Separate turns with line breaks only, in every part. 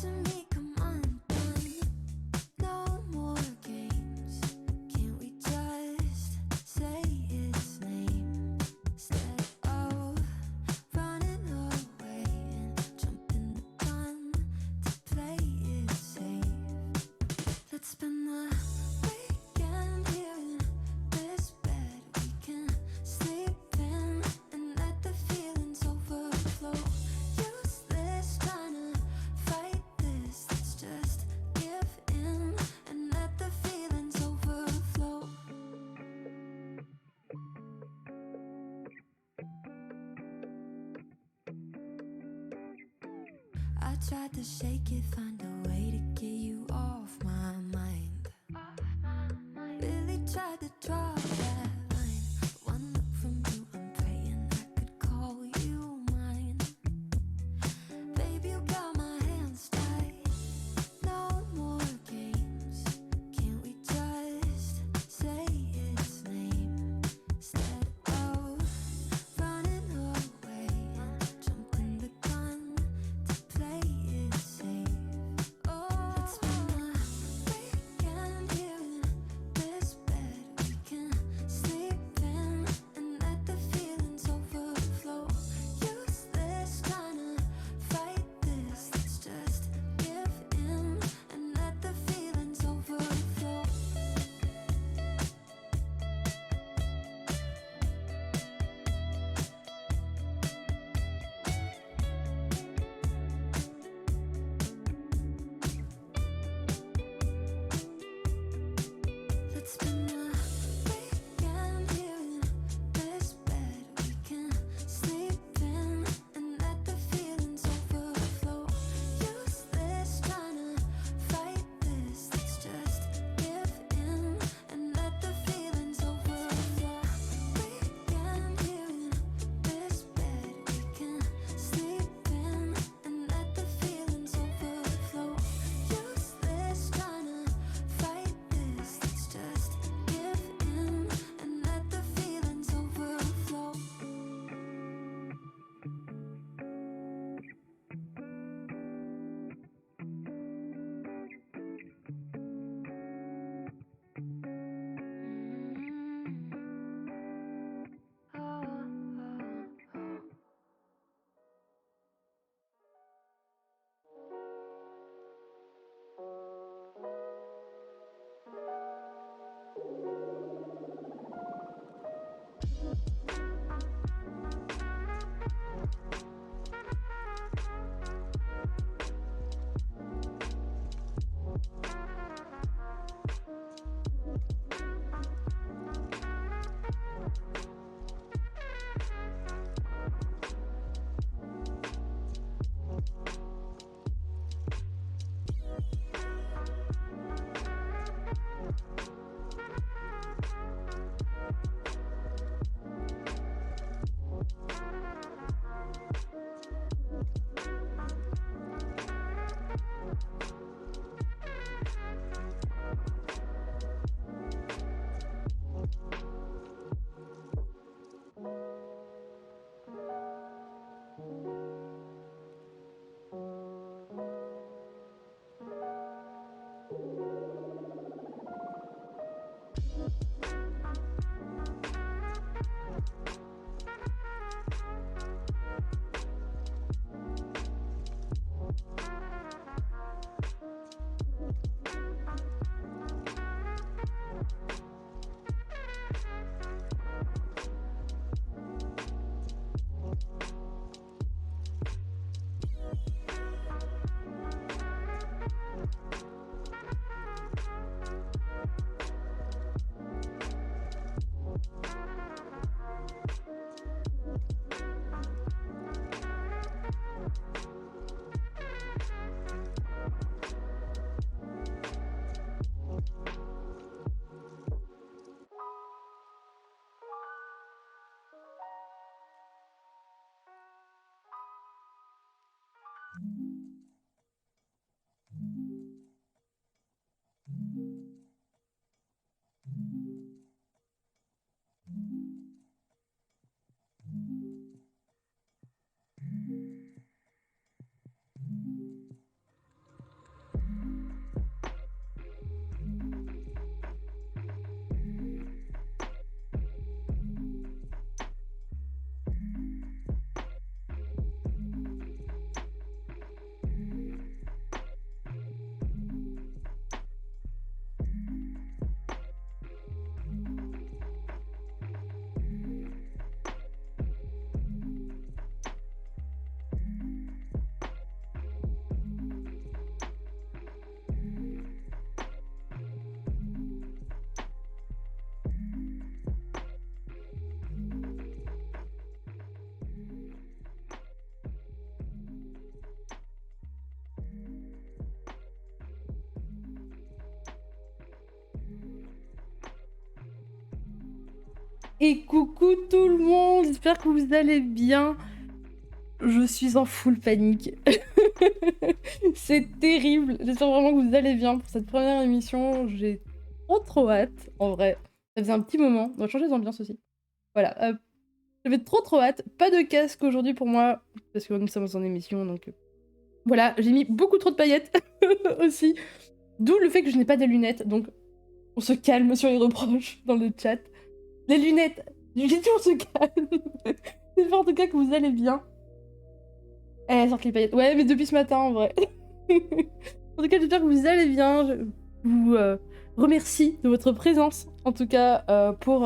to me come undone. No more games. Can't we just say its name instead of running away and jumping the gun to play it safe? Let's spend the weekend here in this bed we can sleep in and let the feelings overflow. Useless trying to fight this. Let's just give in and let the feelings overflow. I tried to shake it, find a way to get you off my mind. Really tried to draw that line. One look from you, I'm praying I could call you mine. Baby, you got my hands tied. No more games. Can't we just say its name instead of running away and jumping the gun to play it safe?
Et coucou tout le monde, j'espère que vous allez bien. Je suis en full panique. C'est terrible. J'espère vraiment que vous allez bien pour cette première émission. J'ai trop hâte, en vrai. Ça faisait un petit moment. On va changer d'ambiance aussi. Voilà. J'avais trop hâte. Pas de casque aujourd'hui pour moi, parce que nous sommes en émission, donc... Voilà, j'ai mis beaucoup trop de paillettes aussi. D'où le fait que je n'ai pas de lunettes, donc on se calme sur les reproches dans le chat. Les lunettes, j'ai dit on se calme. J'espère en tout cas que vous allez bien. Eh, sorte les paillettes. Ouais, mais depuis ce matin en vrai. En tout cas, j'espère que vous allez bien. Je vous remercie de votre présence, en tout cas pour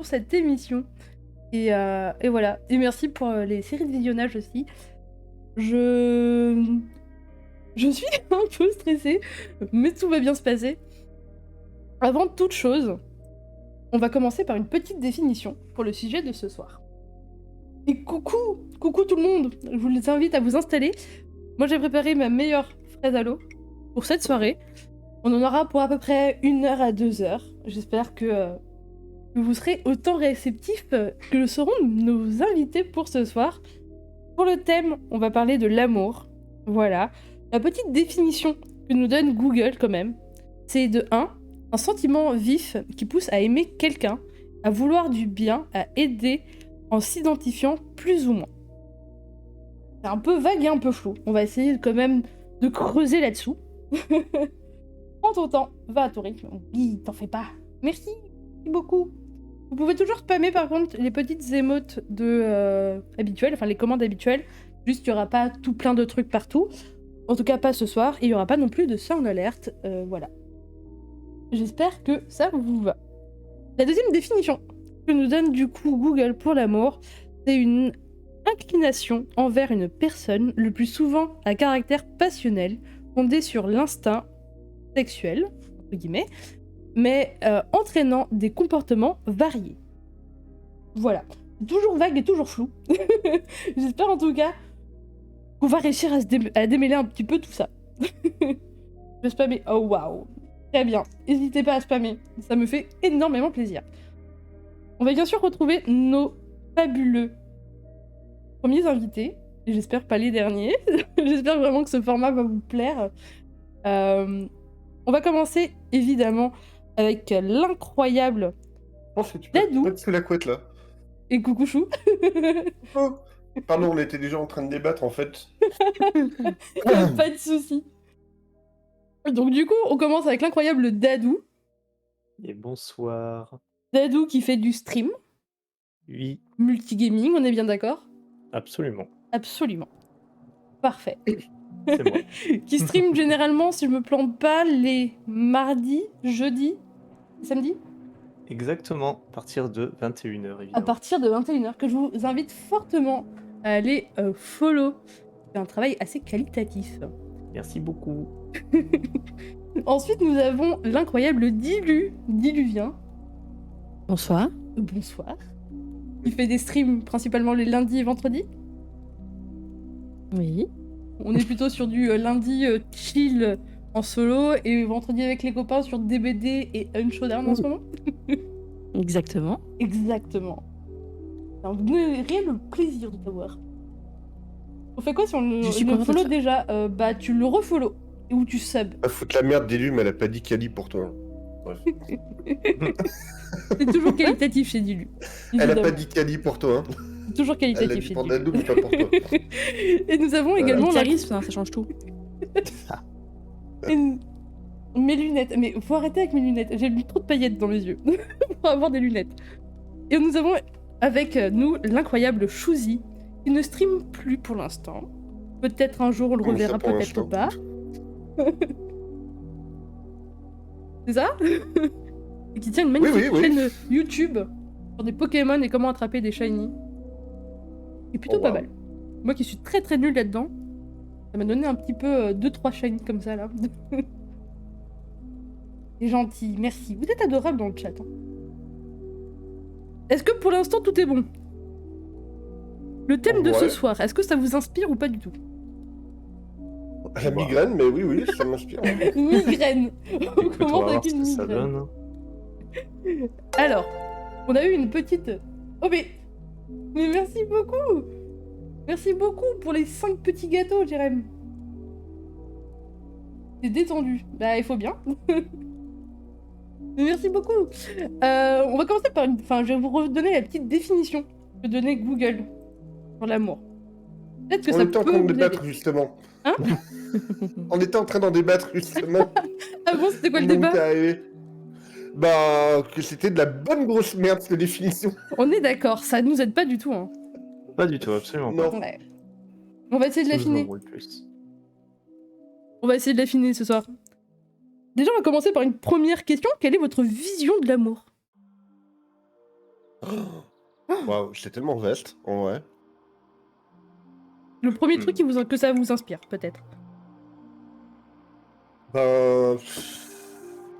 cette émission. Et voilà. Et merci pour les séries de visionnage aussi. Je suis un peu stressée, mais tout va bien se passer. Avant toute chose, on va commencer par une petite définition pour le sujet de ce soir. Et coucou tout le monde. Je vous invite à vous installer. Moi, j'ai préparé ma meilleure fraise à l'eau pour cette soirée. On en aura pour à peu près 1 heure à 2 heures. J'espère que vous serez autant réceptifs que le seront nos invités pour ce soir. Pour le thème, on va parler de l'amour. Voilà. La petite définition que nous donne Google quand même, c'est de 1, un sentiment vif qui pousse à aimer quelqu'un, à vouloir du bien, à aider en s'identifiant plus ou moins. C'est un peu vague et un peu flou. On va essayer quand même de creuser là-dessous. Prends ton temps, va à ton rythme. Oui, t'en fais pas. Merci beaucoup. Vous pouvez toujours spammer par contre les petites émotes habituelles, enfin les commandes habituelles. Juste, il n'y aura pas tout plein de trucs partout. En tout cas, pas ce soir. Et il n'y aura pas non plus de sound alert. Voilà. J'espère que ça vous va. La deuxième définition que nous donne du coup Google pour l'amour, c'est une inclination envers une personne, le plus souvent à caractère passionnel, fondée sur l'instinct sexuel, entre guillemets, mais entraînant des comportements variés. Voilà. Toujours vague et toujours flou. J'espère en tout cas qu'on va réussir à démêler un petit peu tout ça. Je spammer. Oh waouh. Très bien. N'hésitez pas à spammer. Ça me fait énormément plaisir. On va bien sûr retrouver nos fabuleux premiers invités. Et j'espère pas les derniers. J'espère vraiment que ce format va vous plaire. On va commencer évidemment avec l'incroyable
Je pense que tu peux
Dadou.
mettre sous la couette là.
Et coucouchou.
Oh. Pardon, on était déjà en train de débattre en fait.
Pas de soucis. Donc du coup, on commence avec l'incroyable Dadou.
Et bonsoir.
Dadou qui fait du stream.
Oui,
Multigaming, on est bien d'accord?
absolument.
Absolument. Parfait.
C'est moi.
Qui stream généralement, si je me plante pas, les mardis, jeudis, samedis?
Exactement, à partir de 21h évidemment.
À partir de 21h, que je vous invite fortement à aller follow. C'est un travail assez qualitatif.
Merci beaucoup.
Ensuite, nous avons l'incroyable Diluvien.
Bonsoir.
Bonsoir. Il fait des streams principalement les lundis et vendredis.
Oui.
On est plutôt sur du lundi chill en solo et vendredi avec les copains sur DBD et Unshowdown en ce moment.
Exactement.
Exactement. C'est un réel plaisir de t'avoir. On fait quoi si on
Je suis
le
contente
follow
de-
déjà Bah tu le refollow ou tu sub.
Ah, foutre la merde d'Elu, mais elle a pas dit Kali pour toi. Bref.
C'est toujours qualitatif chez Dilu.
Elle a
évidemment.
pas dit Kali pour toi. Hein.
C'est toujours
Elle l'a
qualitatif
dit
chez
pour
Dilu.
Dadou, mais pas pour toi.
Et nous avons également la...
Charisme, ça change tout.
Mes lunettes. Mais faut arrêter avec mes lunettes. J'ai mis trop de paillettes dans mes yeux pour avoir des lunettes. Et nous avons avec nous l'incroyable Chouzi, qui ne stream plus pour l'instant. Peut-être un jour on le
Comment ça,
reverra,
pour
peut-être
l'instant
pas. C'est ça? Et qui tient une magnifique
oui.
chaîne YouTube sur des Pokémon et comment attraper des shiny. C'est plutôt
Oh,
pas
wow.
mal. Moi qui suis très nulle là-dedans, ça m'a donné un petit peu 2-3 shiny comme ça là. C'est gentil, merci. Vous êtes adorable dans le chat. Hein. Est-ce que pour l'instant tout est bon? Le thème de ce
Ouais.
soir, est-ce que ça vous inspire ou pas du tout?
La migraine, mais oui, ça m'inspire.
Migraine. On
Écoute, on va
commence
voir
avec
ce
une
que ça
migraine.
donne.
Alors, On a eu une petite... Oh mais merci beaucoup. Merci beaucoup pour les 5 petits gâteaux, Jérém. C'est détendu. Bah, il faut bien. Mais merci beaucoup. On va commencer par une... Enfin, je vais vous redonner la petite définition que donnait Google sur l'amour. Peut-être que
On
ça
était en
peut
train de
vous
débattre,
aider.
justement.
Hein?
On était en train d'en débattre, justement.
Ah bon, c'était quoi le
Donc,
débat?
t'es arrivé. Bah, que c'était de la bonne grosse merde, cette définition.
On est d'accord, ça nous aide pas du tout. Hein.
Pas du tout, absolument
Non.
pas.
Ouais. On va essayer de
Ça nous
l'affiner.
embrouille plus.
On va essayer de l'affiner ce soir. Déjà, on va commencer par une première question. Quelle est votre vision de l'amour?
Waouh, c'est tellement vaste, en vrai.
Le premier truc que ça vous inspire, peut-être.
Ben...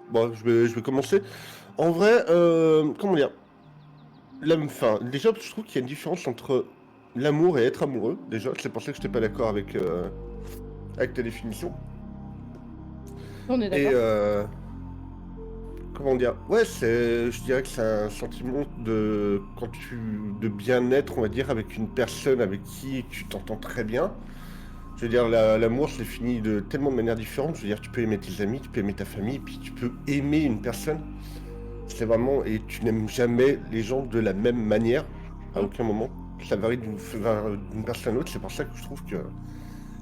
Bon, je vais commencer. En vrai, comment dire, enfin, déjà, je trouve qu'il y a une différence entre l'amour et être amoureux. Déjà, c'est pour ça que je n'étais pas d'accord avec ta définition.
On est
Et
d'accord.
comment dire, ouais, je dirais que c'est un sentiment de de bien-être, on va dire, avec une personne avec qui tu t'entends très bien. Je veux dire, l'amour se définit de tellement de manières différentes. Je veux dire, tu peux aimer tes amis, tu peux aimer ta famille, puis tu peux aimer une personne. C'est vraiment... Et tu n'aimes jamais les gens de la même manière, à aucun moment. Ça varie d'une personne à l'autre. C'est pour ça que je trouve que...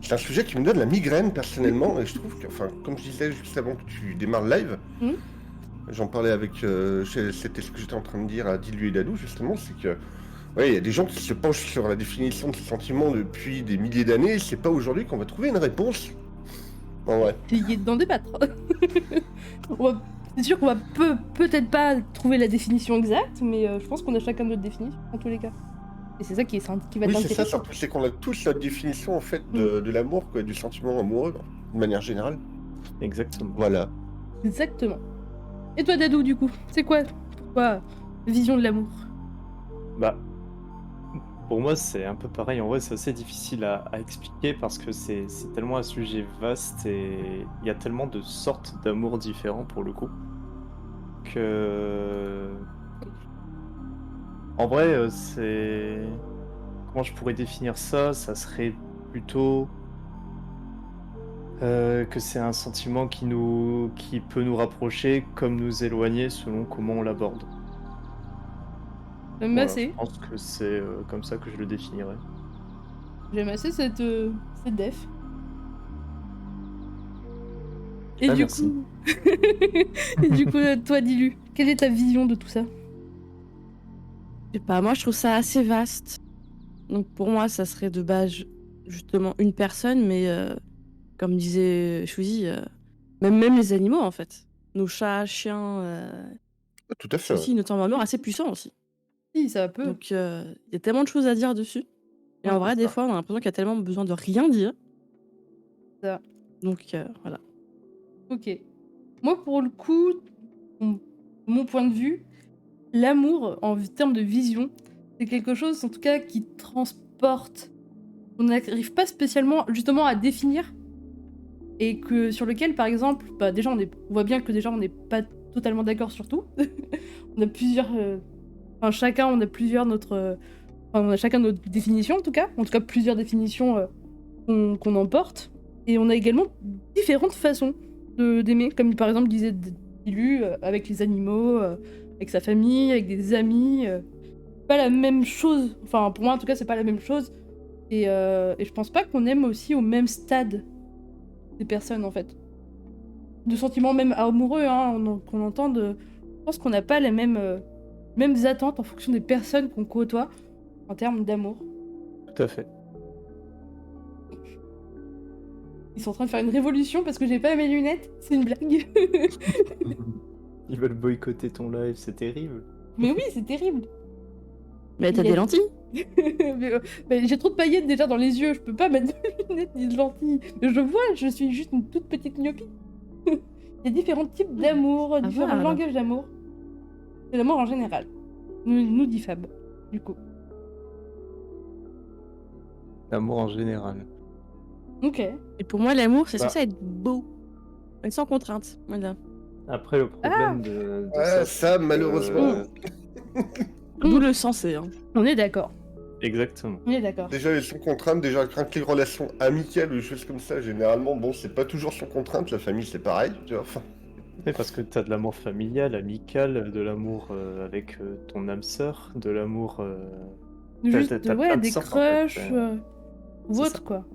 C'est un sujet qui me donne la migraine, personnellement. Et je trouve que, enfin, comme je disais juste avant que tu démarres le live, j'en parlais avec... C'était ce que j'étais en train de dire à Dilu et Dadou, justement, c'est que... Ouais, il y a des gens qui se penchent sur la définition de ce sentiment depuis des milliers d'années, c'est pas aujourd'hui qu'on va trouver une réponse. En vrai.
Essayez d'en débattre. C'est sûr qu'on va peut-être pas trouver la définition exacte, mais je pense qu'on a chacun notre définition, en tous les cas. Et c'est ça qui va
Oui,
être
c'est ça,
intéressant.
c'est qu'on a tous notre définition, en fait, de l'amour, quoi, du sentiment amoureux, de manière générale.
Exactement.
Voilà.
Exactement. Et toi, Dadou, du coup, c'est quoi pour toi vision de l'amour?
Bah, pour moi, c'est un peu pareil. En vrai, c'est assez difficile à expliquer parce que c'est tellement un sujet vaste et il y a tellement de sortes d'amour différents pour le coup que. En vrai, c'est. Comment je pourrais définir ça? Ça serait plutôt que c'est un sentiment qui peut nous rapprocher comme nous éloigner selon comment on l'aborde.
J'aime
Voilà,
assez.
je pense que c'est comme ça que je le définirais.
J'aime assez cette def. Et
Ah,
du
merci.
coup... Et du coup, toi, Dilu, quelle est ta vision de tout ça?
Je sais pas, moi je trouve ça assez vaste. Donc pour moi, ça serait de base justement une personne, mais comme disait Chouzi, même les animaux en fait. Nos chats, chiens,
Tout à fait.
c'est aussi une autre amour assez puissant aussi.
Si, ça peut.
Donc il y a tellement de choses à dire dessus. Et en
Ouais,
vrai,
c'est
des
ça.
fois, on a l'impression qu'il y a tellement besoin de rien dire.
Ça.
Donc voilà.
Ok. Moi, pour le coup, mon point de vue, l'amour, en termes de vision, c'est quelque chose, en tout cas, qui transporte. On n'arrive pas spécialement, justement, à définir. Et que sur lequel, par exemple, bah, déjà, on voit bien que déjà, on n'est pas totalement d'accord sur tout. On a plusieurs... Enfin, chacun, on a plusieurs notre... Enfin, on a chacun notre définition, en tout cas. En tout cas, plusieurs définitions qu'on emporte. Et on a également différentes façons d'aimer, comme par exemple disait Dilu, avec les animaux, avec sa famille, avec des amis. Pas la même chose. Enfin, pour moi, en tout cas, c'est pas la même chose. Et je pense pas qu'on aime aussi au même stade des personnes, en fait. De sentiments même amoureux, hein, qu'on entende. Je pense qu'on n'a pas les mêmes attentes en fonction des personnes qu'on côtoie en termes d'amour.
Tout à fait.
Ils sont en train de faire une révolution parce que j'ai pas mes lunettes. C'est une blague.
Ils veulent boycotter ton live, c'est terrible.
Mais oui, c'est terrible.
Mais t'as
Il y a-
des lentilles?
Mais j'ai trop de paillettes déjà dans les yeux. Je peux pas mettre de lunettes ni de lentilles. Mais je vois, je suis juste une toute petite myopie. Il y a différents types d'amour, différents
voilà.
langages d'amour. C'est l'amour en général. Nous dit Fab, du coup.
L'amour en général.
Ok.
Et pour moi, l'amour, c'est
Bah.
censé être beau. Et sans contrainte. Voilà.
Après, le problème de
Ouais,
ça,
ça,
c'est que,
malheureusement.
D'où le sensé. Hein.
On est d'accord.
Exactement.
On est d'accord.
Déjà, elles sont contraintes, déjà, rien que les relations amicales ou des choses comme ça, généralement, bon, c'est pas toujours sans contrainte, la famille, c'est pareil, tu vois. Enfin,
Mais parce que t'as de l'amour familial, amical, de l'amour avec ton âme sœur, de l'amour.
Juste,
t'as plein de
des
sortes, en fait,
crushs ou
c'est
autre,
ça.
quoi.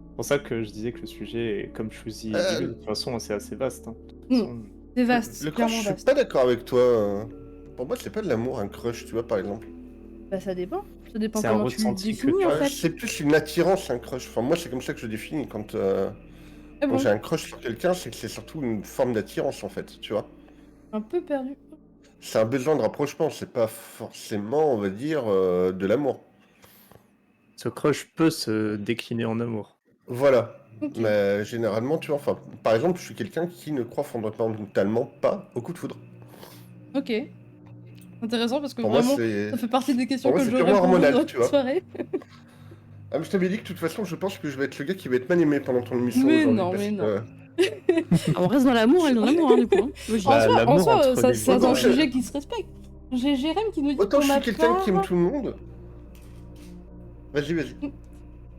C'est pour ça que je disais que le sujet, est, comme Chouzi dit, de toute façon, c'est assez vaste. Hein. De toute
Mm.
façon,
C'est vaste,
le crush,
clairement
je suis
vaste.
pas d'accord avec toi. Pour moi, c'est pas de l'amour, un crush, tu vois, par exemple.
Bah, ça dépend. Ça dépend
C'est un
comment tu le
ressenti que
définis,
tu
en
as.
fait.
C'est plus une attirance, un crush. Enfin, moi, c'est comme ça que je définis. Quand
Ah bon,
j'ai un crush sur quelqu'un, c'est que c'est surtout une forme d'attirance, en fait, tu vois.
un peu perdu.
C'est un besoin de rapprochement, c'est pas forcément, on va dire, de l'amour.
Ce crush peut se décliner en amour.
Voilà.
Ok.
Mais généralement, tu vois, enfin, par exemple, je suis quelqu'un qui ne croit fondamentalement pas au coup de foudre.
Ok. Intéressant parce que
Pour moi,
vraiment,
c'est.
ça fait partie des questions
Pour moi,
que
c'est
je
purement
répondrai dans
hormonal, tu
la
vois.
soirée.
Ah, mais je t'avais dit que de toute façon, je pense que je vais être le gars qui va être mal aimé pendant ton émission
Mais
aujourd'hui.
non,
parce
mais
que,
non.
Ah, on reste dans l'amour et dans l'amour, hein, du coup. Hein. Logique.
En soi,
l'amour entre
ça,
les
c'est
deux.
un
Autant je-
sujet qui se respecte. J'ai Jérém qui nous dit
Autant
pour
je
ma
suis quelqu'un qui aime
part...
tout le monde. Vas-y, vas-y.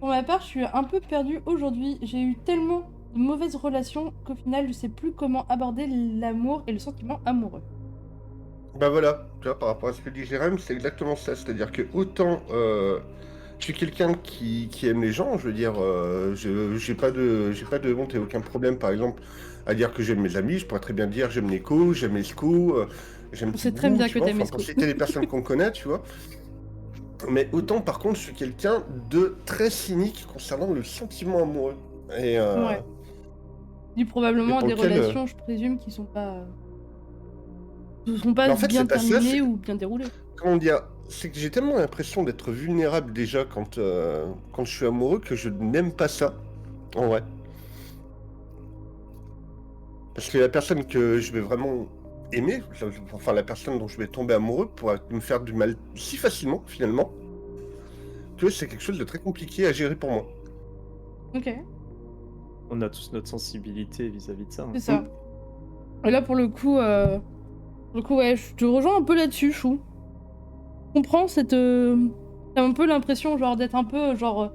Pour ma part, je suis un peu perdue aujourd'hui. J'ai eu tellement de mauvaises relations qu'au final, je sais plus comment aborder l'amour et le sentiment amoureux.
Bah voilà, tu vois, par rapport à ce que dit Jérém, c'est exactement ça. C'est-à-dire que autant je suis quelqu'un qui aime les gens, je veux dire, j'ai pas de honte et aucun problème, par exemple, à dire que j'aime mes amis. Je pourrais très bien dire j'aime Nico, j'aime Esco, j'aime
On sait
Thibaut,
très bien
tu
que
vois,
t'aimes
enfin,
Esco.
pour citer les personnes qu'on connaît, tu vois. Mais autant, par contre, je suis quelqu'un de très cynique concernant le sentiment amoureux. Et,
Ouais. Dit probablement
Et pour
des
lequel,
relations, je présume, qui sont pas... ne sont pas
Mais en fait,
bien
c'est pas ça,
terminées
c'est-
ou bien déroulées.
comment dire, c'est que j'ai tellement l'impression d'être vulnérable déjà quand je suis amoureux que je n'aime pas ça, en vrai. Parce que la personne que je vais vraiment aimer, enfin la personne dont je vais tomber amoureux, pourra me faire du mal si facilement, finalement, que c'est quelque chose de très compliqué à gérer pour moi.
Ok,
On a tous notre sensibilité vis-à-vis de ça. Hein.
c'est ça. Et là, pour le coup, ouais, je te rejoins un peu là-dessus, Chou. Je comprends cette... T'as un peu l'impression, genre, d'être un peu, genre,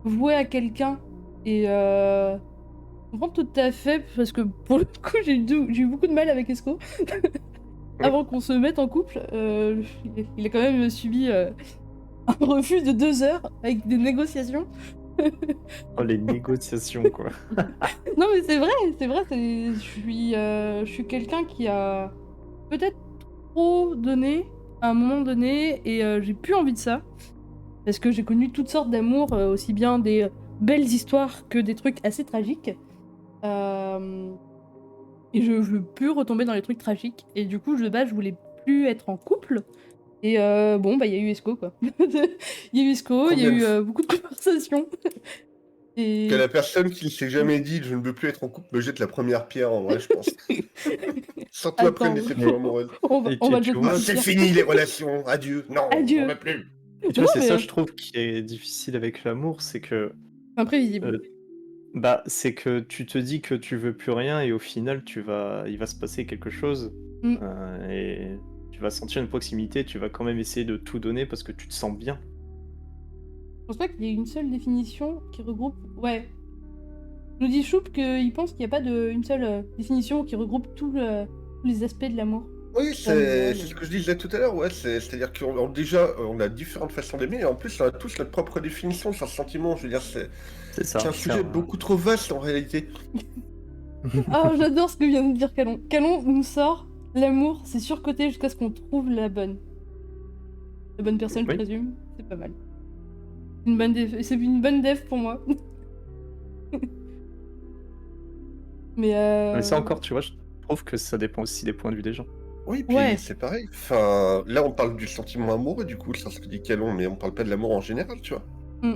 voué à quelqu'un. Et je comprends tout à fait, parce que pour le coup, j'ai eu beaucoup de mal avec Esco. Avant qu'on se mette en couple, il a quand même subi un refus de 2 heures avec des négociations.
Oh, les négociations, quoi.
Non mais c'est vrai, je suis quelqu'un qui a peut-être trop donné à un moment donné et j'ai plus envie de ça. Parce que j'ai connu toutes sortes d'amours, aussi bien des belles histoires que des trucs assez tragiques. Et je veux plus retomber dans les trucs tragiques. Et du coup, de base, je voulais plus être en couple. Et bon, bah il y a eu Esco quoi. Il y a eu Esco, il y a eu beaucoup de conversations. Et...
Que la personne qui ne s'est jamais dit je ne veux plus être en couple me jette la première pierre, en vrai, je pense. Surtout après une
Attends,
déception amoureuse.
Et
on va
tu
le
vois,
jeter
C'est
une pierre.
fini les relations, adieu. Non,
Adieu.
on ne veut plus.
Tu vois,
Non,
c'est
mais,
ça, je trouve, qui est difficile avec l'amour, c'est que,
imprévisible.
c'est que tu te dis que tu veux plus rien et au final, il va se passer quelque chose
Mm.
et tu vas sentir une proximité, tu vas quand même essayer de tout donner parce que tu te sens bien.
Je pense pas qu'il y ait une seule définition qui regroupe. Ouais. Nous dit Choup qu'il pense qu'il n'y a pas une seule définition qui regroupe tous les aspects de l'amour.
Oui,
mais-
c'est ce que je disais tout à l'heure, ouais. C'est-à-dire qu'on déjà, on a différentes façons d'aimer, et en plus, on a tous notre propre définition sur le sentiment. Je veux dire,
C'est ça.
c'est un sujet beaucoup trop vaste en réalité.
Ah, j'adore ce que vient de dire Calon. Calon nous sort l'amour, c'est surcoté jusqu'à ce qu'on trouve la bonne. La bonne personne,
Oui.
je présume. C'est pas mal. C'est une bonne dev pour moi. Mais
Mais ça encore, tu vois, je trouve que ça dépend aussi des points de vue des gens.
Oui, puis
Ouais.
c'est pareil. Enfin, là, on parle du sentiment amoureux, du coup, c'est ce que dit Calon, mais on parle pas de l'amour en général, tu vois.
Mm.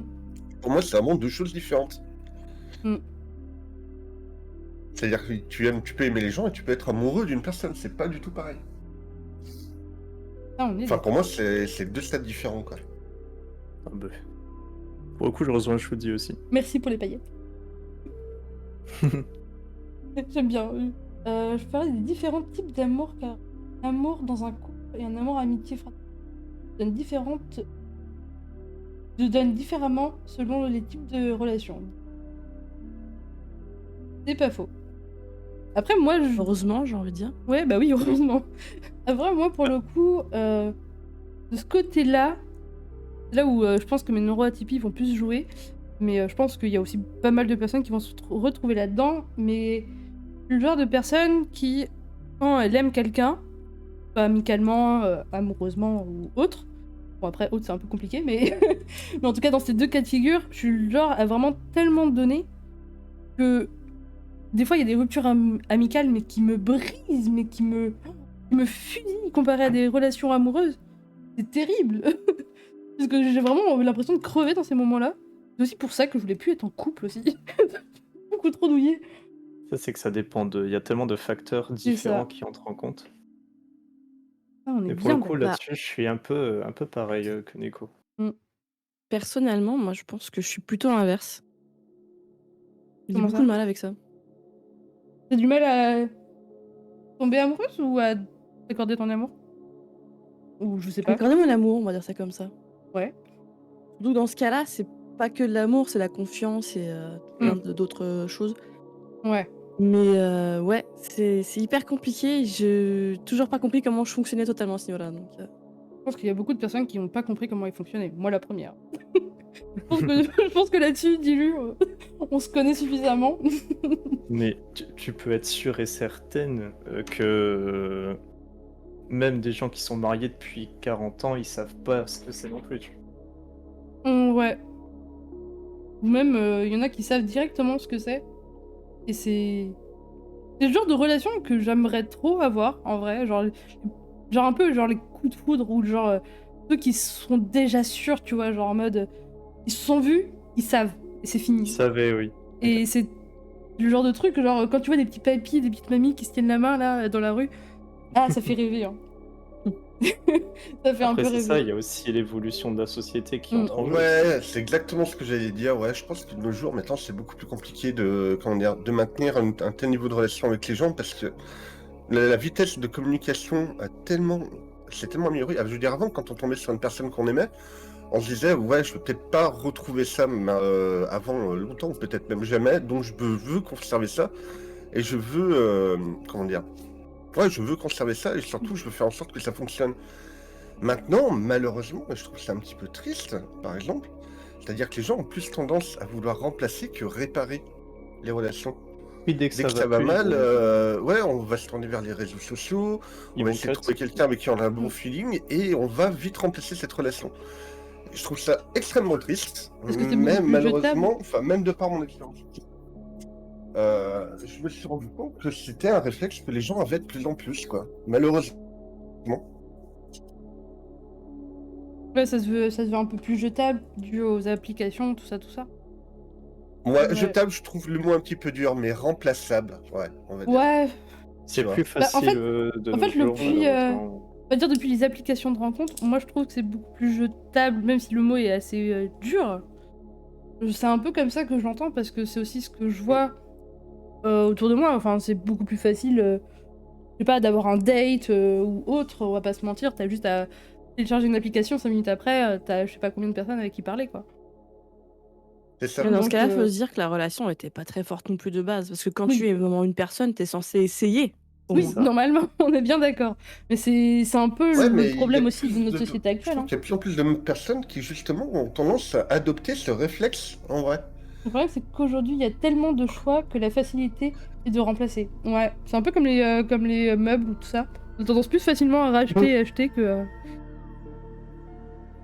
Pour moi, c'est vraiment deux choses différentes.
Mm.
C'est-à-dire que tu peux aimer les gens et tu peux être amoureux d'une personne, c'est pas du tout pareil.
Ah, on est
Enfin, pour moi, c'est deux stades différents, quoi.
Ah bah. Pour le coup, je rejoins Choudi aussi.
Merci pour les paillettes. J'aime bien. Je parlais des différents types d'amour car amour dans un couple et un amour amitié fraternelle donnent différemment selon les types de relations. C'est pas faux. Après, moi,
Heureusement, j'ai envie de dire.
ouais, bah oui, heureusement. Après, moi, pour le coup, de ce côté-là, là où je pense que mes neuroatypies vont plus jouer, mais je pense qu'il y a aussi pas mal de personnes qui vont se retrouver là-dedans, mais je suis le genre de personne qui, quand elle aime quelqu'un, pas amicalement, amoureusement ou autre, bon après, autre c'est un peu compliqué, mais... mais en tout cas, dans ces deux cas de figure, je suis le genre à vraiment tellement donner que des fois, il y a des ruptures amicales, mais qui me brisent, mais qui me fusillent comparé à des relations amoureuses. C'est terrible. Parce que j'ai vraiment l'impression de crever dans ces moments-là. C'est aussi pour ça que je voulais plus être en couple aussi. Beaucoup trop douillé.
Ça, c'est que ça dépend de. Il y a tellement de facteurs différents qui entrent en compte.
Ah, on est
Et pour
bien
le coup,
d'accord.
là-dessus, je suis un peu pareil que Nico.
Personnellement, moi, je pense que je suis plutôt l'inverse. J'ai
Comment
beaucoup
ça
de mal avec ça.
T'as du mal à tomber amoureuse ou à t'accorder ton amour? Ou je sais pas.
Accorder mon amour, on va dire ça comme ça.
Ouais.
Donc dans ce cas-là, c'est pas que de l'amour, c'est la confiance et plein d'autres choses.
Ouais.
Mais ouais, c'est hyper compliqué. J'ai toujours pas compris comment je fonctionnais totalement à ce niveau-là. Donc,
Je pense qu'il y a beaucoup de personnes qui n'ont pas compris comment il fonctionnait. Moi, la première. Je pense que là-dessus, Dilu, on se connaît suffisamment.
Mais tu peux être sûr et certaine que même des gens qui sont mariés depuis 40 ans, ils savent pas ce que c'est non plus.
Ouais. Ou même, il y en a qui savent directement ce que c'est. Et c'est le genre de relation que j'aimerais trop avoir, en vrai. Genre un peu genre les coups de foudre, ou genre ceux qui sont déjà sûrs, tu vois, genre en mode... ils se sont vus, ils savent, et c'est fini.
Ils savaient, oui.
Et c'est le genre de truc, genre quand tu vois des petits papis, des petites mamies qui se tiennent la main, là, dans la rue, ah, ça fait rêver, hein. Ça fait un
Après,
peu
c'est
rêver.
ça, il y a aussi l'évolution de la société qui entre en jeu.
Ouais, c'est exactement ce que j'allais dire. Ouais, je pense que de nos jours, maintenant, c'est beaucoup plus compliqué de, comment dire, de maintenir un tel niveau de relation avec les gens parce que la vitesse de communication s'est tellement améliorée. Ah, je veux dire, avant, quand on tombait sur une personne qu'on aimait, on se disait, ouais, je peux peut-être pas retrouver ça avant longtemps, ou peut-être même jamais, donc je veux conserver ça, et je veux, comment dire, ouais, je veux conserver ça, et surtout, je veux faire en sorte que ça fonctionne. Maintenant, malheureusement, je trouve ça un petit peu triste, par exemple, c'est-à-dire que les gens ont plus tendance à vouloir remplacer que réparer les relations.
Puis dès que
Dès
ça
que ça va
plus,
mal, ouais, on va se tourner vers les réseaux sociaux,
ils
on va
vont
essayer de
cut.
trouver quelqu'un avec qui on a un bon feeling, et on va vite remplacer cette relation. Je trouve ça extrêmement triste,
Parce que c'est
mais
beaucoup plus
malheureusement, enfin même de par mon expérience, je me suis rendu compte que c'était un réflexe que les gens avaient de plus en plus, quoi. Malheureusement.
Ouais, ça se veut un peu plus jetable, dû aux applications, tout ça, tout ça.
Ouais,
Ouais.
jetable, je trouve le mot un petit peu dur, mais remplaçable, ouais, on va dire.
Ouais,
C'est
Tu vois.
plus facile
fait-
de
en
nos
fait,
jours,
depuis,
malheureusement.
on va dire depuis les applications de rencontre, moi je trouve que c'est beaucoup plus jetable, même si le mot est assez dur. C'est un peu comme ça que je l'entends, parce que c'est aussi ce que je vois autour de moi. Enfin, c'est beaucoup plus facile, je sais pas, d'avoir un date ou autre, on va pas se mentir, t'as juste à télécharger une application, 5 minutes après, t'as je sais pas combien de personnes avec qui parler, quoi.
C'est ça.
mais dans ce
Donc,
cas-là, faut se dire que la relation était pas très forte non plus de base. Parce que quand
Oui.
tu es vraiment une personne, t'es censé essayer. Au
Oui,
moins.
ça.
normalement, on est bien d'accord. Mais c'est un peu
Ouais, mais
le problème
il y a
aussi de
plus
notre société
Je
actuelle.
trouve
Hein.
qu'il y a de plus en plus de personnes qui, justement, ont tendance à adopter ce réflexe, en vrai.
Le problème, c'est qu'aujourd'hui, il y a tellement de choix que la facilité est de remplacer. Ouais, c'est un peu comme les meubles ou tout ça. On a tendance plus facilement à racheter et acheter que...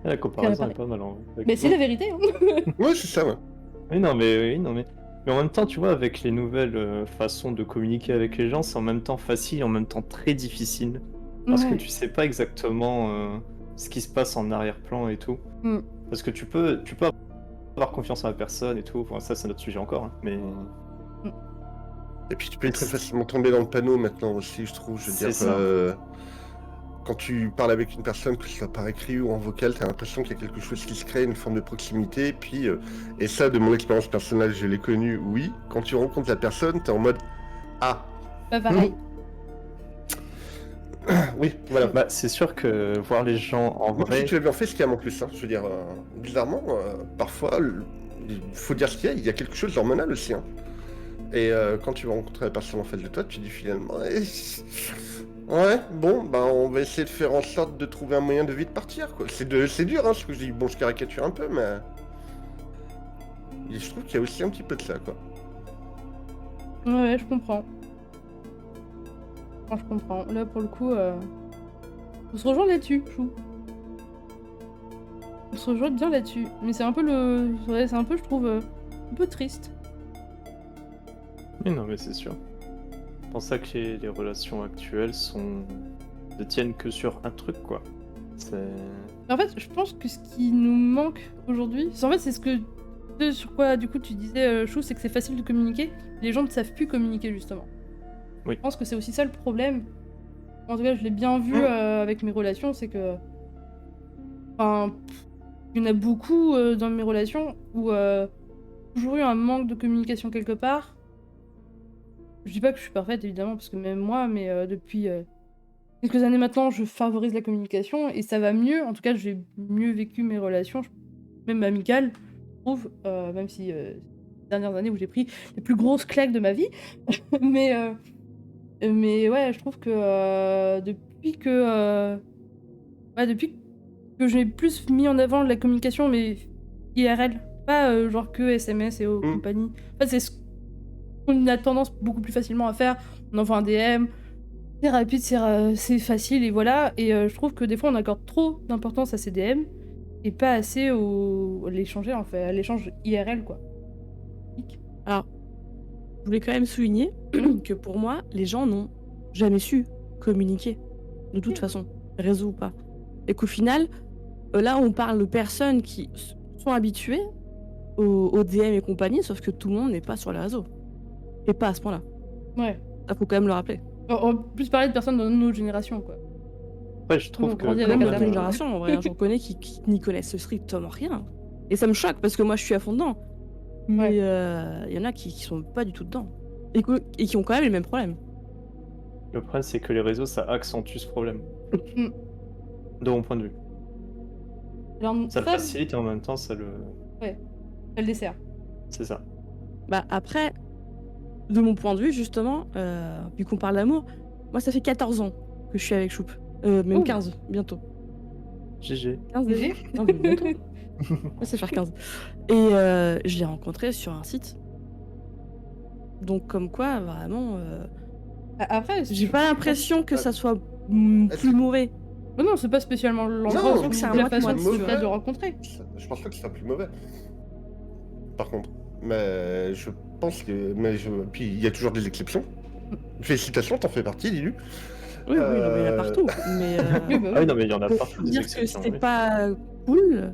La comparaison
réparer.
est pas mal.
Mais c'est la vérité, hein.
Ouais, c'est ça, ouais.
Oui, non, mais en même temps, tu vois, avec les nouvelles façons de communiquer avec les gens, c'est en même temps facile et en même temps très difficile. Parce que
Ouais.
tu sais pas exactement ce qui se passe en arrière-plan et tout.
Mm.
Parce que tu peux avoir confiance en la personne et tout. Enfin, ça, c'est notre sujet encore. Hein, mais
Et puis tu peux très facilement tomber dans le panneau maintenant aussi, je trouve. Je veux
C'est
dire,
ça.
quand tu parles avec une personne, que ce soit par écrit ou en vocal, t'as l'impression qu'il y a quelque chose qui se crée, une forme de proximité. Puis, et ça, de mon expérience personnelle, je l'ai connu, oui. Quand tu rencontres la personne, t'es en mode ah.
Pas pareil.
Oui, voilà.
Bah, c'est sûr que voir les gens en
Même si
vrai.
tu l'as bien fait, ce qu'il y a en plus, hein. Je veux dire, bizarrement, parfois, il faut dire ce qu'il y a quelque chose d'hormonal aussi, hein. Et quand tu vas rencontrer la personne en face de toi, tu dis finalement, ouais, bon, bah on va essayer de faire en sorte de trouver un moyen de vite partir, quoi. C'est dur, hein, ce que je dis. Bon, je caricature un peu, mais je trouve qu'il y a aussi un petit peu de ça, quoi.
Ouais, je comprends. Enfin, je comprends. Là, pour le coup, on se rejoint là-dessus, Chou. On se rejoint bien là-dessus. Mais c'est un peu ouais, c'est un peu, je trouve, un peu triste.
Mais non, mais c'est sûr. C'est pour ça que les relations actuelles ne tiennent que sur un truc, quoi. C'est.
En fait, je pense que ce qui nous manque aujourd'hui, en fait, c'est ce sur quoi, du coup, tu disais, Chou, c'est que c'est facile de communiquer. Les gens ne savent plus communiquer, justement.
Oui.
Je pense que c'est aussi ça le problème. En tout cas, je l'ai bien vu avec mes relations, c'est que... Enfin, il y en a beaucoup dans mes relations où toujours eu un manque de communication quelque part. Je dis pas que je suis parfaite, évidemment, parce que même moi, mais depuis quelques années maintenant, je favorise la communication et ça va mieux. En tout cas, j'ai mieux vécu mes relations, même amicales, je trouve, même si ces dernières années où j'ai pris les plus grosses claques de ma vie. mais, mais ouais, je trouve que depuis que j'ai plus mis en avant la communication, mais IRL, pas genre que SMS et compagnie. En fait, c'est ce qu'on a tendance beaucoup plus facilement à faire. On envoie un DM, c'est rapide, c'est facile, et voilà. Et je trouve que des fois, on accorde trop d'importance à ces DM et pas assez à l'échanger, en fait, à l'échange IRL, quoi.
Alors, je voulais quand même souligner que pour moi, les gens n'ont jamais su communiquer, de toute façon, réseau ou pas. Et qu'au final, là, on parle de personnes qui sont habituées aux DM et compagnie, sauf que tout le monde n'est pas sur les réseaux. Et pas à ce point-là.
Ouais.
Ça faut quand même le rappeler.
On va plus parler de personnes de notre génération, quoi.
Ouais, je trouve
On
que.
grandit
Même
avec
dans
la
ta
dame.
génération, en vrai, j'en connais qui n'y connaissent strictement rien. Et ça me choque parce que moi, je suis à fond dedans. Mais il y en a qui sont pas du tout dedans. Et qui ont quand même les mêmes problèmes.
Le problème, c'est que les réseaux, ça accentue ce problème.
Mm.
De mon point de vue.
Alors,
Ça le facilite et en même temps, ça le.
c'est le dessert.
C'est ça.
Bah après, de mon point de vue, justement, vu qu'on parle d'amour, moi, ça fait 14 ans que je suis avec Choup. Même
Oh.
15, bientôt.
GG.
15 déjà
GG.
Non, mais bientôt. Ouais, c'est faire 15. Et je l'ai rencontré sur un site. Donc, comme quoi, vraiment,
Après,
j'ai pas l'impression que ça soit
Est-ce
plus
que-
mauvais.
Oh non, c'est pas spécialement l'endroit
Non,
où
que c'est un
la
mois de
façon
moins
que tu
mauvais.
de rencontrer.
Je pense pas que ce soit plus mauvais. Par contre. Mais je pense que. Puis il y a toujours des exceptions. Félicitations, t'en fais partie, dis-lui.
Oui, non, mais il y en a partout. Mais
Oui, bah
Ah oui,
oui.
non, mais il y en a
pour
partout des
dire que
exceptions.
c'est
oui.
pas cool,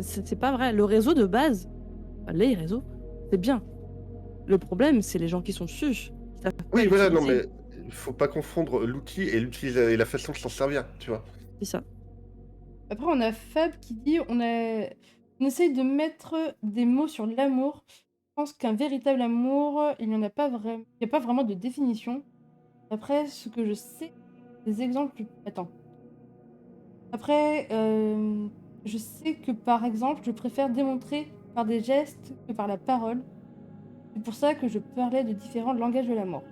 c'est pas vrai. Le réseau de base, les réseaux, c'est bien. Le problème, c'est les gens qui sont dessus. qui savent pas
Oui, voilà, non,
l'utiliser.
mais il faut pas confondre l'outil et la façon de s'en servir, tu vois.
C'est ça.
Après, on a Fab qui dit on essaye de mettre des mots sur l'amour. Je pense qu'un véritable amour, il n'y en a pas vraiment. Il n'y a pas vraiment de définition. Après, ce que je sais, des exemples. Attends. Après, je sais que par exemple, je préfère démontrer par des gestes que par la parole. C'est pour ça que je parlais de différents langages de l'amour.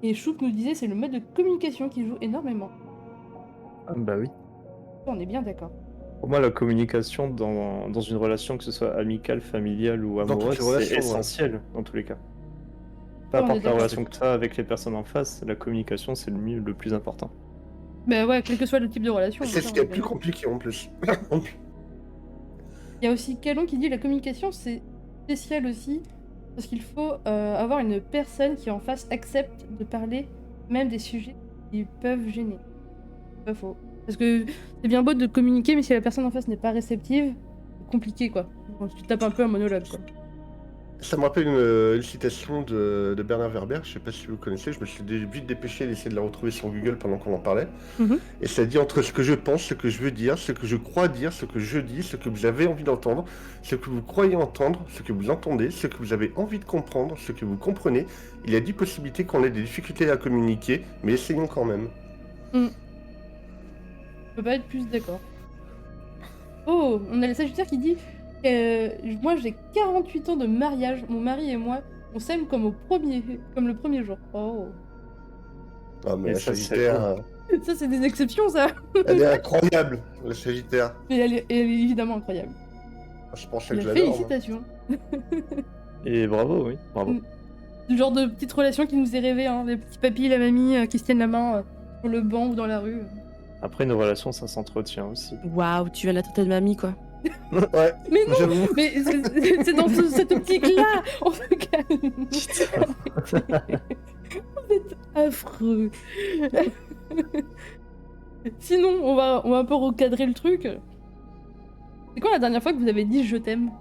Et Choup nous disait c'est le mode de communication qui joue énormément.
Ah, bah oui.
On est bien d'accord.
Pour moi, la communication dans une relation, que ce soit amicale, familiale ou
Dans toutes
amoureuse,
les relations,
c'est
ouais.
essentiel dans tous les cas.
Ouais,
Peu
on est
importe la
d'accord.
relation que tu as avec les personnes en face, la communication, c'est le plus important.
Bah ouais, quel que soit le type de relation.
C'est
ça,
ce qui est
on
le plus
bien.
compliqué en plus.
Il y a aussi Calon qui dit la communication c'est spécial aussi parce qu'il faut avoir une personne qui en face accepte de parler même des sujets qui peuvent gêner. Pas faux. Parce que c'est bien beau de communiquer mais si la personne en face n'est pas réceptive, c'est compliqué quoi. Bon, tu tapes un peu un monologue quoi.
Ça me rappelle une citation de Bernard Werber, je sais pas si vous connaissez, je me suis vite dépêché d'essayer de la retrouver sur Google pendant qu'on en parlait.
Mhm.
Et ça dit entre ce que je pense, ce que je veux dire, ce que je crois dire, ce que je dis, ce que vous avez envie d'entendre, ce que vous croyez entendre, ce que vous entendez, ce que vous avez envie de comprendre, ce que vous comprenez. Il y a 10 possibilités qu'on ait des difficultés à communiquer, mais essayons quand même.
Je peux pas être plus d'accord. Oh, on a le Sagittaire qui dit moi j'ai 48 ans de mariage, mon mari et moi, on s'aime comme le premier jour. Oh.
Ah, mais
Et
la
ça, c'est
Sagittaire,
Ça, c'est des exceptions, ça.
elle est incroyable, la Sagittaire.
Mais elle est évidemment incroyable.
Je pensais que je
La
l'adore. moi.
félicitations.
Et bravo, oui, bravo.
Mm. Ce genre de petite relation qui nous est rêvée, hein. Les petits papis et la mamie qui se tiennent la main sur le banc ou dans la rue.
Après, une relation, ça s'entretient aussi.
Waouh, tu viens de la tête de mamie, quoi.
Ouais,
Mais non,
j'avoue.
mais c'est dans cette optique-là. On se calme. Vous êtes affreux. Sinon, on va un peu recadrer le truc. C'est quand la dernière fois que vous avez dit je t'aime?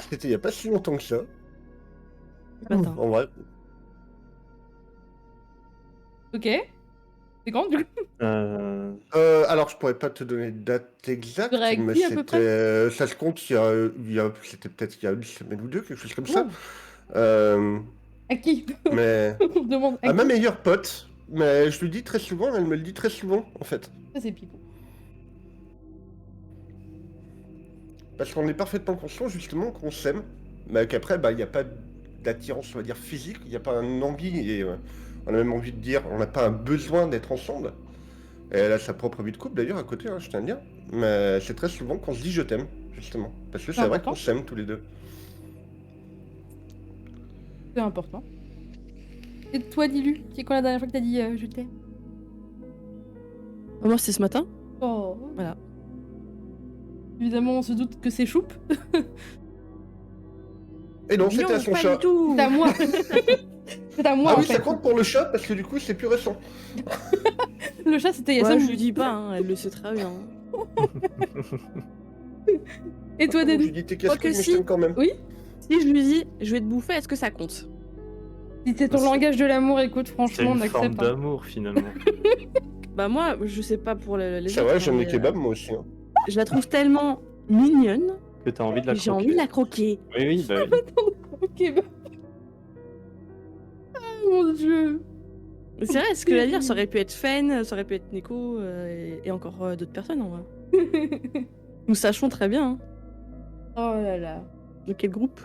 C'était il y a pas si longtemps que ça.
Attends.
En vrai.
Ok. C'est quand du coup?
Alors, je pourrais pas te donner de date exacte,
Greg,
mais
dis à peu
c'était, ça se compte, c'était peut-être il y a une semaine ou deux, quelque chose comme ça.
Oh.
Euh,
À qui?
mais
On demande à
à ma
qui?
meilleure pote, mais je lui dis très souvent, elle me le dit très souvent, en fait.
Ça, c'est Pipo.
Parce qu'on est parfaitement conscient, justement, qu'on s'aime, mais qu'après, il n'y a pas d'attirance, on va dire, physique, il n'y a pas un envie, et on a même envie de dire, on n'a pas un besoin d'être ensemble. Et elle a sa propre vie de couple, d'ailleurs, à côté, hein, je tiens à le dire. Mais c'est très souvent qu'on se dit je t'aime, justement. Parce que c'est vrai
important.
qu'on s'aime tous les deux.
C'est important. Et toi, Lilu, c'est quand la dernière fois que t'as dit je t'aime?
Moi, c'était ce matin.
Oh.
Voilà.
Évidemment, on se doute que c'est Choupe.
Et non, c'était à son
pas
chat.
du tout.
C'est à moi. C'est à moi,
Ah
en
oui, ça
fait.
compte pour le chat, parce que du coup, c'est plus récent.
Le chat, c'était il y a
Ouais,
5
je lui
minutes.
dis pas, hein, elle le sait très bien.
Et toi,
Je
Dédou?
lui dis t'es
Quoique
casse-couille, mais je
si.
t'aime quand même.
Oui.
Si je lui dis, je vais te bouffer, est-ce que ça compte?
Si c'est ton
C'est-
langage de l'amour, écoute,
C'est
franchement, on
une forme
accepte. hein.
d'amour, finalement.
Bah moi, je sais pas pour les
C'est
autres,
vrai,
hein,
j'aime les
mais,
kebabs, moi aussi. Hein.
je la trouve tellement mignonne
Que t'as envie de la
que j'ai
croquer.
envie de la croquer.
Oui, oui, bah oui.
Ok, bah. Ah mon dieu.
Mais c'est vrai, ce que je veux dire, ça aurait pu être Fen, ça aurait pu être Neko et encore d'autres personnes en vrai. Nous sachons très bien hein,
Oh là là.
de quel groupe.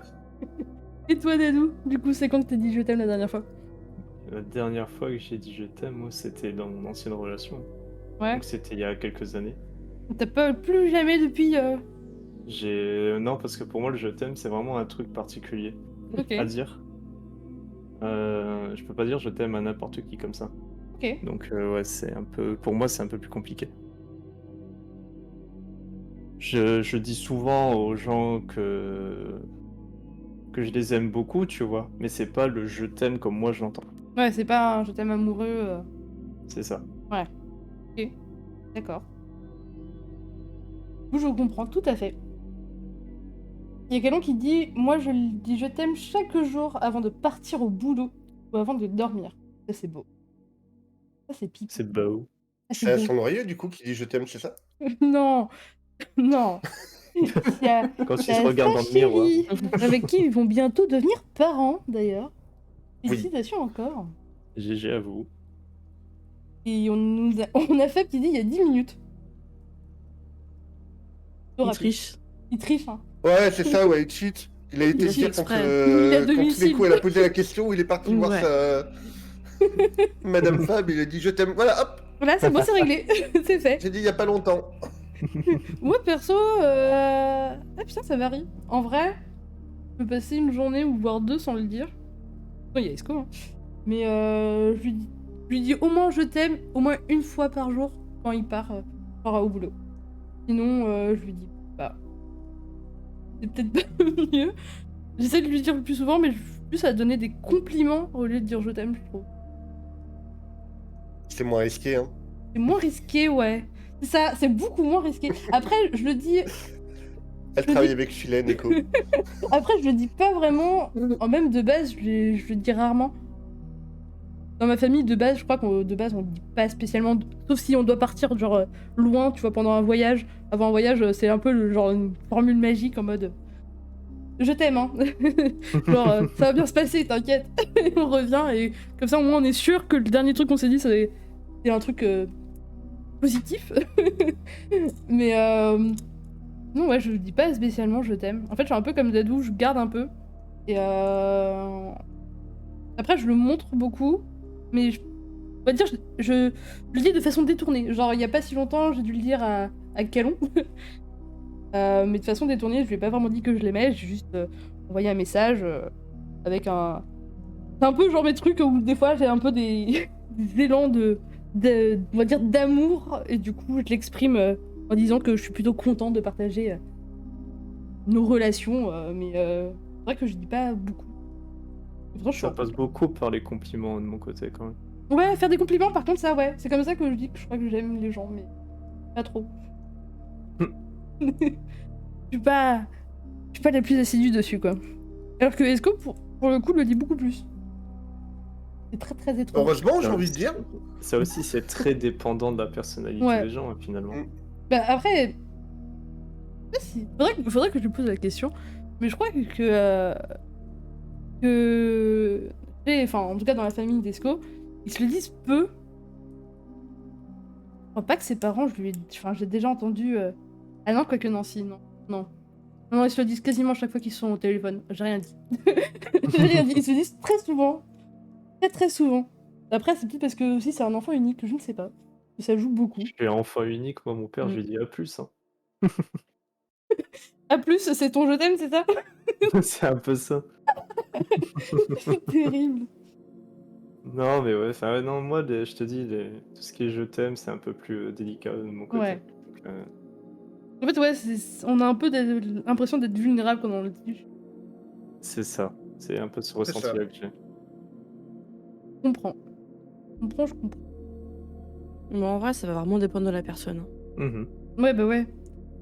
Et toi, Dédou? Du coup, c'est quand que t'as dit je t'aime la dernière fois?
La dernière fois que j'ai dit je t'aime, moi, c'était dans mon ancienne relation.
Ouais.
Donc c'était il y a quelques années.
T'as pas plus jamais depuis.
Non, parce que pour moi, le je t'aime, c'est vraiment un truc particulier
Ok.
à dire. Je peux pas dire je t'aime à n'importe qui comme ça.
Ok.
Donc ouais, c'est un peu, pour moi, c'est un peu plus compliqué. Je dis souvent aux gens que je les aime beaucoup, tu vois, mais c'est pas le je t'aime comme moi je l'entends.
Ouais, c'est pas un je t'aime amoureux.
C'est ça.
Ok. D'accord. Du coup, je comprends tout à fait. Il y a quelqu'un qui dit moi, je dis je t'aime chaque jour avant de partir au boulot ou avant de dormir. Ça, c'est beau. Ça, c'est pipi.
C'est beau.
Ça,
C'est à
beau.
son oreiller, du coup, qui dit je t'aime, c'est ça?
Non, non. Il y a,
Quand
il
ils
y a
se regardent dans
sa
le miroir.
chérie, avec qui ils vont bientôt devenir parents, d'ailleurs.
Oui.
Félicitations encore.
GG à vous.
Et on a Fab qui dit il y a 10 minutes. Trop
Il
rapide.
triche.
Il triche, hein.
Ouais, c'est ça, ouais, il cheat. Il a été
Il a
se dire
fait
quand,
exprès.
Il a
quand tout
domicile.
d'un coup elle a posé la question, il est parti voir
Ouais.
sa... Madame Fab, il a dit je t'aime. Voilà, hop,
Voilà, c'est bon, c'est réglé. C'est fait.
j'ai dit il y a pas longtemps.
Moi, perso, ah putain, ça varie. En vrai, je peux passer une journée ou voire deux sans le dire. Bon, il y a Esco, hein. Mais je lui dis au moins je t'aime, au moins une fois par jour quand il part au boulot. Sinon, je lui dis bah. C'est peut-être pas mieux. J'essaie de lui dire le plus souvent, mais plus à donner des compliments au lieu de dire je t'aime, je trouve.
C'est moins risqué, hein.
C'est moins risqué, ouais. Ça, c'est beaucoup moins risqué. Après, je le dis,
Elle travaille avec Chilène, Nico.
après, je le dis pas vraiment. Même de base, je le dis rarement. Dans ma famille, de base, je crois qu'on de base, on dit pas spécialement. Sauf si on doit partir, genre, loin, tu vois, pendant un voyage. Avant un voyage, c'est un peu le genre une formule magique en mode. Je t'aime, hein. Genre, ça va bien se passer, t'inquiète. Et on revient et comme ça, au moins, on est sûr que le dernier truc qu'on s'est dit, c'est un truc positif. Mais non, ouais, je dis pas spécialement je t'aime. En fait, je suis un peu comme Dadou, je garde un peu. Et après, je le montre beaucoup, mais on va dire, je le dis de façon détournée. Genre, il y a pas si longtemps, j'ai dû le dire à Calon. Mais de façon détournée, je lui ai pas vraiment dit que je l'aimais, j'ai juste envoyé un message avec un. C'est un peu genre mes trucs où des fois j'ai un peu des, des élans on va dire d'amour, et du coup je l'exprime en disant que je suis plutôt contente de partager nos relations, mais c'est vrai que je dis pas beaucoup. Pourtant, je suis
Ça
un-
passe beaucoup par les compliments de mon côté quand même.
Ouais, faire des compliments par contre, ça ouais, c'est comme ça que je dis que je crois que j'aime les gens, mais pas trop. Je suis pas. Je suis pas la plus assidue dessus, quoi. Alors que Esco, pour le coup, le dit beaucoup plus. C'est très très étrange.
Heureusement, j'ai envie de dire.
Ça aussi, c'est très dépendant de la personnalité
Ouais.
des gens, finalement.
Bah après. Je sais pas si. Faudrait que je lui pose la question. Mais je crois Enfin, en tout cas, dans la famille d'Esco, ils se le disent peu. Je crois pas que ses parents, Enfin, j'ai déjà entendu. Ah non, quoique non, si, non. Non. Non, ils se le disent quasiment chaque fois qu'ils sont au téléphone. J'ai rien dit. J'ai rien dit. Ils se le disent très souvent. Très très souvent. Après, c'est peut-être parce que aussi c'est un enfant unique, je ne sais pas. Et ça joue beaucoup.
Je suis enfant unique, moi, mon père,
Mm.
je lui dis à plus. Hein.
A plus, c'est ton je t'aime, c'est ça?
C'est un peu ça.
C'est terrible.
Non, mais ouais, enfin, ouais, non, moi, je te dis, tout ce qui est je t'aime, c'est un peu plus délicat de mon côté.
Ouais.
Donc,
En fait, ouais, on a un peu l'impression d'être vulnérable quand on le dit.
c'est ça. C'est un peu ce
C'est ça.
ressenti-là que j'ai.
Je comprends. Je comprends.
Mais en vrai, ça va vraiment dépendre de la personne. Hein.
Mhm.
Ouais, bah ouais.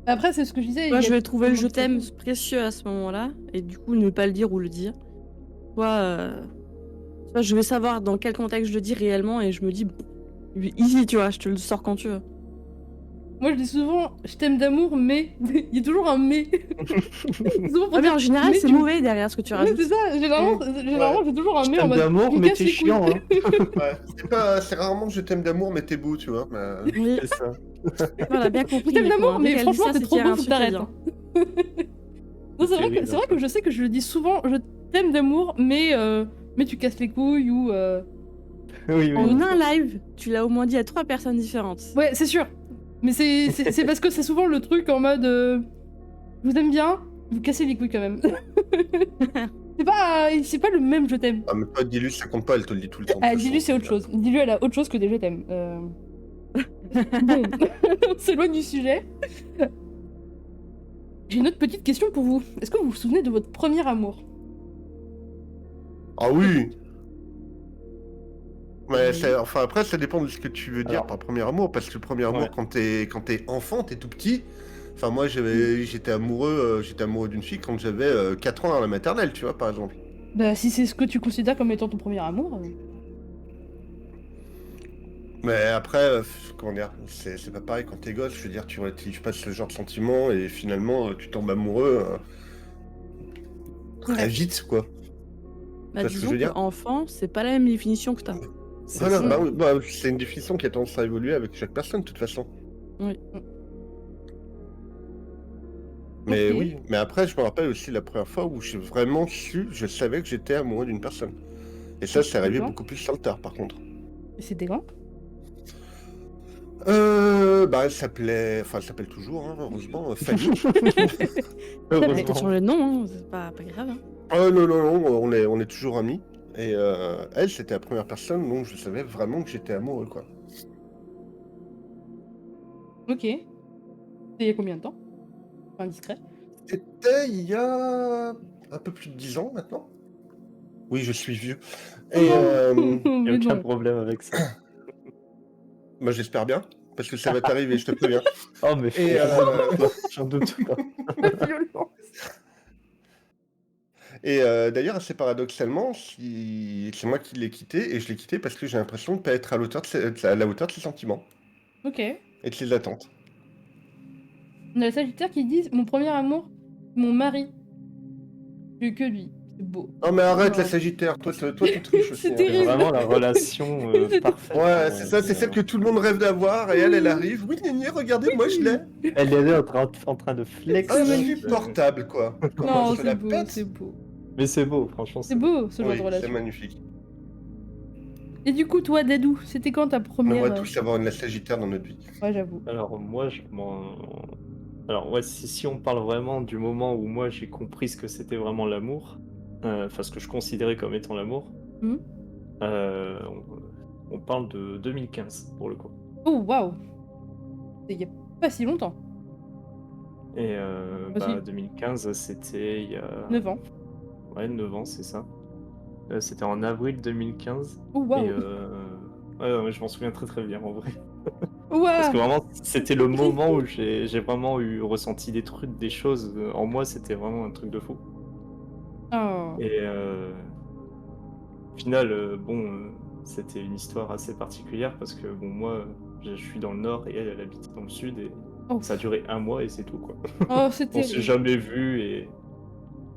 Après, c'est ce que je disais.
Moi,
il y
je
a
vais trouver le
tellement
je
de
t'aime
façons.
précieux à ce moment-là, et du coup, ne pas le dire ou le dire. Soit je vais savoir dans quel contexte je le dis réellement, et je me dis, bon, easy, tu vois, je te le sors quand tu veux.
Moi, je dis souvent, je t'aime d'amour, mais. Il y a toujours un mais. Souvent, pour
Ah, mais
dire,
en général,
mais
c'est
tu-
mauvais derrière ce que tu
Ouais,
rajoutes.
c'est ça. Généralement, j'ai toujours un
Je
mais en
t'aime
mode.
d'amour,
il me
mais
casse
t'es
les couilles.
chiant. Hein.
Ouais. C'est rarement que je t'aime d'amour, mais t'es beau, tu vois. Mais...
Oui,
C'est ça.
voilà, bien compris.
Je t'aime
Nico,
d'amour,
hein.
mais
Dès qu'elle dit
franchement,
ça,
t'es
c'est
trop
qu'il y a
beau,
un
faut que
truc à
t'arrêtes.
dire.
Hein. Non, c'est
Terrible,
vrai que je sais que je le dis souvent, je t'aime d'amour, mais tu casses les couilles ou.
Oui, oui.
En un live, tu l'as au moins dit à 3 personnes différentes.
Ouais, c'est sûr. Mais c'est parce que c'est souvent le truc en mode. Je vous aime bien, vous cassez les couilles quand même. C'est pas le même je t'aime.
Ah, mais toi, dis-lui, ça compte pas, elle te le dit tout le temps. de
Ah,
toute
dis-lui,
façon.
c'est autre chose. Dis-lui, elle a autre chose que des je t'aime. Bon, on s'éloigne du sujet. J'ai une autre petite question pour vous. Est-ce que vous vous souvenez de votre premier amour?
Ah oui. Mais
Oui.
enfin, après, ça dépend de ce que tu veux dire
Alors.
par premier amour. Parce que le premier amour,
Ouais.
quand t'es enfant, t'es tout petit. Enfin, moi, j'étais amoureux d'une fille quand j'avais 4 ans à la maternelle, tu vois, par exemple.
Bah, si c'est ce que tu considères comme étant ton premier amour.
Mais après, comment dire, c'est pas pareil quand t'es gosse. Je veux dire, tu relativises pas ce genre de sentiment et finalement, tu tombes amoureux très
Ouais.
vite, quoi.
Bah,
Tu vois ce que je
disons
veux
que
dire
enfant, c'est pas la même définition que t'as.
Voilà,
ça.
bah, oui, bah, c'est une définition qui a tendance à évoluer avec chaque personne, de toute façon.
Oui.
Mais
Ok.
oui, mais après, je me rappelle aussi la première fois où j'ai vraiment je savais que j'étais amoureux d'une personne. Et ça, c'est arrivé
D'accord.
beaucoup plus sur le tard, par contre.
Et c'était quand?
Bah, elle s'appelle toujours, hein, heureusement, Fanny.
T'as
Heureusement.
changé de nom, hein, c'est pas grave. Hein.
Non, on est toujours amis. Et elle, c'était la première personne dont je savais vraiment que j'étais amoureux, quoi.
Ok. C'était il y a combien de temps? Enfin, discret.
C'était il y a un peu plus de 10 ans maintenant. Oui, je suis vieux. Et
Oh non.
Il n'y a
Mais
aucun
non.
problème avec ça.
bah, j'espère bien. parce que ça va t'arriver, je te préviens.
Oh, mais
Et,
j'en doute pas.
La violence.
Et d'ailleurs, assez paradoxalement, c'est moi qui l'ai quitté, et je l'ai quitté parce que j'ai l'impression de ne pas être à la hauteur de ses sentiments
Ok.
et de ses attentes.
On a les Sagittaires qui disent mon premier amour, mon mari. J'ai eu que lui. C'est beau.
Non mais arrête
Ouais.
la Sagittaire, toi tu triches aussi.
C'est
hein.
terrible.
Vraiment la relation parfaite.
Ouais, c'est ça, c'est celle que tout le monde rêve d'avoir, et elle arrive. Oui, Néni, regardez, moi je l'ai.
Elle est là en train de flex.
Insupportable, quoi. Comment
Non,
je te la
c'est beau,
pète.
c'est beau.
Mais c'est beau, franchement.
C'est beau ce genre
Oui,
de
c'est
relation.
magnifique.
Et du coup, toi, Dadou, c'était quand ta
On
première.
aimerait tous avoir une Sagittaire dans notre vie.
Ouais, j'avoue.
Alors moi, alors ouais, si on parle vraiment du moment où moi j'ai compris ce que c'était vraiment l'amour, enfin ce que je considérais comme étant l'amour,
Mhm.
on parle de 2015 pour le coup.
Oh, waouh. C'est il y a pas si longtemps.
Et
Aussi.
2015, c'était il y a
9 ans.
Ouais, 9 ans, c'est ça. C'était en avril 2015.
Oh, waouh.
Et ouais, je m'en souviens très très bien en vrai.
Waouh.
Parce que vraiment, c'était le moment où j'ai vraiment ressenti des trucs, des choses. En moi, c'était vraiment un truc de fou.
Oh.
Et au final, c'était une histoire assez particulière parce que bon, moi, je suis dans le nord et elle habite dans le sud et
Oh.
ça a duré un mois et c'est tout quoi.
Oh, c'est
On s'est
terrible.
jamais vu et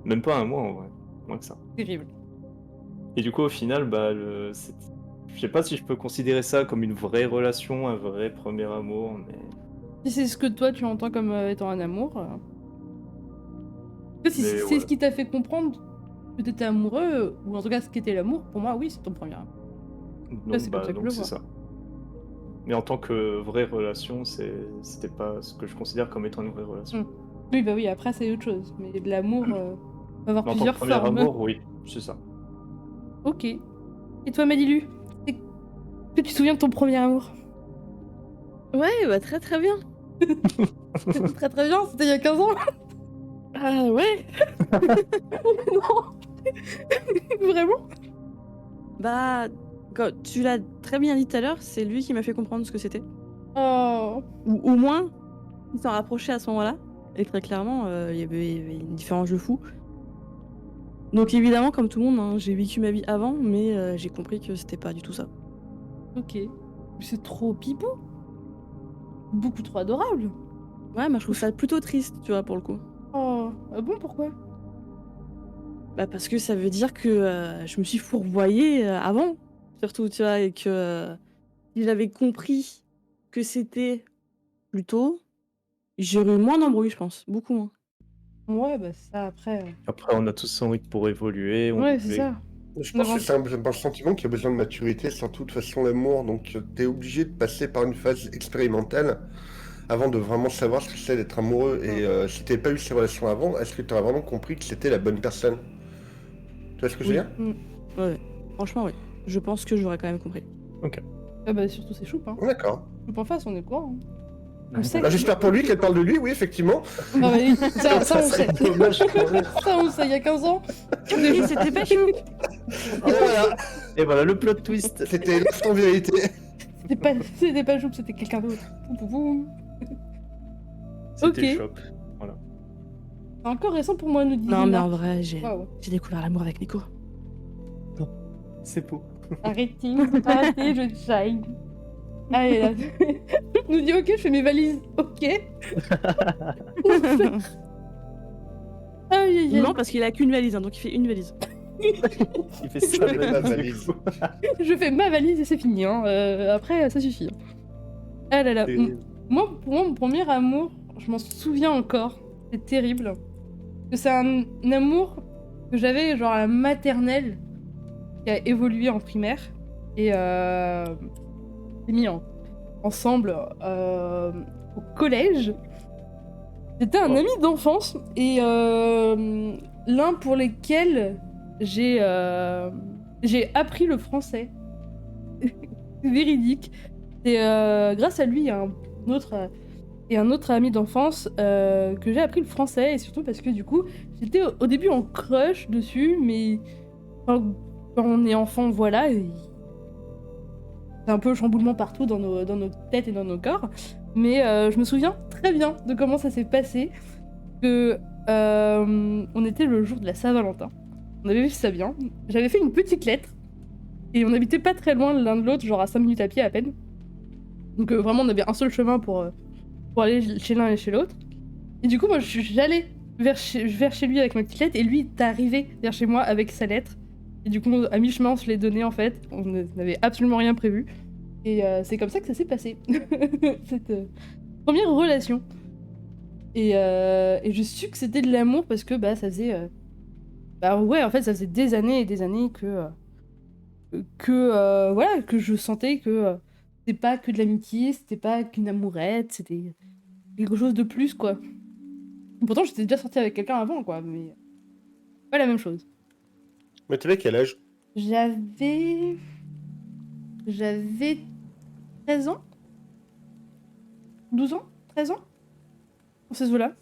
même pas un mois en vrai, moins que ça.
Terrible.
Et du coup, au final, je sais pas si je peux considérer ça comme une vraie relation, un vrai premier amour, mais
Si c'est ce que toi tu entends comme étant un amour. Si
Mais
c'est
ouais.
ce qui t'a fait comprendre que t'étais amoureux, ou en tout cas ce qu'était l'amour, pour moi, oui, c'est ton premier amour.
donc,
c'est comme ça que je le
c'est
vois.
ça. Mais en tant que vraie relation, c'était pas ce que je considère comme étant une vraie relation.
Oui, bah oui, après c'est autre chose. Mais de l'amour peut avoir
Mais en tant que
plusieurs
premier
formes.
amour, oui, c'est ça.
Ok. Et toi, Madilu, est-ce que tu te souviens de ton premier amour?
Ouais, bah très très bien.
C'était très très bien, c'était il y a 15 ans.
Ah ouais.
Non. Vraiment?
Bah, quand tu l'as très bien dit tout à l'heure, c'est lui qui m'a fait comprendre ce que c'était.
Oh.
Ou au moins, il s'en rapprochait à ce moment-là. Et très clairement, il y avait une différence de fou. Donc évidemment, comme tout le monde, hein, j'ai vécu ma vie avant, mais j'ai compris que c'était pas du tout ça.
Ok. C'est trop pipou. Beaucoup trop adorable.
Ouais, moi je trouve ça plutôt triste, tu vois, pour le coup.
Oh. Ah bon, pourquoi?
Bah parce que ça veut dire que je me suis fourvoyée avant, surtout, tu vois, et que si j'avais compris que c'était plus tôt, j'aurais eu moins d'embrouilles, je pense, beaucoup moins.
Ouais, bah ça après.
Après, on a tous envie pour évoluer.
Ouais, c'est ça.
Je pense que c'est un sentiment qui a besoin de maturité, surtout de façon l'amour, donc t'es obligé de passer par une phase expérimentale avant de vraiment savoir ce que c'est d'être amoureux. Et si t'avais pas eu ces relations avant, est-ce que t'aurais vraiment compris que c'était la bonne personne? Tu vois ce que je veux dire?
Ouais, franchement, ouais. Je pense que j'aurais quand même compris.
Ah bah surtout c'est Choupe, hein.
D'accord.
Choupe en face, on est quoi, hein. On
Ouais.
sait.
Bah, j'espère pour lui qu'elle parle de lui, oui, effectivement.
Ah bah oui, ça on sait.
Dommage quand même.
Ça on sait, il y a 15 ans.
Et c'était pas chou.
Et voilà,
Et voilà le plot twist.
c'était Loft en vérité.
C'était pas Choupe, c'était quelqu'un d'autre. Poum, poum, poum.
C'était
Ok.
Chop.
C'est encore récent pour moi, nous dit
Non, mais
Lina.
en vrai, j'ai
Waouh.
découvert l'amour avec Nico.
C'est beau.
Arrêtez, je shine. Allez là. Choupe nous dit ok, je fais mes valises. Ok. Aïe aïe aïe.
Non, parce qu'il a qu'une valise, hein, donc il fait une valise.
Il fait ça.
La valise.
Je fais ma valise et c'est fini. Hein. Après, ça suffit. Ah là là. Moi, pour moi, mon premier amour, je m'en souviens encore. C'est terrible. Que c'est un amour que j'avais genre à la maternelle qui a évolué en primaire. Et s'est mis ensemble au collège. C'était un ami d'enfance et l'un pour lesquels j'ai appris le français. C'est véridique. C'est grâce à lui et un autre ami d'enfance que j'ai appris le français, et surtout parce que du coup j'étais au début en crush dessus, mais quand on est enfant, voilà, et c'est un peu chamboulement partout dans nos têtes et dans nos corps. Mais je me souviens très bien de comment ça s'est passé. Que on était le jour de la Saint-Valentin. On avait vu ça bien. J'avais fait une petite lettre. Et on habitait pas très loin l'un de l'autre, genre à 5 minutes à pied à peine. Donc vraiment, on avait un seul chemin pour aller chez l'un et chez l'autre. Et du coup, moi, j'allais vers chez lui avec ma petite lettre, et lui est arrivé vers chez moi avec sa lettre. Et du coup, à mi-chemin, on se l'est donné en fait. On n'avait absolument rien prévu. Et c'est comme ça que ça s'est passé. Cette première relation. Et je su que c'était de l'amour parce que bah, ça faisait... ouais, en fait, ça faisait des années et des années voilà, que je sentais que c'était pas que de l'amitié, c'était pas qu'une amourette, c'était quelque chose de plus, quoi. Pourtant, j'étais déjà sortie avec quelqu'un avant, quoi, mais pas la même chose.
Mais t'avais quel âge?
J'avais 13 ans 12 ans 13 ans Dans ces eaux-là.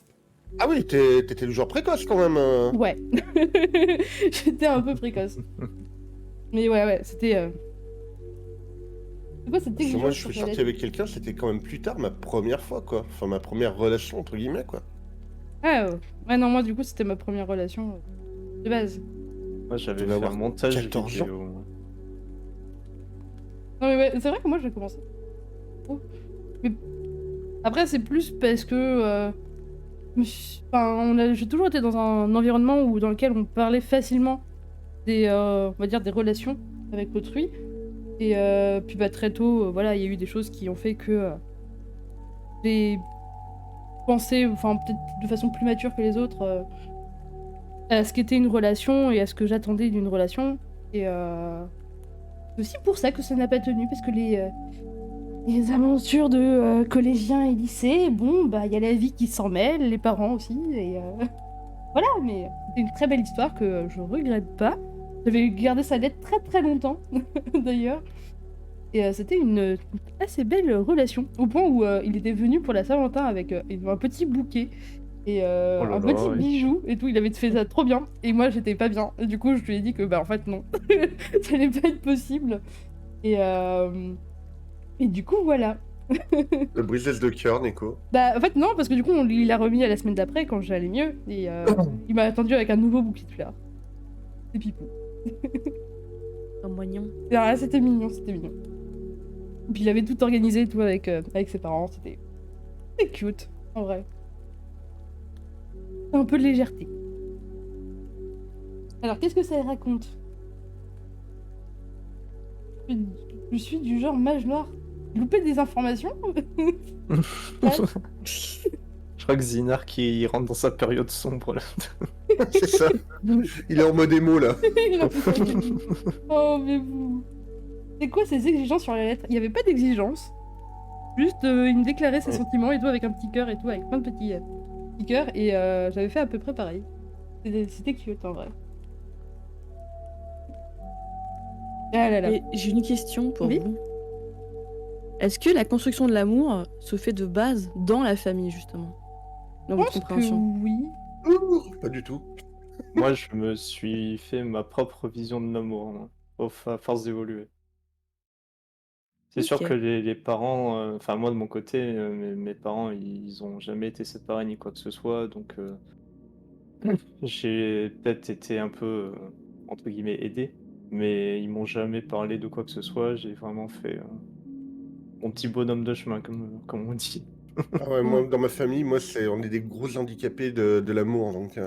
Ah oui, t'étais du genre précoce quand même.
Ouais. J'étais un peu précoce. Mais ouais, c'était... C'est quoi cette
Parce que
exigence
moi, je
sur
suis
ta
sorti
lettre?
avec quelqu'un, c'était quand même plus tard, ma première fois, quoi. Enfin, ma première relation, entre guillemets, quoi.
Ah ouais, non, moi, du coup, c'était ma première relation de base.
Moi, j'avais
devais
fait un
avoir
montage
14
vidéo.
Non, mais ouais, c'est vrai que moi, j'ai commencé. Oh. Mais après, c'est plus parce que... Enfin, j'ai toujours été dans un environnement dans lequel on parlait facilement on va dire, des relations avec autrui. Et puis bah, très tôt, voilà, il y a eu des choses qui ont fait que j'ai pensé, enfin peut-être de façon plus mature que les autres, à ce qu'était une relation et à ce que j'attendais d'une relation. Et c'est aussi pour ça que ça n'a pas tenu, parce que les aventures de collégiens et lycée, bon, bah il y a la vie qui s'en mêle, les parents aussi, et voilà, mais c'est une très belle histoire que je regrette pas. J'avais gardé sa lettre très très longtemps, d'ailleurs. Et c'était une assez belle relation, au point où il était venu pour la Saint-Valentin avec un petit bouquet et
Oh là
un
là,
petit
ouais.
bijou et tout. Il avait fait ça trop bien, et moi j'étais pas bien. Et du coup, je lui ai dit que bah en fait non, ça allait pas être possible. Et du coup, voilà.
Le brisesse de cœur, Nico.
Bah en fait non, parce que du coup, il l'a remis à la semaine d'après quand j'allais mieux, et il m'a attendu avec un nouveau bouquet de fleurs. C'est pipou.
Un moignon.
Ah, c'était mignon, c'était mignon. Puis il avait tout organisé et tout avec ses parents, c'était cute, en vrai. Un peu de légèreté. Alors, qu'est-ce que ça raconte? Je suis du genre mage noir. Louper des informations?
Je crois que Zinar qui rentre dans sa période sombre là.
C'est ça. Il est en mode émo, là.
Il a fait ça. Oh, mais vous... C'est quoi ces exigences sur la lettre? Il n'y avait pas d'exigence. Juste, il me déclarait ses sentiments et tout, avec un petit cœur et tout, avec plein de petits cœurs. Et j'avais fait à peu près pareil. C'était cute, en vrai. Ah là là.
Et j'ai une question pour
Oui.
vous. Est-ce que la construction de l'amour se fait de base dans la famille, justement? Dans
Je
votre
pense que
compréhension?
oui.
Pas du tout.
Moi, je me suis fait ma propre vision de l'amour, moi, à force d'évoluer. C'est sûr
Ok.
que les parents, enfin moi de mon côté, mes parents, ils ont jamais été séparés ni quoi que ce soit, donc j'ai peut-être été un peu, entre guillemets, aidé, mais ils m'ont jamais parlé de quoi que ce soit. J'ai vraiment fait mon petit bonhomme de chemin, comme on dit.
Ah ouais, moi, dans ma famille, on est des gros handicapés de l'amour, donc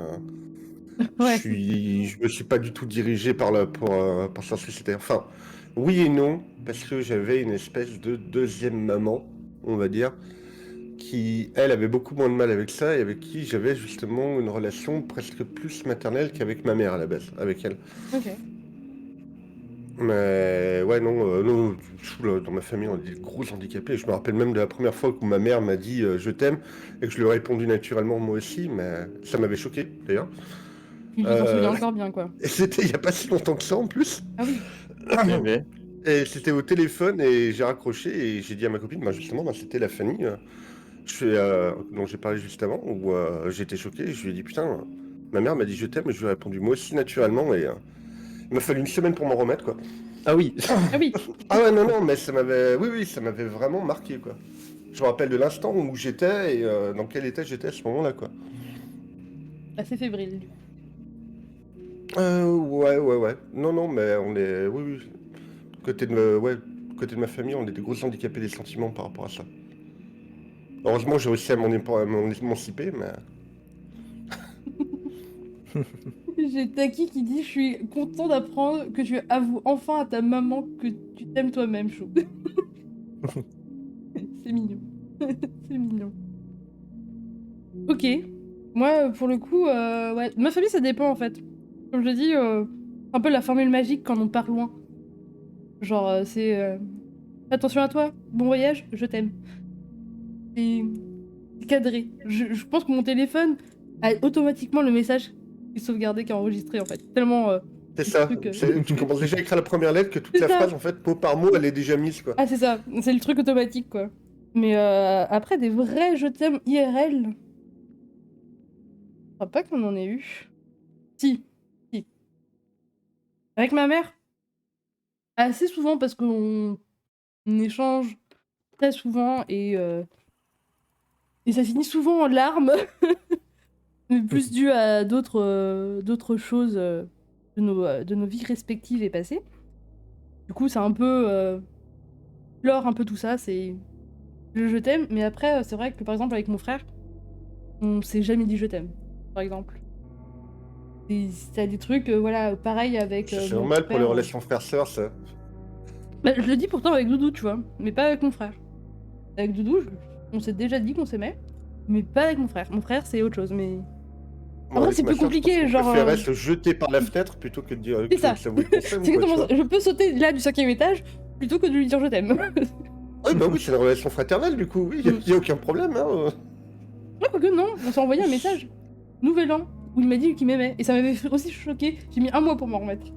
Ouais.
je me suis pas du tout dirigé par sa société. Enfin, oui et non, parce que j'avais une espèce de deuxième maman, on va dire, qui, elle, avait beaucoup moins de mal avec ça et avec qui j'avais justement une relation presque plus maternelle qu'avec ma mère à la base, avec elle.
Ok.
Mais ouais, non, non, dans ma famille, on est des gros handicapés. Je me rappelle même de la première fois où ma mère m'a dit je t'aime et que je lui ai répondu naturellement moi aussi, mais ça m'avait choqué d'ailleurs.
Je t'en souviens encore bien, quoi.
Et c'était il n'y a pas si longtemps que ça en plus.
Ah oui.
Mais
Et c'était au téléphone et j'ai raccroché et j'ai dit à ma copine, bah justement, bah, c'était la Fanny dont j'ai parlé juste avant, où j'étais choqué. Et je lui ai dit putain, ma mère m'a dit je t'aime et je lui ai répondu moi aussi naturellement et il m'a fallu une semaine pour m'en remettre quoi.
Ah oui.
Ah oui,
Ah ouais, non, non, mais ça m'avait... Oui, oui, ça m'avait vraiment marqué, quoi. Je me rappelle de l'instant où j'étais et dans quel état j'étais à ce moment-là, quoi.
assez fébrile. Du coup.
Ouais, ouais, ouais. Non, non, mais on est... Oui, oui. Ouais, côté de ma famille, on est des gros handicapés des sentiments par rapport à ça. Heureusement, j'ai réussi à m'en émanciper, mais...
J'ai Taki qui dit: je suis content d'apprendre que tu avoues enfin à ta maman que tu t'aimes toi-même, Chou. C'est mignon. C'est mignon. Ok. Moi, pour le coup, ouais. Ma famille, ça dépend en fait. Comme je dis, un peu la formule magique quand on part loin. Genre, c'est fais attention à toi, bon voyage, je t'aime. C'est cadré. Je pense que mon téléphone a automatiquement le message qui est sauvegardé, qui est enregistré en fait. Tellement.
C'est
Le
ça.
truc,
Tu commences déjà à écrire la première lettre que toute
C'est
la
ça.
phrase, en fait, mot par mot, elle est déjà mise, quoi.
Ah, c'est ça. C'est le truc automatique quoi. Mais après, des vrais je t'aime IRL, je crois pas qu'on en ait eu. Si. Si. Avec ma mère, assez souvent parce qu'on échange très souvent et ça finit souvent en larmes, mais plus dû à d'autres choses de nos vies respectives et passées. Du coup, c'est un peu clore un peu tout ça, c'est le je t'aime, mais après, c'est vrai que par exemple avec mon frère, on s'est jamais dit je t'aime, par exemple. Et t'as des trucs, voilà, pareil avec
C'est
mon
normal pour les
père.
relations frères-sœurs, ça.
Bah, je le dis pourtant avec Doudou, tu vois, mais pas avec mon frère. Avec Doudou, on s'est déjà dit qu'on s'aimait, mais pas avec mon frère. Mon frère, c'est autre chose, mais...
Moi,
Après,
avec
c'est
ma
plus
sœur, je pense
compliqué,
qu'on
genre...
préférait se jeter par la fenêtre plutôt que de dire
C'est
que
ça.
de s'avouer qu'on s'aime,
C'est
quoi, tu
exactement
vois.
ça. Je peux sauter là du 5e étage plutôt que de lui dire je t'aime.
Oui, bah oui, c'est une relation fraternelle, du coup, oui, y a aucun problème, hein.
Ouais, quoique non, on s'est envoyé un message. Nouvel an, où il m'a dit qu'il m'aimait. Et ça m'avait aussi choqué. J'ai mis 1 mois pour m'en remettre.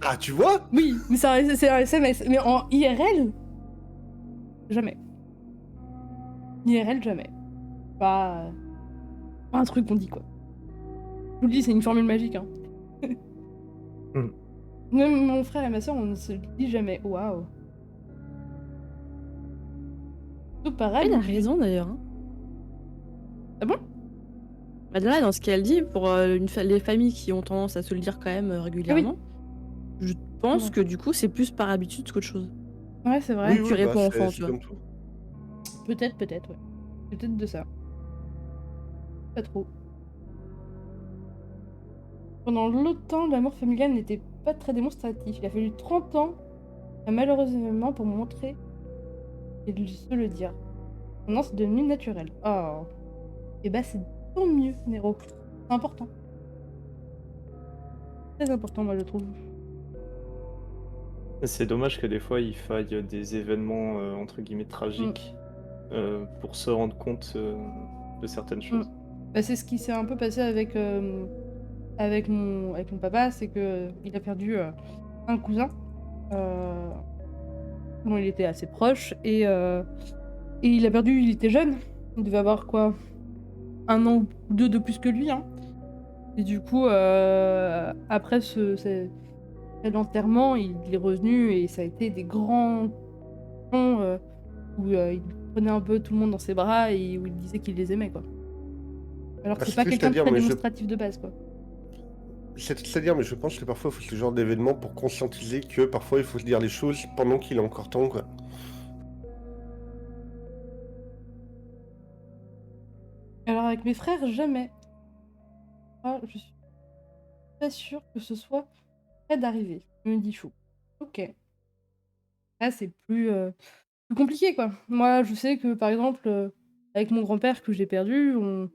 Ah, tu vois?
Oui, mais c'est un SMS. Mais en IRL, jamais. IRL, jamais. Pas un truc qu'on dit, quoi. Je vous le dis, c'est une formule magique, hein.
Hmm.
Même mon frère et ma soeur, on ne se le dit jamais. Waouh. Tout pareil.
Elle a raison d'ailleurs. Hein.
Ah bon?
Bah là, dans ce qu'elle dit, pour les familles qui ont tendance à se le dire quand même régulièrement, je pense
Ouais.
que du coup, c'est plus par habitude qu'autre chose.
Ouais, c'est vrai.
Oui,
Tu
oui, bah,
réponds enfant,
c'est
tu vois.
comme tout.
Peut-être, ouais. Peut-être de ça. Pas trop. Pendant longtemps, l'amour familial n'était pas très démonstratif. Il a fallu 30 ans, malheureusement, pour me montrer et de se le dire. Maintenant, c'est devenu naturel. Oh. Et bah, c'est tant mieux, Nero. C'est important. Très important, moi, je trouve.
C'est dommage que des fois il faille des événements entre guillemets tragiques pour se rendre compte de certaines choses.
Bah, c'est ce qui s'est un peu passé avec mon papa, c'est que il a perdu un cousin dont il était assez proche et il a perdu, il était jeune, il devait avoir quoi, 1 an ou 2 de plus que lui, hein. Et du coup, après cet enterrement, il est revenu et ça a été des grands temps où il prenait un peu tout le monde dans ses bras et où il disait qu'il les aimait, quoi. Alors que
Ah,
c'est
c'est
pas
triste
quelqu'un
à
de
dire,
très
mais
démonstratif de base, quoi.
c'est-à-dire, mais je pense que parfois, il faut ce genre d'événement pour conscientiser que parfois, il faut se dire les choses pendant qu'il est encore temps, quoi.
Alors avec mes frères, jamais. Ah, je suis pas sûre que ce soit près d'arriver. Je me dis chou. Ok. Là, c'est plus compliqué, quoi. Moi, je sais que, par exemple, avec mon grand-père que j'ai perdu, on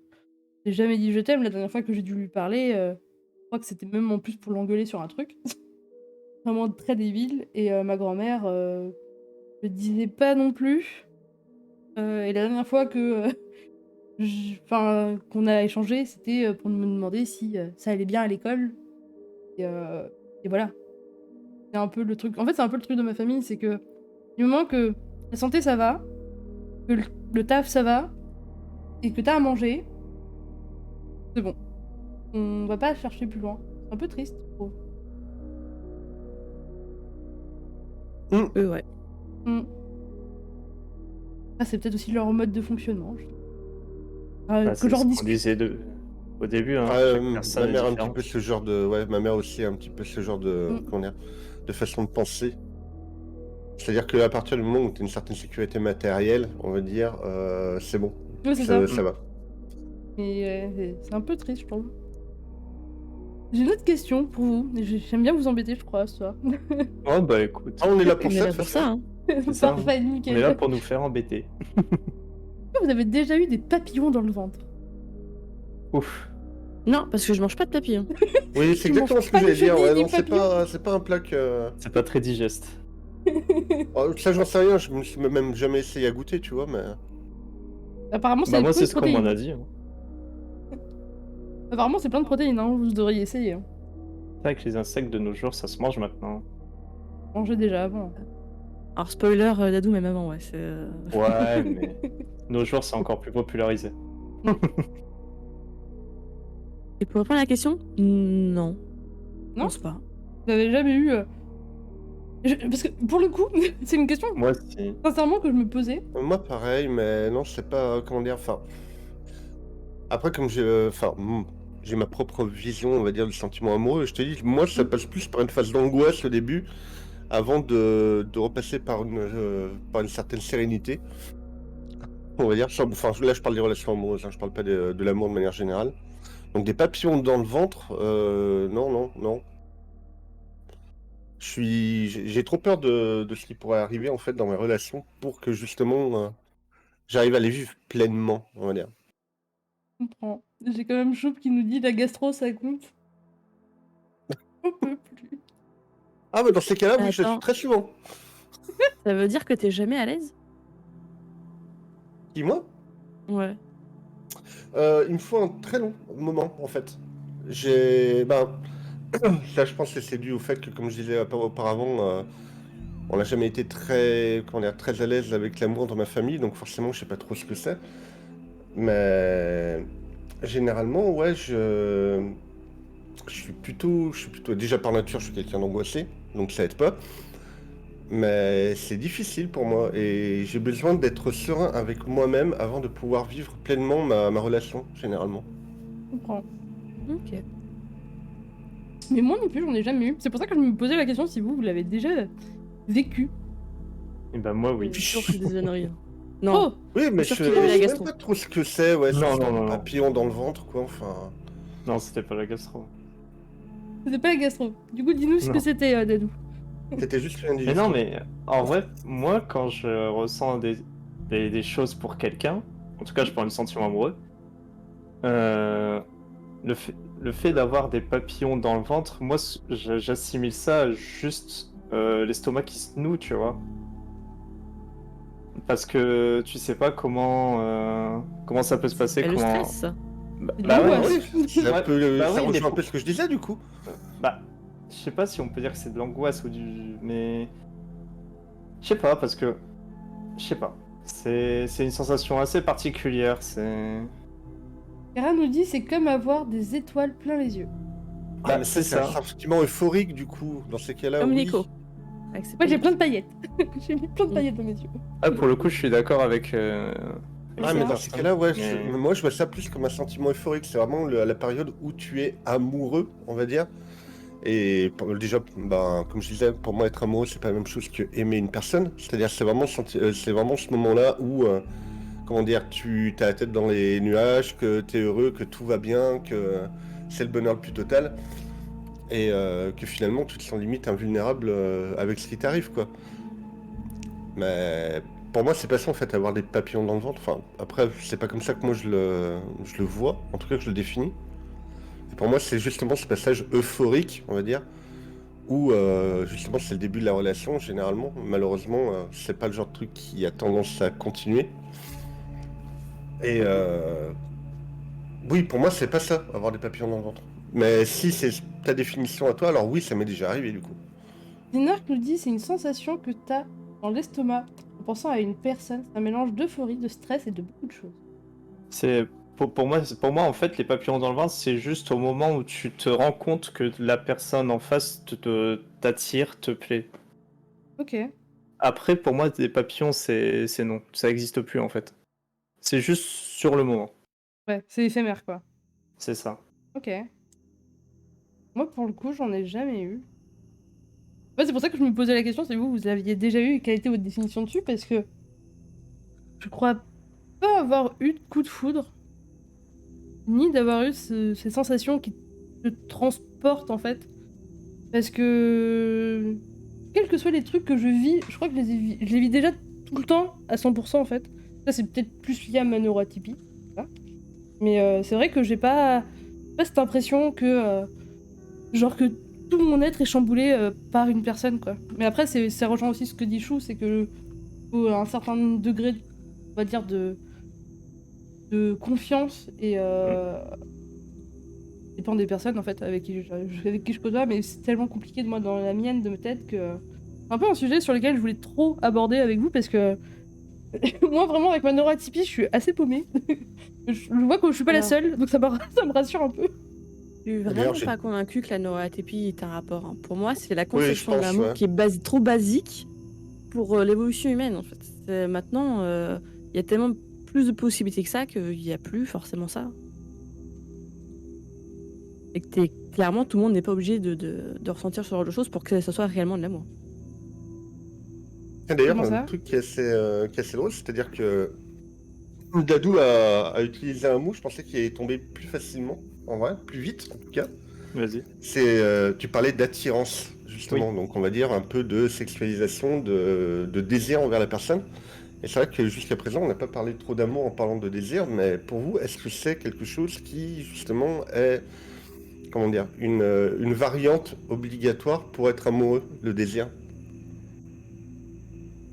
s'est jamais dit je t'aime. La dernière fois que j'ai dû lui parler, je crois que c'était même en plus pour l'engueuler sur un truc. Vraiment très débile. Et ma grand-mère le disait pas non plus. Et la dernière fois que qu'on a échangé, c'était pour me demander si ça allait bien à l'école. Et voilà. C'est un peu le truc. En fait, c'est un peu le truc de ma famille, c'est que du moment que la santé ça va, que le taf ça va, et que t'as à manger, c'est bon. On va pas chercher plus loin. C'est un peu triste, je trouve.
Eux, ouais.
Ah, c'est peut-être aussi leur mode de fonctionnement.
Bah,
Que
c'est
j'en
ce qu'on
discute.
disait au début, hein.
Ah,
Chaque
ma
personne est
mère a un petit
différente.
peu ce genre de... Ouais, ma mère aussi a un petit peu ce genre de...
Mm.
Comment dire, de façon de penser. C'est-à-dire qu'à partir du moment où tu as une certaine sécurité matérielle, on va dire, c'est bon.
Ouais, c'est ça.
Ça va.
Et c'est un peu triste, je trouve. J'ai une autre question pour vous. J'aime bien vous embêter, je crois, ce soir.
Oh bah écoute,
Ah, on est là pour
On est
ça,
là
de
pour
toute
ça,
façon.
hein.
c'est ça,
Parfait,
on
nickel.
est là pour nous faire embêter.
Est-ce que vous avez déjà eu des papillons dans le ventre?
Ouf.
Non, parce que je mange pas de papillons.
Oui, c'est
Tu
exactement
manges
ce que
pas de
j'allais dire.
chenilles
Ouais,
ni
non, c'est pas un plat que...
C'est pas très digeste.
Oh, ça, j'en sais rien, je me suis même jamais essayé à goûter, tu vois, mais...
Apparemment, c'est
Bah moi
plein
c'est
de
ce qu'on m'en
protéines.
a dit, hein.
Apparemment, c'est plein de protéines, hein. Vous devriez essayer. Hein.
C'est vrai que les insectes de nos jours, ça se mange maintenant.
Mangez déjà avant.
Alors, spoiler, Dadou, même avant, ouais. C'est,
Ouais, mais nos jours, c'est encore plus popularisé.
Et pour répondre à la question, non. Je
Non
pense pas.
Vous avez jamais eu. Parce que pour le coup, c'est une question
Moi, si.
sincèrement que je me posais.
Moi, pareil, mais non, je sais pas comment dire, enfin... Après, comme j'ai... Enfin, j'ai ma propre vision, on va dire, du sentiment amoureux, je te dis, moi, ça passe plus par une phase d'angoisse au début, avant de repasser par une certaine sérénité. On va dire, enfin, là, je parle des relations amoureuses, hein, je parle pas de l'amour de manière générale. Donc, des papillons dans le ventre, non, non, non. J'ai trop peur de ce qui pourrait arriver, en fait, dans mes relations, pour que, justement, j'arrive à les vivre pleinement, on va dire.
Je comprends. J'ai quand même Choupe qui nous dit la gastro, ça compte. On peut plus.
Ah, bah, dans ces cas-là, oui, je suis
Attends.
très souvent.
Ça veut dire que t'es jamais à l'aise?
Dis-moi.
Ouais.
Il me faut un très long moment, en fait. Ben, ça, je pense que c'est dû au fait que, comme je disais auparavant, on n'a jamais été comment dire, très à l'aise avec l'amour dans ma famille, donc forcément, je sais pas trop ce que c'est. Mais généralement, ouais, je suis plutôt, déjà par nature, je suis quelqu'un d'angoissé, donc ça aide pas. Mais c'est difficile pour moi et j'ai besoin d'être serein avec moi-même avant de pouvoir vivre pleinement ma relation, généralement.
Je comprends.
Ok.
Mais moi non plus, j'en ai jamais eu. C'est pour ça que je me posais la question si vous l'avez déjà vécu.
Et bah moi, oui.
Je suis sûre que c'est des âneries. Non.
Oh
Oui, mais
sûr
je
qu'il avait la
sais même
gastro.
pas trop ce que c'est, ouais,
Non,
ce
non,
genre de
non, non.
papillon dans le ventre, quoi, enfin...
Non, c'était pas la gastro.
C'était pas la gastro. Du coup, dis-nous ce
Non.
que c'était, Dadou.
C'était juste une
Mais
indigestion.
non, mais en vrai, moi, quand je ressens des choses pour quelqu'un, en tout cas, je parle du sentiment amoureux, euh, le fait d'avoir des papillons dans le ventre, moi, j'assimile ça à juste l'estomac qui se noue, tu vois. Parce que tu sais pas comment ça peut se passer,
Et le
comment...
stress, ça.
C'est de
Bah ouais,
l'angoisse.
Oui, ça,
Ouais, bah
ça
oui, mais
rejoint un
pour-
peu ce que je disais, du coup.
Bah, je sais pas si on peut dire que c'est de l'angoisse ou du... Mais... Je sais pas, parce que... Je sais pas. C'est une sensation assez particulière, c'est...
Kara nous dit c'est comme avoir des étoiles plein les yeux.
Bah,
mais
c'est
c'est un
ça.
sentiment euphorique, du coup, dans ces cas-là,
Comme
oui.
Nico. Avec ses
Moi j'ai
paillettes.
plein de paillettes. J'ai mis plein de paillettes dans mes yeux.
Ah, pour le coup, je suis d'accord avec...
Ah, mais
ça.
dans ces cas-là, ouais,
Mais-
moi je vois ça plus comme un sentiment euphorique. C'est vraiment la période où tu es amoureux, on va dire. Et déjà, ben, comme je disais, pour moi, être amoureux, c'est pas la même chose que aimer une personne. C'est-à-dire, c'est vraiment ce moment-là où, comment dire, tu as la tête dans les nuages, que tu es heureux, que tout va bien, que c'est le bonheur le plus total. Et que finalement, tu te sens limite invulnérable avec ce qui t'arrive, quoi. Mais pour moi, c'est pas ça en fait, avoir des papillons dans le ventre. Enfin, après, c'est pas comme ça que moi je le vois, en tout cas que je le définis. Et pour moi, c'est justement ce passage euphorique, on va dire, où justement c'est le début de la relation, généralement. Malheureusement, c'est pas le genre de truc qui a tendance à continuer. Et oui, pour moi, c'est pas ça, avoir des papillons dans le ventre. Mais si c'est ta définition à toi, alors oui, ça m'est déjà arrivé du coup.
Dinark nous dit c'est une sensation que t'as dans l'estomac en pensant à une personne. C'est un mélange d'euphorie, de stress et de beaucoup de choses.
C'est... pour moi, en fait, les papillons dans le ventre, c'est juste au moment où tu te rends compte que la personne en face t'attire, te plaît.
Ok.
Après, pour moi, des papillons, c'est non. Ça n'existe plus, en fait. C'est juste sur le moment.
Ouais, c'est éphémère, quoi.
C'est ça.
Ok. Moi, pour le coup, j'en ai jamais eu. Ouais, c'est pour ça que je me posais la question, c'est vous l'aviez déjà eu et quelle était votre définition dessus, parce que je crois pas avoir eu de coup de foudre, ni d'avoir eu ces sensations qui te transportent, en fait. Parce que, quels que soient les trucs que je vis, je crois que je les vis déjà tout le temps, à 100%, en fait. Ça, c'est peut-être plus lié à ma neuroatypie. Voilà. Mais c'est vrai que j'ai pas cette impression que... genre que tout mon être est chamboulé par une personne, quoi. Mais après, ça rejoint aussi ce que dit Chou, c'est que faut un certain degré, on va dire, de confiance et dépend des personnes en fait avec qui je côtoie, mais c'est tellement compliqué de moi dans la mienne de ma tête que c'est un peu un sujet sur lequel je voulais trop aborder avec vous parce que moi vraiment avec ma neuroatypie je suis assez paumée. Je vois que je suis pas la
Alors.
seule, donc ça me rassure un peu.
Je suis
D'ailleurs,
vraiment
j'ai-
pas convaincue que la neuroatypie est un rapport, hein. Pour moi, c'est la
Oui, je
conception de
pense,
l'amour
ouais.
qui est trop basique pour l'évolution humaine, en fait. Maintenant, il y a tellement plus de possibilités que ça qu'il n'y a plus forcément ça. Et que clairement, tout le monde n'est pas obligé de ressentir ce genre de choses pour que ça soit réellement de l'amour.
Et d'ailleurs,
Comment
un
ça?
truc qui est assez drôle, c'est-à-dire que Dadou a utilisé un mot, je pensais qu'il allait tomber plus facilement, en vrai, plus vite en tout cas.
Vas-y.
Tu parlais d'attirance, justement, donc on va dire un peu de sexualisation, de désir envers la personne. Et c'est vrai que jusqu'à présent, on n'a pas parlé trop d'amour en parlant de désir, mais pour vous, est-ce que c'est quelque chose qui, justement, est, comment dire, une variante obligatoire pour être amoureux, le désir?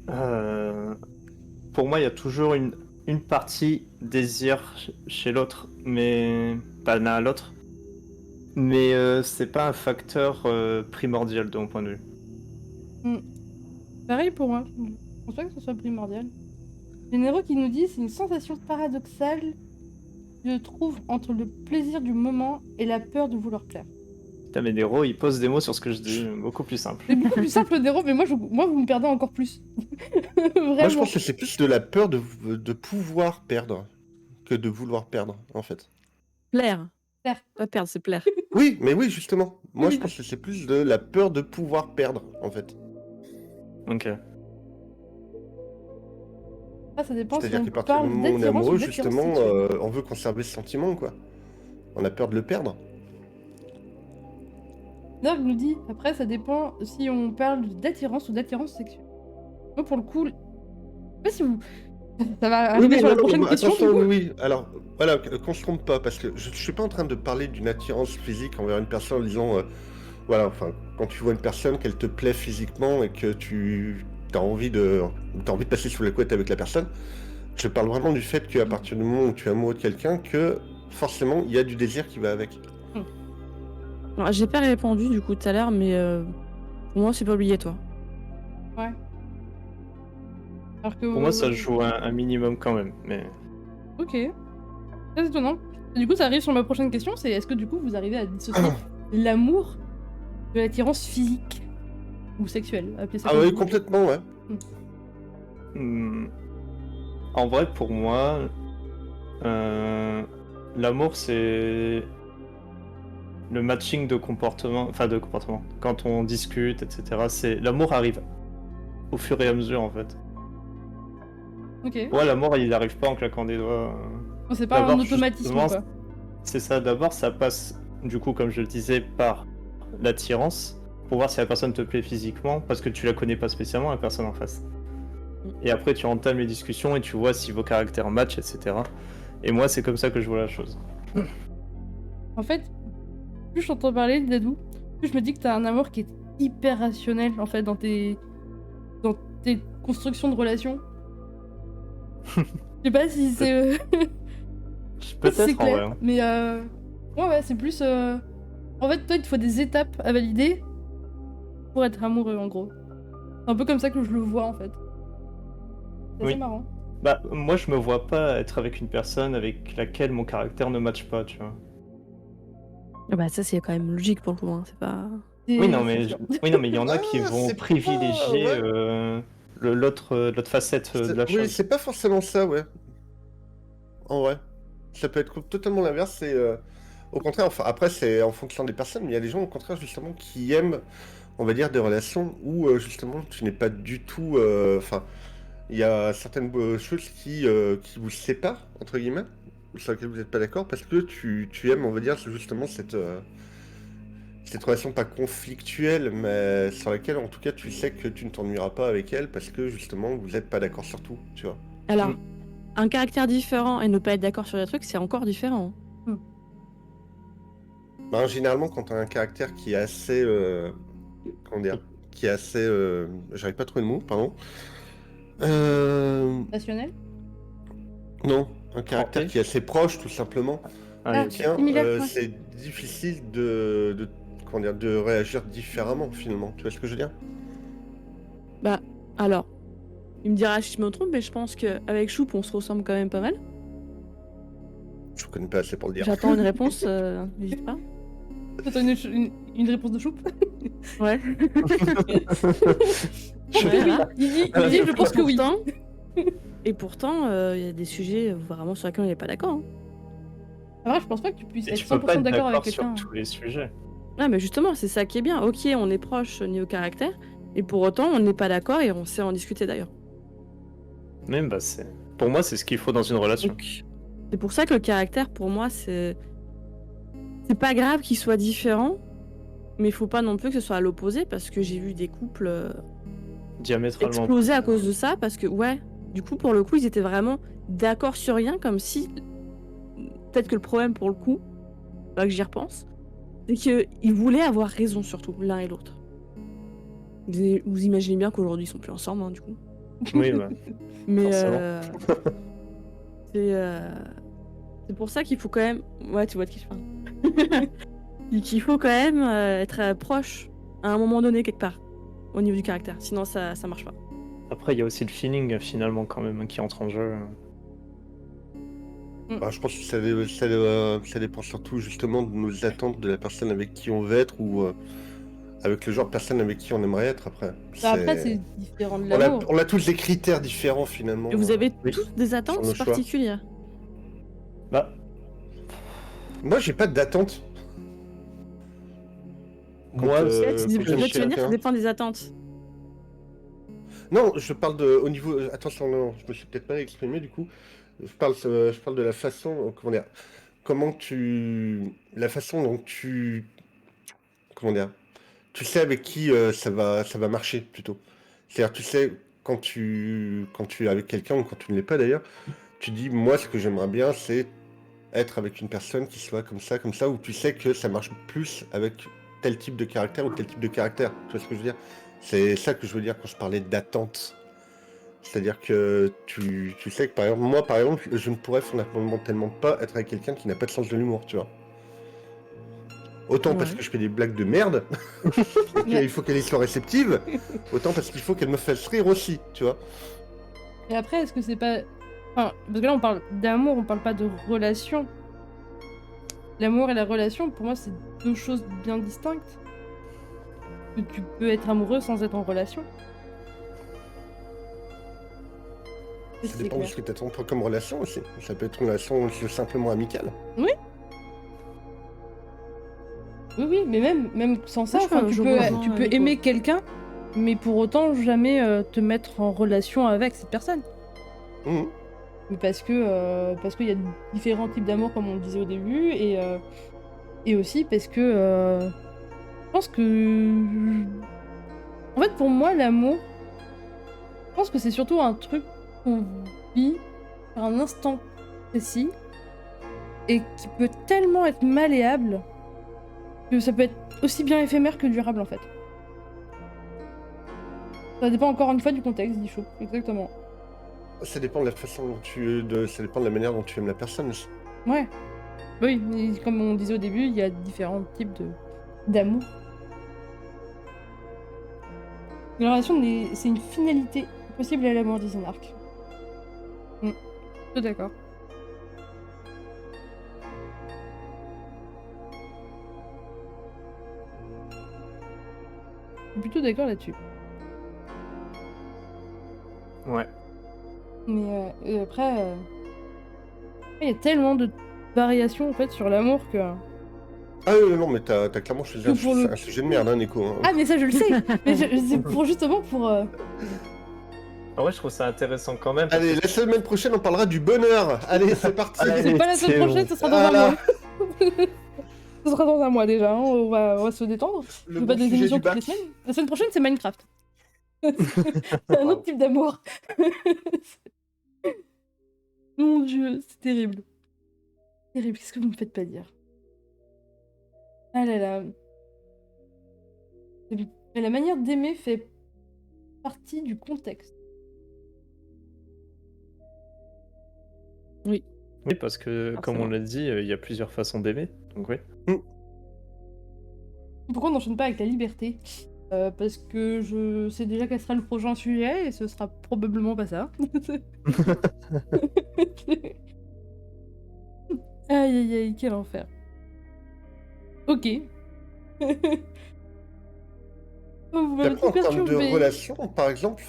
Euh, Pour moi, il y a toujours une partie désir chez l'autre, mais pas l'un à l'autre. Mais c'est pas un facteur primordial de mon point de vue.
Pareil pour moi, je pense pas que ce soit primordial. Généreux qui nous dit c'est une sensation paradoxale je trouve entre le plaisir du moment et la peur de vouloir plaire.
Putain, mais Nero, il pose des mots sur ce que je dis, beaucoup plus simple.
C'est beaucoup plus simple d'Héro, mais moi vous me perdez encore plus. Vraiment.
Moi, je pense que c'est plus de la peur de pouvoir perdre que de vouloir perdre, en fait.
Plaire.
Plaire.
Pas perdre, c'est plaire.
Oui, mais oui, justement. Moi,
Oui.
je pense que c'est plus de la peur de pouvoir perdre, en fait.
Ok.
Ah, ça dépend si
C'est-à-dire
on
qu'à partir du
parle
moment où on est
d'attirance ou
amoureux,
d'attirance
justement,
sexuelle.
on veut conserver ce sentiment, quoi. On a peur de le perdre.
Nord nous dit après ça dépend si on parle d'attirance ou d'attirance sexuelle. Moi pour le coup, je sais pas si vous. Ça va arriver sur la prochaine question.
Attention,
du coup.
oui. Alors, voilà, qu'on se trompe pas, parce que je suis pas en train de parler d'une attirance physique envers une personne en disant, voilà, enfin, quand tu vois une personne, qu'elle te plaît physiquement et que t'as envie de passer sous la couette avec la personne. Je parle vraiment du fait qu'à partir du moment où tu es amoureux de quelqu'un, que forcément, il y a du désir qui va avec.
Alors, j'ai pas répondu du coup tout à l'heure, mais pour moi, c'est pas obligatoire.
Ouais. Alors que.
Pour moi, ça joue un minimum quand même, mais...
Ok. Très étonnant. Et du coup, ça arrive sur ma prochaine question, c'est est-ce que du coup vous arrivez à dissocier l'amour de l'attirance physique ou sexuelle, appelez ça
Ah
comme
oui,
vous voulez.
complètement, ouais.
En vrai, pour moi, l'amour, c'est le matching de comportement, quand on discute, etc. L'amour arrive au fur et à mesure, en fait.
Ok.
Ouais, l'amour, il arrive pas en claquant des doigts.
C'est pas un
D'abord,
automatisme
justement,
quoi.
C'est ça, d'abord, ça passe, du coup, comme je le disais, par l'attirance, pour voir si la personne te plaît physiquement, parce que tu la connais pas spécialement, la personne en face. Et après, tu entames les discussions et tu vois si vos caractères matchent, etc. Et moi, c'est comme ça que je vois la chose.
En fait, plus je t'entends parler de Dadou, plus je me dis que t'as un amour qui est hyper rationnel en fait dans tes constructions de relations. Je sais pas si c'est c'est
Peut-être, en
clair,
vrai. Hein.
mais ouais, c'est plus en fait toi il te faut des étapes à valider pour être amoureux en gros. C'est un peu comme ça que je le vois en fait. C'est assez
Oui.
marrant.
Bah, moi, je me vois pas être avec une personne avec laquelle mon caractère ne matche pas, tu vois.
Ah bah ça, c'est quand même logique pour le coup, hein. C'est pas...
Et
Oui, non,
c'est
mais
sûr.
oui, non, mais il y en a qui
Ah,
vont
c'est
privilégier
pas- ouais.
l'autre facette de la
Oui,
chose.
c'est pas forcément ça, ouais. En vrai. Ça peut être totalement l'inverse. C'est au contraire, enfin, après, c'est en fonction des personnes, mais il y a des gens, au contraire, justement, qui aiment, on va dire, des relations où, justement, tu n'es pas du tout. Enfin, il y a certaines choses qui vous séparent, entre guillemets, sur lesquelles vous n'êtes pas d'accord, parce que tu aimes, on va dire, justement, cette relation pas conflictuelle, mais sur laquelle, en tout cas, tu sais que tu ne t'ennuieras pas avec elle, parce que, justement, vous n'êtes pas d'accord sur tout, tu vois.
Alors,
Mm.
un caractère différent et ne pas être d'accord sur des trucs, c'est encore différent.
Ben, généralement, quand tu as un caractère qui est assez. Comment dire? Qui est assez. J'arrive pas à trouver le mot, pardon.
Rationnel.
Non, un caractère
Trempé.
qui est assez proche, tout simplement.
Ah,
Ah,
oui, ok.
Tiens,
similaire, ouais.
c'est difficile comment dire, de réagir différemment, finalement. Tu vois ce que je veux dire?
Bah, alors, il me dira si je me trompe, mais je pense qu'avec Choup, on se ressemble quand même pas mal.
Je connais pas assez pour le dire.
J'attends une réponse, n'hésite pas.
T'as une réponse de choupe.
Ouais.
Je-
Ouais, voilà.
Il dit, je pense que oui.
Et pourtant, il y a des sujets vraiment sur lesquels on n'est pas d'accord. Hein.
Après, je pense pas que tu puisses
Et
être
tu peux pas
100%
être
d'accord avec
d'accord sur
quelqu'un.
tous les sujets.
Ah, mais justement, c'est ça qui est bien. Ok, on est proche niveau caractère, et pour autant, on n'est pas d'accord et on sait en discuter d'ailleurs.
Même, bah, pour moi, c'est ce qu'il faut dans une relation.
Donc, c'est pour ça que le caractère, pour moi, c'est pas grave qu'il soit différent, mais il faut pas non plus que ce soit à l'opposé, parce que j'ai vu des couples
Diamétralement.
exploser à cause de ça, parce que, ouais, du coup, pour le coup, ils étaient vraiment d'accord sur rien, comme si. Peut-être que le problème, pour le coup, là que j'y repense, c'est qu'ils voulaient avoir raison, surtout, l'un et l'autre. Vous imaginez bien qu'aujourd'hui, ils sont plus ensemble, hein, du coup.
Oui, bah.
Mais
Forcément.
c'est pour ça qu'il faut quand même. Ouais, tu vois de qui je parle. Qu'il faut quand même être proche à un moment donné, quelque part, au niveau du caractère. Sinon, ça marche pas.
Après, il y a aussi le feeling, finalement, quand même, qui entre en jeu.
Bah, je pense que ça dépend surtout, justement, de nos attentes de la personne avec qui on veut être ou avec le genre de personne avec qui on aimerait être après.
Bah, après, c'est différent de
On
l'amour.
a tous des critères différents, finalement.
Et vous avez
Oui.
tous des
Sur
attentes
nos choix.
particulières.
Bah,
Moi, j'ai pas d'attente. Quand,
moi,
quand
Tu
j'aime
veux dire que
quelqu'un.
ça dépend des attentes.
Non, je parle au niveau. Attention, non, je me suis peut-être mal exprimé du coup. Je parle de la façon. Comment dire? La façon dont tu. Comment dire? Tu sais avec qui ça va marcher plutôt. C'est-à-dire, tu sais, quand tu es avec quelqu'un ou quand tu ne l'es pas d'ailleurs, tu dis, moi, ce que j'aimerais bien, c'est être avec une personne qui soit comme ça, où tu sais que ça marche plus avec tel type de caractère ou tel type de caractère. Tu vois ce que je veux dire? C'est ça que je veux dire quand je parlais d'attente. C'est-à-dire que tu sais que, par exemple, moi, par exemple, je ne pourrais fondamentalement pas être avec quelqu'un qui n'a pas de sens de l'humour, tu vois. Autant parce
Ouais.
que je fais des blagues de merde, il faut qu'elle soit réceptive, autant parce qu'il faut qu'elle me fasse rire aussi, tu vois.
Et après, est-ce que c'est pas. Enfin, parce que là, on parle d'amour, on parle pas de relation. L'amour et la relation, pour moi, c'est deux choses bien distinctes. Que tu peux être amoureux sans être en relation.
Ça
C'est
dépend de
clair.
ce que tu attends toi comme relation aussi. Ça peut être une relation simplement amicale.
Oui, oui, mais même sans ça,
Moi,
enfin,
je rejoins
tu peux
Nico.
aimer quelqu'un, mais pour autant jamais te mettre en relation avec cette personne.
Mhm.
Mais parce qu'il y a différents types d'amour, comme on le disait au début, et aussi parce que je pense que. En fait, pour moi, l'amour, je pense que c'est surtout un truc qu'on vit par un instant précis et qui peut tellement être malléable que ça peut être aussi bien éphémère que durable en fait. Ça dépend encore une fois du contexte, dit Chou. Exactement.
Ça dépend de la façon dont ça dépend de la manière dont tu aimes la personne aussi.
Ouais. Oui, mais comme on disait au début, il y a différents types d'amour. La relation, c'est une finalité possible à l'amour, disait Narc. Je suis d'accord. Je suis plutôt d'accord là-dessus.
Ouais.
Mais et après, il y a tellement de variations en fait sur l'amour que.
Ah non, mais t'as clairement choisi
Que pour le
un sujet de merde, hein, Nico. Hein.
Ah mais ça je le sais. Mais c'est pour justement pour.
En vrai, je trouve ça intéressant quand même. parce
Allez,
que
la semaine prochaine, on parlera du bonheur. Allez, c'est parti.
Allez.
C'est pas la semaine
c'est
prochaine,
bon.
ce sera dans un
Voilà.
mois. Ce sera dans un mois déjà. Hein. On va se détendre.
Le
Je
bon
veux pas des
sujet
émissions
du
toutes les
bac.
semaines. La semaine prochaine c'est Minecraft. C'est un autre type d'amour. Mon dieu, c'est terrible. Terrible, qu'est-ce que vous me faites pas dire? Ah là là. Mais la manière d'aimer fait partie du contexte.
Oui, parce que, comme on l'a dit, il y a plusieurs façons d'aimer. Donc oui.
Pourquoi on n'enchaîne pas avec la liberté? Parce que je sais déjà quel sera le prochain sujet et ce sera probablement pas ça. Aïe aïe aïe, quel enfer. Ok. Vous
Et
m'avez
après, en
tout
termes de
perturbé.
relations, par exemple,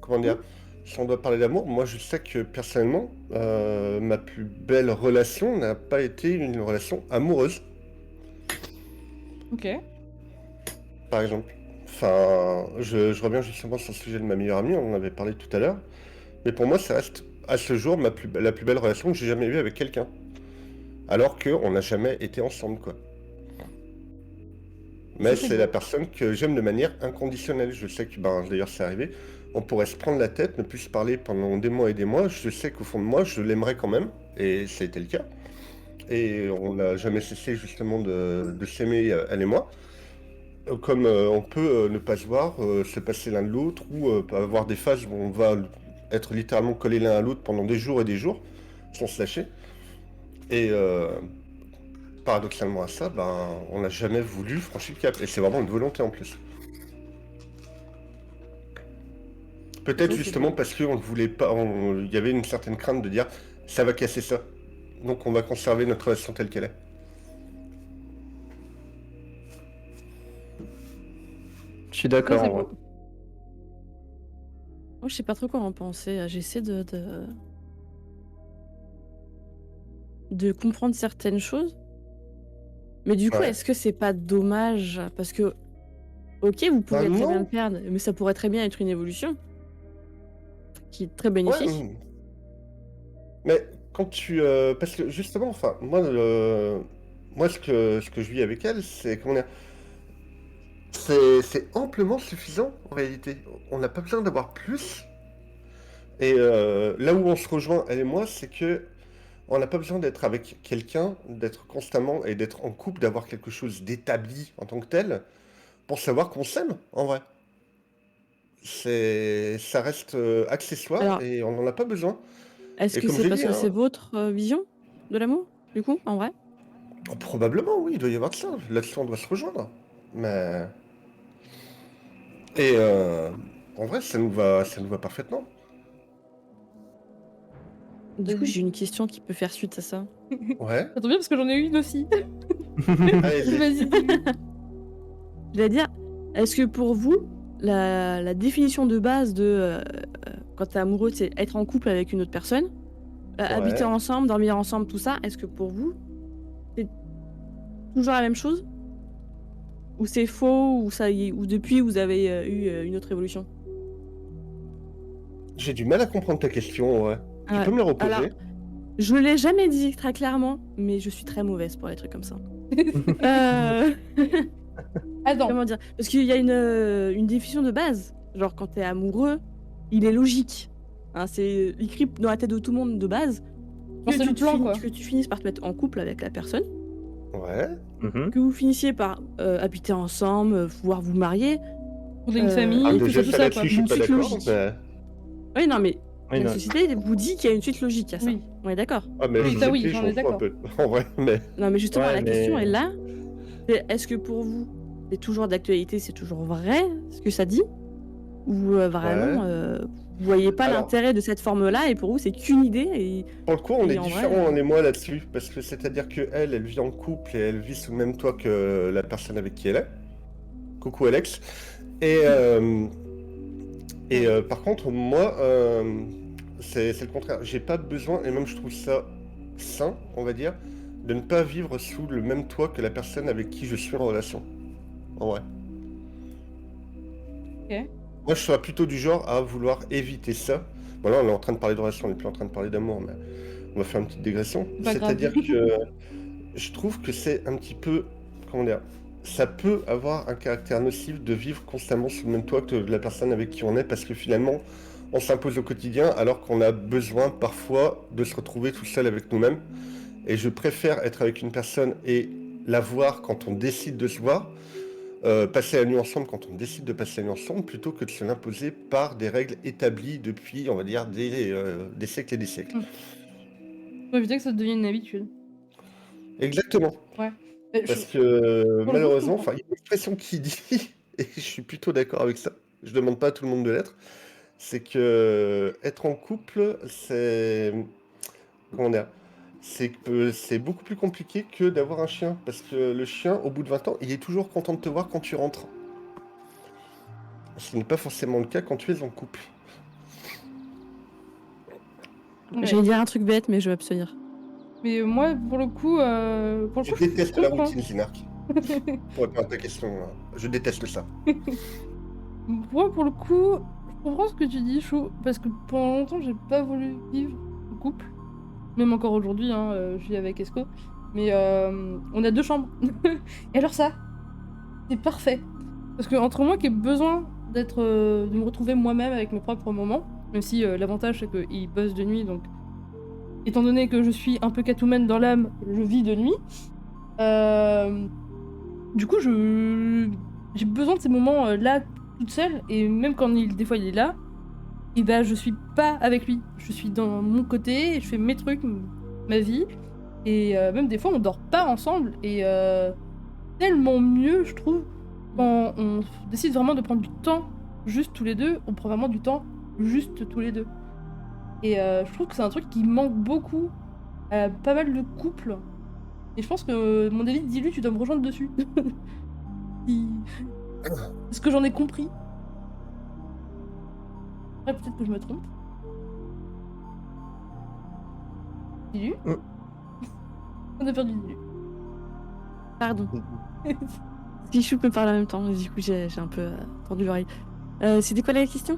comment dire, si on doit parler d'amour, moi je sais que personnellement, ma plus belle relation n'a pas été une relation amoureuse,
Ok.
par exemple. Enfin, je reviens justement sur le sujet de ma meilleure amie, on en avait parlé tout à l'heure. Mais pour moi, ça reste à ce jour la plus belle relation que j'ai jamais eue avec quelqu'un. Alors qu'on n'a jamais été ensemble, quoi. Mais
Ça, c'est
c'est
beau.
la personne que j'aime de manière inconditionnelle. Je sais que, d'ailleurs, c'est arrivé. On pourrait se prendre la tête, ne plus se parler pendant des mois et des mois. Je sais qu'au fond de moi, je l'aimerais quand même. Et ça a été le cas. Et on n'a jamais cessé, justement, de s'aimer, elle et moi. Comme on peut ne pas se voir, se passer l'un de l'autre, ou avoir des phases où on va être littéralement collés l'un à l'autre pendant des jours et des jours, sans se lâcher. Et paradoxalement à ça, on n'a jamais voulu franchir le cap. Et c'est vraiment une volonté en plus. Peut-être
Ça, c'est
justement
beau.
parce qu'on ne voulait pas, il y avait une certaine crainte de dire ça va casser ça. Donc on va conserver notre relation telle qu'elle est.
Je suis d'accord.
Ça, c'est
en vrai.
beau.
Moi, je sais pas trop quoi en penser. J'essaie de comprendre certaines choses. Mais du coup,
Ouais.
est-ce que c'est pas dommage? Parce que, ok, vous
Bah
pourrez très bien
non.
le perdre, mais ça pourrait très bien être une évolution qui est très
Ouais.
bénéfique.
Mais quand tu, parce que justement, enfin, moi ce que je vis avec elle, c'est comment dire, c'est amplement suffisant en réalité. On n'a pas besoin d'avoir plus. Et là où on se rejoint, elle et moi, c'est que on n'a pas besoin d'être avec quelqu'un, d'être constamment et d'être en couple, d'avoir quelque chose d'établi en tant que tel, pour savoir qu'on s'aime, en vrai. Ça reste accessoire
Alors,
et on n'en a pas besoin.
est-ce
Et
que
comme
c'est
j'ai
parce
dit,
que c'est
hein,
votre vision de l'amour, du coup, en vrai?
probablement, oui, il doit y avoir de ça. Là-dessus, on doit se rejoindre. Mais... Et en vrai, ça nous va parfaitement.
Du coup,
Vas-y.
j'ai une question qui peut faire suite à ça.
Ouais.
Ça tombe bien parce que j'en ai eu une aussi.
Allez-y.
Vas-y, dis-lui.
Je vais dire, est-ce que pour vous, la définition de base de quand t'es amoureux, c'est être en couple avec une autre personne, habiter
Ouais.
ensemble, dormir ensemble, tout ça, est-ce que pour vous, c'est toujours la même chose? Ou c'est faux, ou depuis vous avez eu une autre évolution?
J'ai du mal à comprendre ta question, ouais. Tu peux me la reposer?
Alors, je ne l'ai jamais dit très clairement, mais je suis très mauvaise pour les trucs comme ça. Euh,
Attends.
Comment dire? Parce qu'il y a une définition de base. Genre, quand t'es amoureux, il est logique. Hein, c'est écrit dans la tête de tout le monde de base.
Genre, c'est le plan, quoi.
Que tu finisses par te mettre en couple avec la personne.
Ouais.
Mhm.
Que vous finissiez par habiter ensemble, pouvoir vous marier.
Fonder une famille,
Ah,
tout
déjà,
ça,
ça
quoi.
là-dessus, je suis
Une
pas
suite
d'accord,
logique.
mais...
Oui, non, mais
Oui,
la
non.
société vous dit qu'il y a une suite logique à ça.
Oui.
On est d'accord.
Ah, mais
Oui,
je
ça,
sais
oui,
que
j'en
j'en
ai
fous un
d'accord.
peu. En vrai, mais...
Non, mais justement,
Ouais,
la question
mais-
est là. Est-ce que pour vous, c'est toujours d'actualité, c'est toujours vrai ce que ça dit? Ou vraiment, vous voyez pas
Alors-
l'intérêt de cette forme-là et pour vous, c'est qu'une idée et
Pour le coup, on
Et
est
en
différents,
vrai,
on et moi, là-dessus. Parce que c'est-à-dire que elle vit en couple et elle vit sous le même toit que la personne avec qui elle est. Coucou Alex. Et Et par contre, moi, c'est le contraire. J'ai pas besoin, et même je trouve ça sain, on va dire, de ne pas vivre sous le même toit que la personne avec qui je suis en relation. En vrai.
Ok.
Moi, je serais plutôt du genre à vouloir éviter ça. Bon, là, on est en train de parler de relation, on n'est plus en train de parler d'amour, mais on va faire une petite digression.
Pas grave.
C'est-à-dire que je trouve que c'est un petit peu, comment dire, ça peut avoir un caractère nocif de vivre constamment sous le même toit que la personne avec qui on est, parce que finalement, on s'impose au quotidien alors qu'on a besoin parfois de se retrouver tout seul avec nous-mêmes. Et je préfère être avec une personne et la voir quand on décide de se voir, passer la nuit ensemble quand on décide de passer la nuit ensemble, plutôt que de se l'imposer par des règles établies depuis, on va dire, des siècles et des siècles.
Faut éviter que ça devienne une habitude.
Exactement.
Ouais.
Parce que
je
malheureusement,
comprends.
il y a une expression qui dit, et je suis plutôt d'accord avec ça, je demande pas à tout le monde de l'être, c'est que être en couple, c'est, comment dire, c'est beaucoup plus compliqué que d'avoir un chien, parce que le chien, au bout de 20 ans, il est toujours content de te voir quand tu rentres. Ce n'est pas forcément le cas quand tu es en couple.
Ouais.
J'allais dire un truc bête, mais je vais abstenir.
Mais moi, pour le coup,
Je déteste la
comprends.
routine, Zinark. Pour répondre à ta question, je déteste ça.
Moi, pour le coup, je comprends ce que tu dis, Chou, parce que pendant longtemps, j'ai pas voulu vivre en couple. Même encore aujourd'hui, hein, je vis avec Esco. Mais on a 2 chambres. Et alors ça, c'est parfait. Parce que entre moi qui ai besoin d'être, de me retrouver moi-même avec mes propres moments, même si l'avantage c'est qu'il bosse de nuit, donc étant donné que je suis un peu Catwoman dans l'âme, je vis de nuit. Du coup, j'ai besoin de ces moments là toute seule, et même quand des fois il est là, et ben je suis pas avec lui. Je suis dans mon côté, et je fais mes trucs, ma vie, et même des fois on dort pas ensemble, et tellement mieux je trouve quand on décide vraiment de prendre du temps juste tous les deux, on prend vraiment du temps juste tous les deux. Et je trouve que c'est un truc qui manque beaucoup à pas mal de couples. Et je pense que mon avis dis-lui, tu dois me rejoindre dessus. Ce que j'en ai compris. Après, peut-être que je me trompe. Dis-lui. On a perdu Dis-lui.
Pardon. Si Chou me parle en même temps, du coup j'ai un peu tendu l'oreille. C'était quoi la question?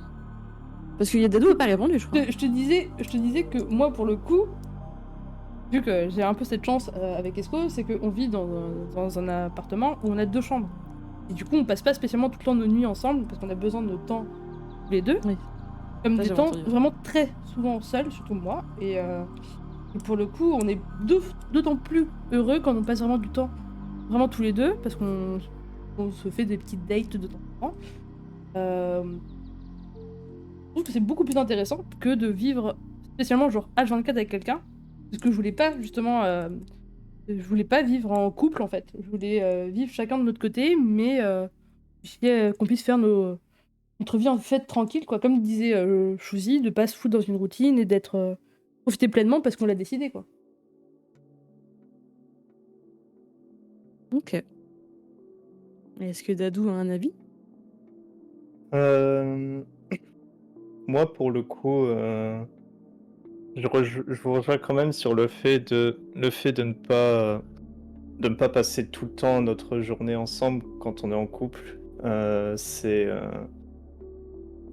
Parce qu'il y a Dadou qui n'a pas répondu, je crois.
Je te disais que moi, pour le coup, vu que j'ai un peu cette chance avec Esco, c'est qu'on vit dans un appartement où on a 2 chambres. Et du coup, on passe pas spécialement tout le temps nos nuits ensemble parce qu'on a besoin de temps tous les deux.
Oui.
Comme
Ça,
des
j'ai
temps
entendu.
vraiment très souvent seuls, surtout moi. Et pour le coup, on est d'autant plus heureux quand on passe vraiment du temps vraiment tous les deux parce qu'on se fait des petites dates de temps en temps. Je trouve que c'est beaucoup plus intéressant que de vivre spécialement genre H24 avec quelqu'un. Parce que je voulais pas justement... je voulais pas vivre en couple en fait. Je voulais vivre chacun de notre côté, mais qu'on puisse faire notre vie en fait tranquille, quoi. Comme disait Chouzi, de pas se foutre dans une routine et d'être profiter pleinement parce qu'on l'a décidé, quoi.
Ok. Et est-ce que Dadou a un avis?
Moi, pour le coup, je vous rejoins quand même sur le fait de ne pas passer tout le temps notre journée ensemble quand on est en couple.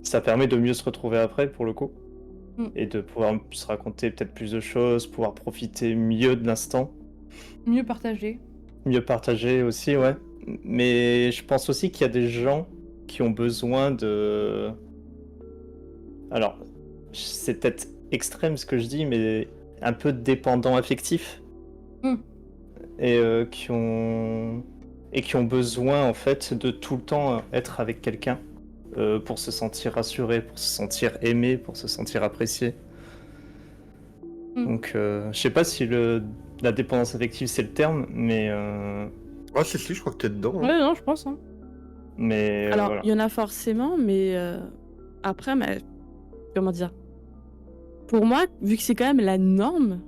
Ça permet de mieux se retrouver après, pour le coup, et de pouvoir se raconter peut-être plus de choses, pouvoir profiter mieux de l'instant.
Mieux partager.
Mieux partager aussi, ouais. Mais je pense aussi qu'il y a des gens qui ont besoin de... Alors, c'est peut-être extrême ce que je dis, mais un peu dépendant affectif. Et qui ont besoin, en fait, de tout le temps être avec quelqu'un pour se sentir rassuré, pour se sentir aimé, pour se sentir apprécié. Donc, je sais pas si la dépendance affective c'est le terme, mais...
Ah, si, je crois que t'es dedans.
Ouais, non, je pense. Hein.
Mais
Alors,
voilà.
il y en a forcément, mais après, comment dire? Pour moi, vu que c'est quand même la norme,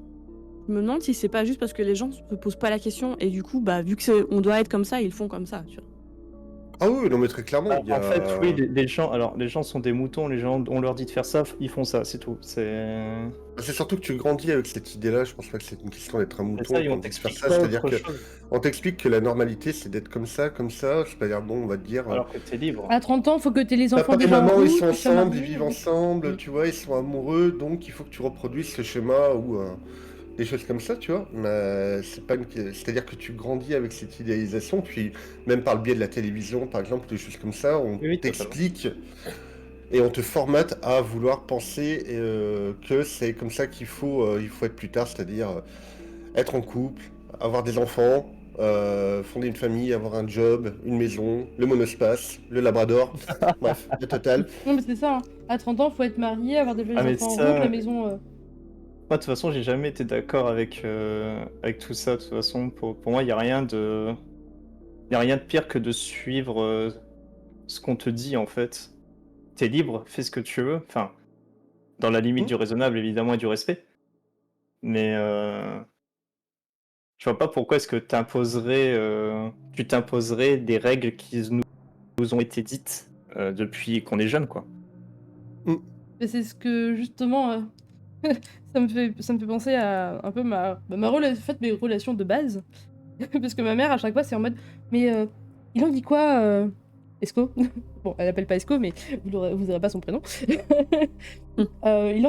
je me demande si c'est pas juste parce que les gens se posent pas la question et du coup, vu que on doit être comme ça, ils font comme ça, tu vois.
Ah oui, non mais très clairement, il y
En fait, oui,
a...
les gens sont des moutons, les gens, on leur dit de faire ça, ils font ça, c'est tout.
C'est surtout que tu grandis avec cette idée-là, je pense pas que c'est une question d'être un
C'est
mouton
ça, et
quand
on
on dit de faire
t'explique
ça,
pas
c'est-à-dire
autre
que
chose.
on t'explique que la normalité c'est d'être comme ça, c'est-à-dire bon, on va te dire...
Alors que t'es libre.
À 30 ans, faut que t'aies les enfants
Papa et
déjà en
maman, ils
route,
sont
tu sois
ensemble, ils
marié.
vivent ensemble,
Mm.
tu vois, ils sont amoureux, donc il faut que tu reproduises ce schéma ou des choses comme ça, tu vois. Mais c'est pas c'est-à-dire que tu grandis avec cette idéalisation, puis même par le biais de la télévision, par exemple, des choses comme ça, on
Oui, oui, totalement.
t'explique et on te formate à vouloir penser que c'est comme ça il faut être plus tard, c'est-à-dire être en couple, avoir des enfants, fonder une famille, avoir un job, une maison, le monospace, le labrador, bref, le total.
Non, mais c'est ça. Hein. À 30 ans, faut être marié, avoir déjà
Ah,
les
mais
enfants en
ça,
route, la maison.
moi, de toute façon, j'ai jamais été d'accord avec tout ça. De toute façon, pour moi, il n'y a rien de... Y a rien de pire que de suivre ce qu'on te dit, en fait. T'es libre, fais ce que tu veux. Enfin, dans la limite
Hmm.
du raisonnable, évidemment, et du respect. Mais je vois pas pourquoi est-ce que tu t'imposerais des règles qui nous ont été dites depuis qu'on est jeune, quoi.
Mais c'est ce que, justement, ça me fait penser à un peu en fait, mes relations de base. Parce que ma mère, à chaque fois, c'est en mode, mais il en dit quoi, Esco? Bon, elle appelle pas Esco, mais vous aurez pas son prénom. Il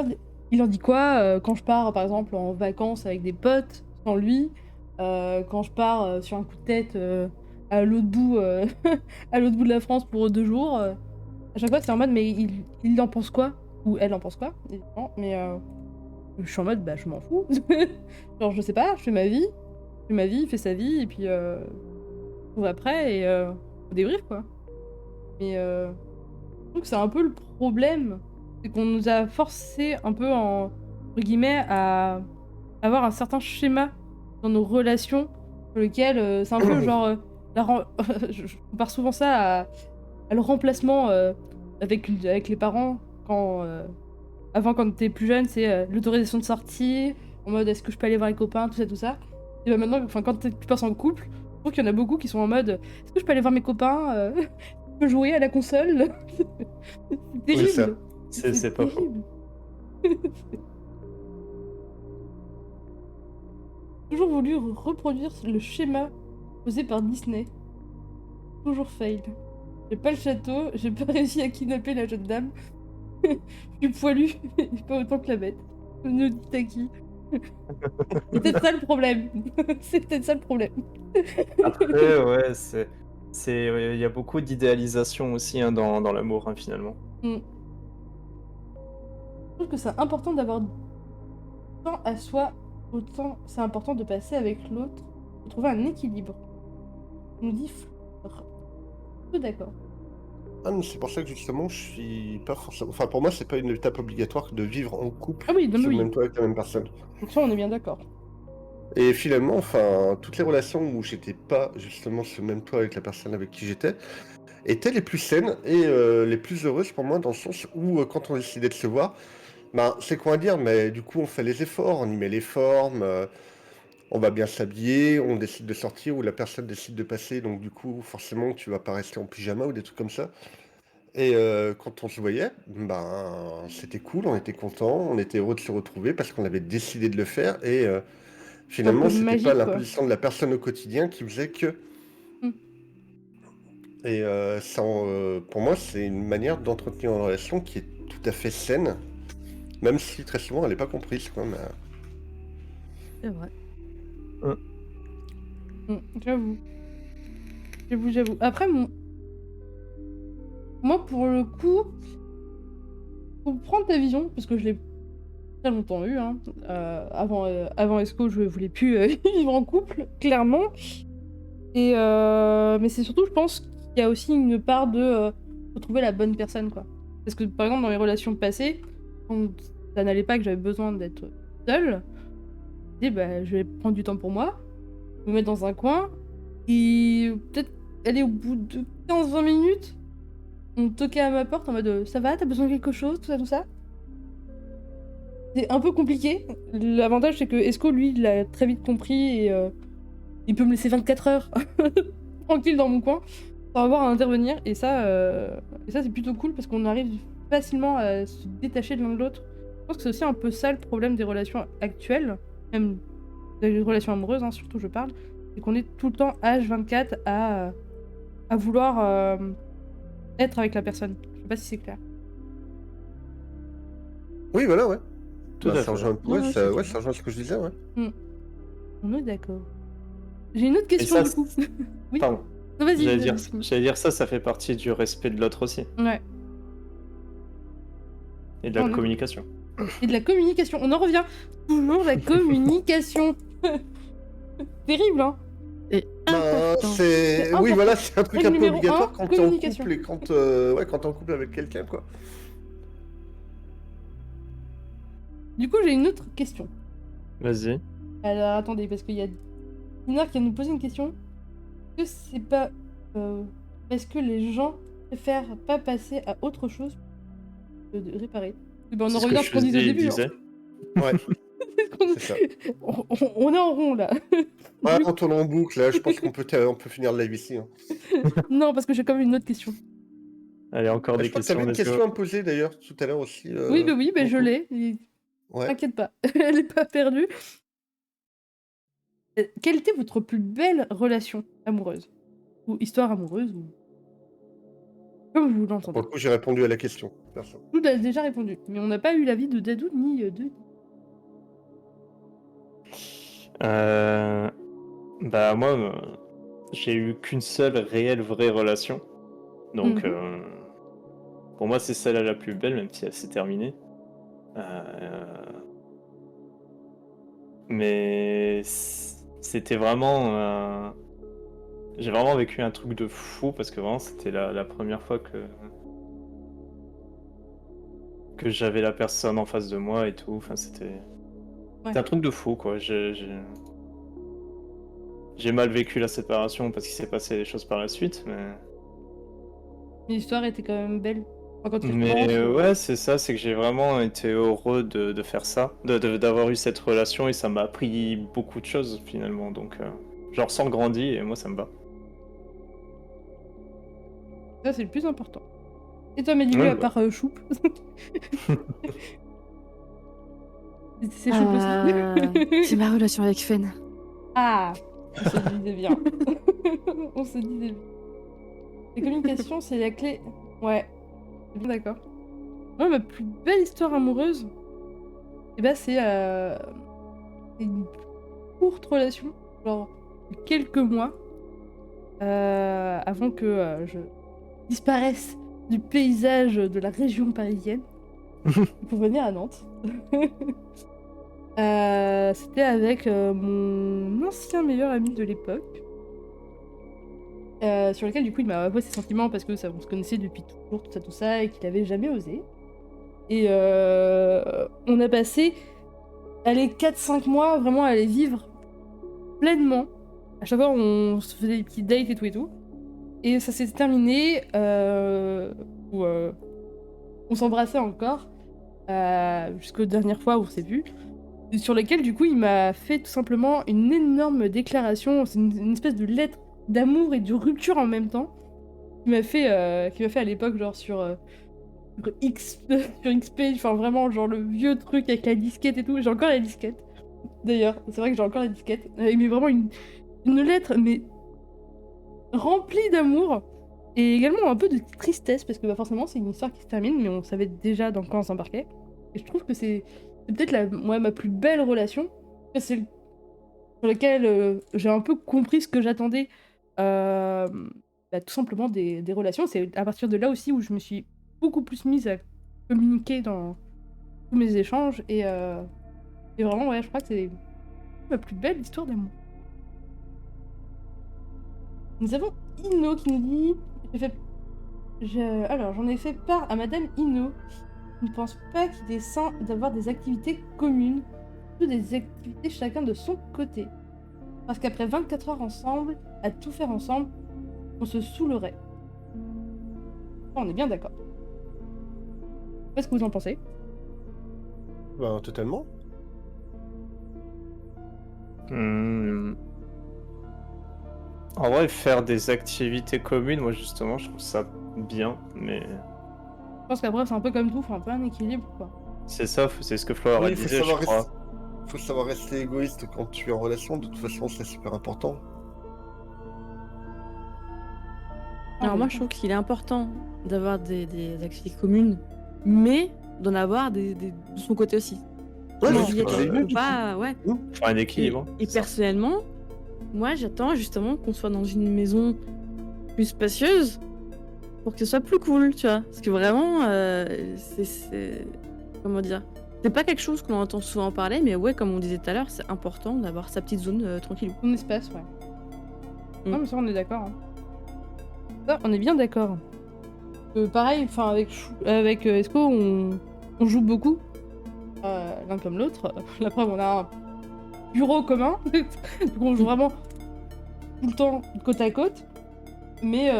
il en dit quoi quand je pars, par exemple, en vacances avec des potes, sans lui, quand je pars sur un coup de tête à l'autre bout, à l'autre bout de la France pour 2 jours. À chaque fois, c'est en mode, mais il en pense quoi? Ou elle en pense quoi, évidemment. Mais je suis en mode, bah, je m'en fous. Genre, je sais pas, je fais ma vie. Je fais ma vie, il fait sa vie, et puis on va après, et on débrief, quoi. Mais je trouve que c'est un peu le problème. C'est qu'on nous a forcé un peu, entre guillemets, à avoir un certain schéma dans nos relations, sur lequel c'est un peu genre... je compare souvent ça à le remplacement avec les parents quand avant, quand t'es plus jeune, c'est l'autorisation de sortie, en mode est-ce que je peux aller voir les copains, tout ça. Et bah maintenant, enfin, quand tu passes en couple, je trouve qu'il y en a beaucoup qui sont en mode est-ce que je peux aller voir mes copains, je peux jouer à la console. C'est terrible.
ça.
C'est pas faux.
terrible. J'ai toujours voulu reproduire le schéma posé par Disney. Toujours fail. J'ai pas le château, j'ai pas réussi à kidnapper la jeune dame. Je suis poilu, et pas autant que la bête. Nous dit Taki. C'est peut-être ça le problème. C'est peut-être ça le problème.
Après, ouais, il y a beaucoup d'idéalisation aussi hein, dans l'amour, hein, finalement.
Je trouve que c'est important d'avoir du temps à soi, autant c'est important de passer avec l'autre, de trouver un équilibre. Nous dit Fleur. Tout d'accord.
Ah, mais c'est pour ça que justement, je suis pas forcément... Enfin, pour moi, c'est pas une étape obligatoire de vivre en couple
Ah oui, non, mais
sur le
oui.
même toit avec la même personne.
Donc ça, on est bien d'accord.
Et finalement, enfin, toutes les relations où j'étais pas justement sur le même toit avec la personne avec qui j'étais étaient les plus saines et les plus heureuses pour moi, dans le sens où quand on décidait de se voir, ben, c'est quoi à dire, mais du coup, on fait les efforts, on y met les formes, on va bien s'habiller, on décide de sortir ou la personne décide de passer, donc du coup, forcément, tu vas pas rester en pyjama ou des trucs comme ça. Et quand on se voyait, ben, c'était cool, on était content, on était heureux de se retrouver parce qu'on avait décidé de le faire et
Un
finalement,
peu
c'était pas
magique, quoi.
l'imposition de la personne au quotidien qui faisait que.
Mm.
Et pour moi, c'est une manière d'entretenir une relation qui est tout à fait saine, même si très souvent elle n'est pas comprise, quoi. Mais...
C'est vrai.
J'avoue. J'avoue. Après, moi, pour le coup, pour prendre ta vision, parce que je l'ai très longtemps eu, hein, avant Esco, je voulais plus vivre en couple, clairement. Et mais c'est surtout, je pense, qu'il y a aussi une part de trouver la bonne personne, quoi. Parce que, par exemple, dans mes relations passées, quand ça n'allait pas, que j'avais besoin d'être seule, je me disais, bah, je vais prendre du temps pour moi, me mettre dans un coin, et peut-être aller au bout de 15-20 minutes, on toquait à ma porte en mode ça va, t'as besoin de quelque chose, tout ça. C'est un peu compliqué. L'avantage, c'est que Esco, lui, il l'a très vite compris et il peut me laisser 24 heures tranquille dans mon coin. sans avoir à intervenir. Et ça c'est plutôt cool parce qu'on arrive facilement à se détacher de l'un de l'autre. Je pense que c'est aussi un peu ça le problème des relations actuelles, même des relations amoureuses, hein, surtout je parle, c'est qu'on est tout le temps H24 à vouloir être avec la personne. Je sais pas si c'est clair.
Oui, voilà, ouais.
Tout
Bah,
à
ça
fait.
rejoint,
Ouais,
ouais,
c'est
ça,
clair.
ça rejoint ce que je disais, ouais.
On est d'accord. J'ai une autre
Et
question
ça,
du coup. Oui.
pardon.
Non, vas-y.
J'allais dire ça fait partie du respect de l'autre aussi.
Ouais.
Et de la
On est-
communication.
Et de la communication. On en revient. Toujours la communication. Terrible, hein.
Et
Bah,
important.
C'est
oui,
important.
voilà, c'est un truc
Règle
un peu
numéro
obligatoire
un,
quand t'es en
communication.
couple et quand, ouais, quand t'es en couple avec quelqu'un, quoi.
Du coup, j'ai une autre question.
Vas-y.
Alors, attendez, parce qu'il y a Dinar qui a nous posé une question. Est-ce que c'est pas parce que les gens préfèrent pas passer à autre chose que de réparer? Eh ben, on
C'est
en
ce
revient
que
à ce qu'on disait au
Chusy
début. Hein.
disait.
Ouais,
On-
c'est ça.
on est en rond là.
Ouais, on tourne en boucle, là, je pense on peut finir le live ici. Hein.
Non, parce que j'ai quand même une autre question.
Allez, encore
Je
des
crois que t'avais
questions,
une
let's
question
go.
à me poser d'ailleurs tout à l'heure aussi.
Oui, bah, je
Nico.
l'ai.
Ouais.
T'inquiète pas, elle est pas perdue. Quelle était votre plus belle relation amoureuse? Ou histoire amoureuse, ou comme vous
Pour
l'entendez.
le coup, j'ai répondu à la question. Perso.
Tout a déjà répondu, mais on n'a pas eu l'avis de Dadou ni de...
Bah moi, j'ai eu qu'une seule réelle vraie relation. Donc
Mhm.
pour moi c'est celle la plus belle, même si elle s'est terminée. Mais c'était vraiment... J'ai vraiment vécu un truc de fou parce que vraiment c'était la première fois que j'avais la personne en face de moi et tout. Enfin c'était un truc de fou quoi. J'ai mal vécu la séparation parce qu'il s'est passé des choses par la suite, mais...
L'histoire était quand même belle. Enfin, quand il
Mais
repense,
ouais, c'est ça, c'est que j'ai vraiment été heureux de faire ça, d'avoir eu cette relation et ça m'a appris beaucoup de choses finalement. Donc, je ressens grandi et moi ça me va.
ça c'est le plus important. Et toi, Malibu,
Ouais,
à
bah.
part Choup? C'est Choup aussi.
C'est ma relation avec Fen.
Ah, on se disait bien. On se disait bien. La communication, c'est la clé. Ouais, je suis bien d'accord. Moi, ma plus belle histoire amoureuse, eh ben, c'est une courte relation, genre quelques mois, avant que je disparaisse du paysage de la région parisienne pour venir à Nantes. C'était avec mon ancien meilleur ami de l'époque. Sur lequel du coup il m'a avoué ses sentiments parce que on se connaissait depuis toujours, tout ça, et qu'il avait jamais osé. Et on a passé, allez, 4-5 mois vraiment à les vivre pleinement. À chaque fois on se faisait des petits dates et tout. Et ça s'est terminé où on s'embrassait encore jusqu'aux dernières fois où on s'est vus. Sur lesquelles du coup il m'a fait tout simplement une énorme déclaration, c'est une espèce de lettre d'amour et de rupture en même temps, qui m'a fait à l'époque genre sur XP, enfin vraiment genre le vieux truc avec la disquette et tout. J'ai encore la disquette d'ailleurs, c'est vrai que j'ai encore la disquette, mais vraiment une lettre mais remplie d'amour et également un peu de tristesse parce que bah, forcément c'est une histoire qui se termine mais on savait déjà dans quoi on s'embarquait. Et je trouve que c'est peut-être ma plus belle relation. C'est sur laquelle j'ai un peu compris ce que j'attendais tout simplement des relations. C'est à partir de là aussi où je me suis beaucoup plus mise à communiquer dans tous mes échanges. Et vraiment, ouais, je crois que c'est ma plus belle histoire d'amour. Nous avons Ino qui nous dit... Alors, j'en ai fait part à Madame Ino. Je ne pense pas qu'il est sain d'avoir des activités communes, surtout des activités chacun de son côté. Parce qu'après 24 heures ensemble, à tout faire ensemble, on se saoulerait. On est bien d'accord. Qu'est-ce que vous en pensez?
Ben, totalement.
En vrai, faire des activités communes, moi justement, je trouve ça bien, mais
Je pense qu'après, c'est un peu comme tout, faut un peu un équilibre, quoi.
c'est ça, c'est ce que Flora
Oui,
disait, je crois.
faut savoir rester égoïste quand tu es en relation. De toute façon, c'est super important.
Alors moi, je trouve qu'il est important d'avoir des activités communes, mais d'en avoir de son côté aussi.
Ouais,
Non,
c'est
Juliette,
pareil,
tu peux
du
pas, ouais.
Faut un équilibre.
Et
c'est ça.
personnellement, moi, j'attends justement qu'on soit dans une maison plus spacieuse pour que ce soit plus cool, tu vois. Parce que vraiment, comment dire, c'est pas quelque chose qu'on entend souvent parler, mais ouais, comme on disait tout à l'heure, c'est important d'avoir sa petite zone tranquille.
Ton espace, ouais.
Mm.
Non, mais ça, on est d'accord. Hein. Ça, on est bien d'accord. Pareil, enfin, avec Esco, on joue beaucoup, l'un comme l'autre. La preuve, on a un bureau commun, donc on joue vraiment tout le temps côte à côte. Mais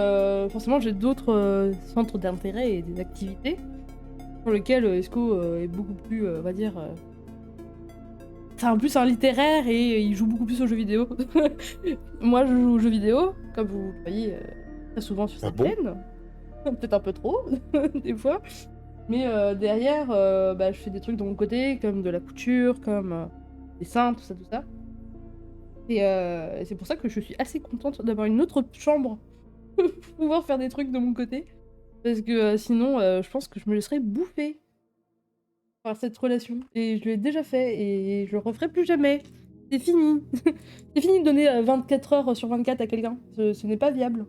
forcément, j'ai d'autres centres d'intérêt et des activités pour lesquels Esco est beaucoup plus, on va dire... c'est un plus un littéraire et il joue beaucoup plus aux jeux vidéo. Moi, je joue aux jeux vidéo, comme vous le voyez très souvent sur cette
bon
chaîne. Peut-être un peu trop, des fois. Mais derrière, je fais des trucs de mon côté, comme de la couture, comme des seins, tout ça, tout ça. Et c'est pour ça que je suis assez contente d'avoir une autre chambre pour pouvoir faire des trucs de mon côté. Parce que sinon, je pense que je me laisserais bouffer par cette relation. Et je l'ai déjà fait et je le referai plus jamais. C'est fini. C'est fini de donner 24 heures sur 24 à quelqu'un. Ce n'est pas viable.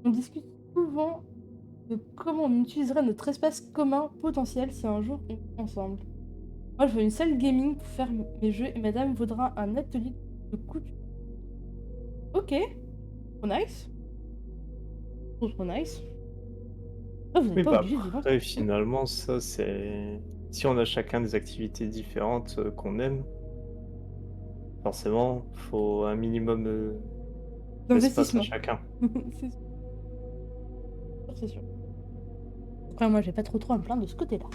On discute souvent de comment on utiliserait notre espace commun potentiel si un jour on vit ensemble. Moi, je veux une salle gaming pour faire mes jeux et madame voudra un atelier de couture. Ok. Trop nice. Trop nice. Ah, vous n'êtes
Oui,
pas
bah
obligé de vivre
après, finalement, ça c'est. Si on a chacun des activités différentes qu'on aime, forcément, faut un minimum d'espace à
d'investissement.
chacun.
C'est sûr, c'est sûr. Après, moi, j'ai pas trop à me plaindre de ce côté-là.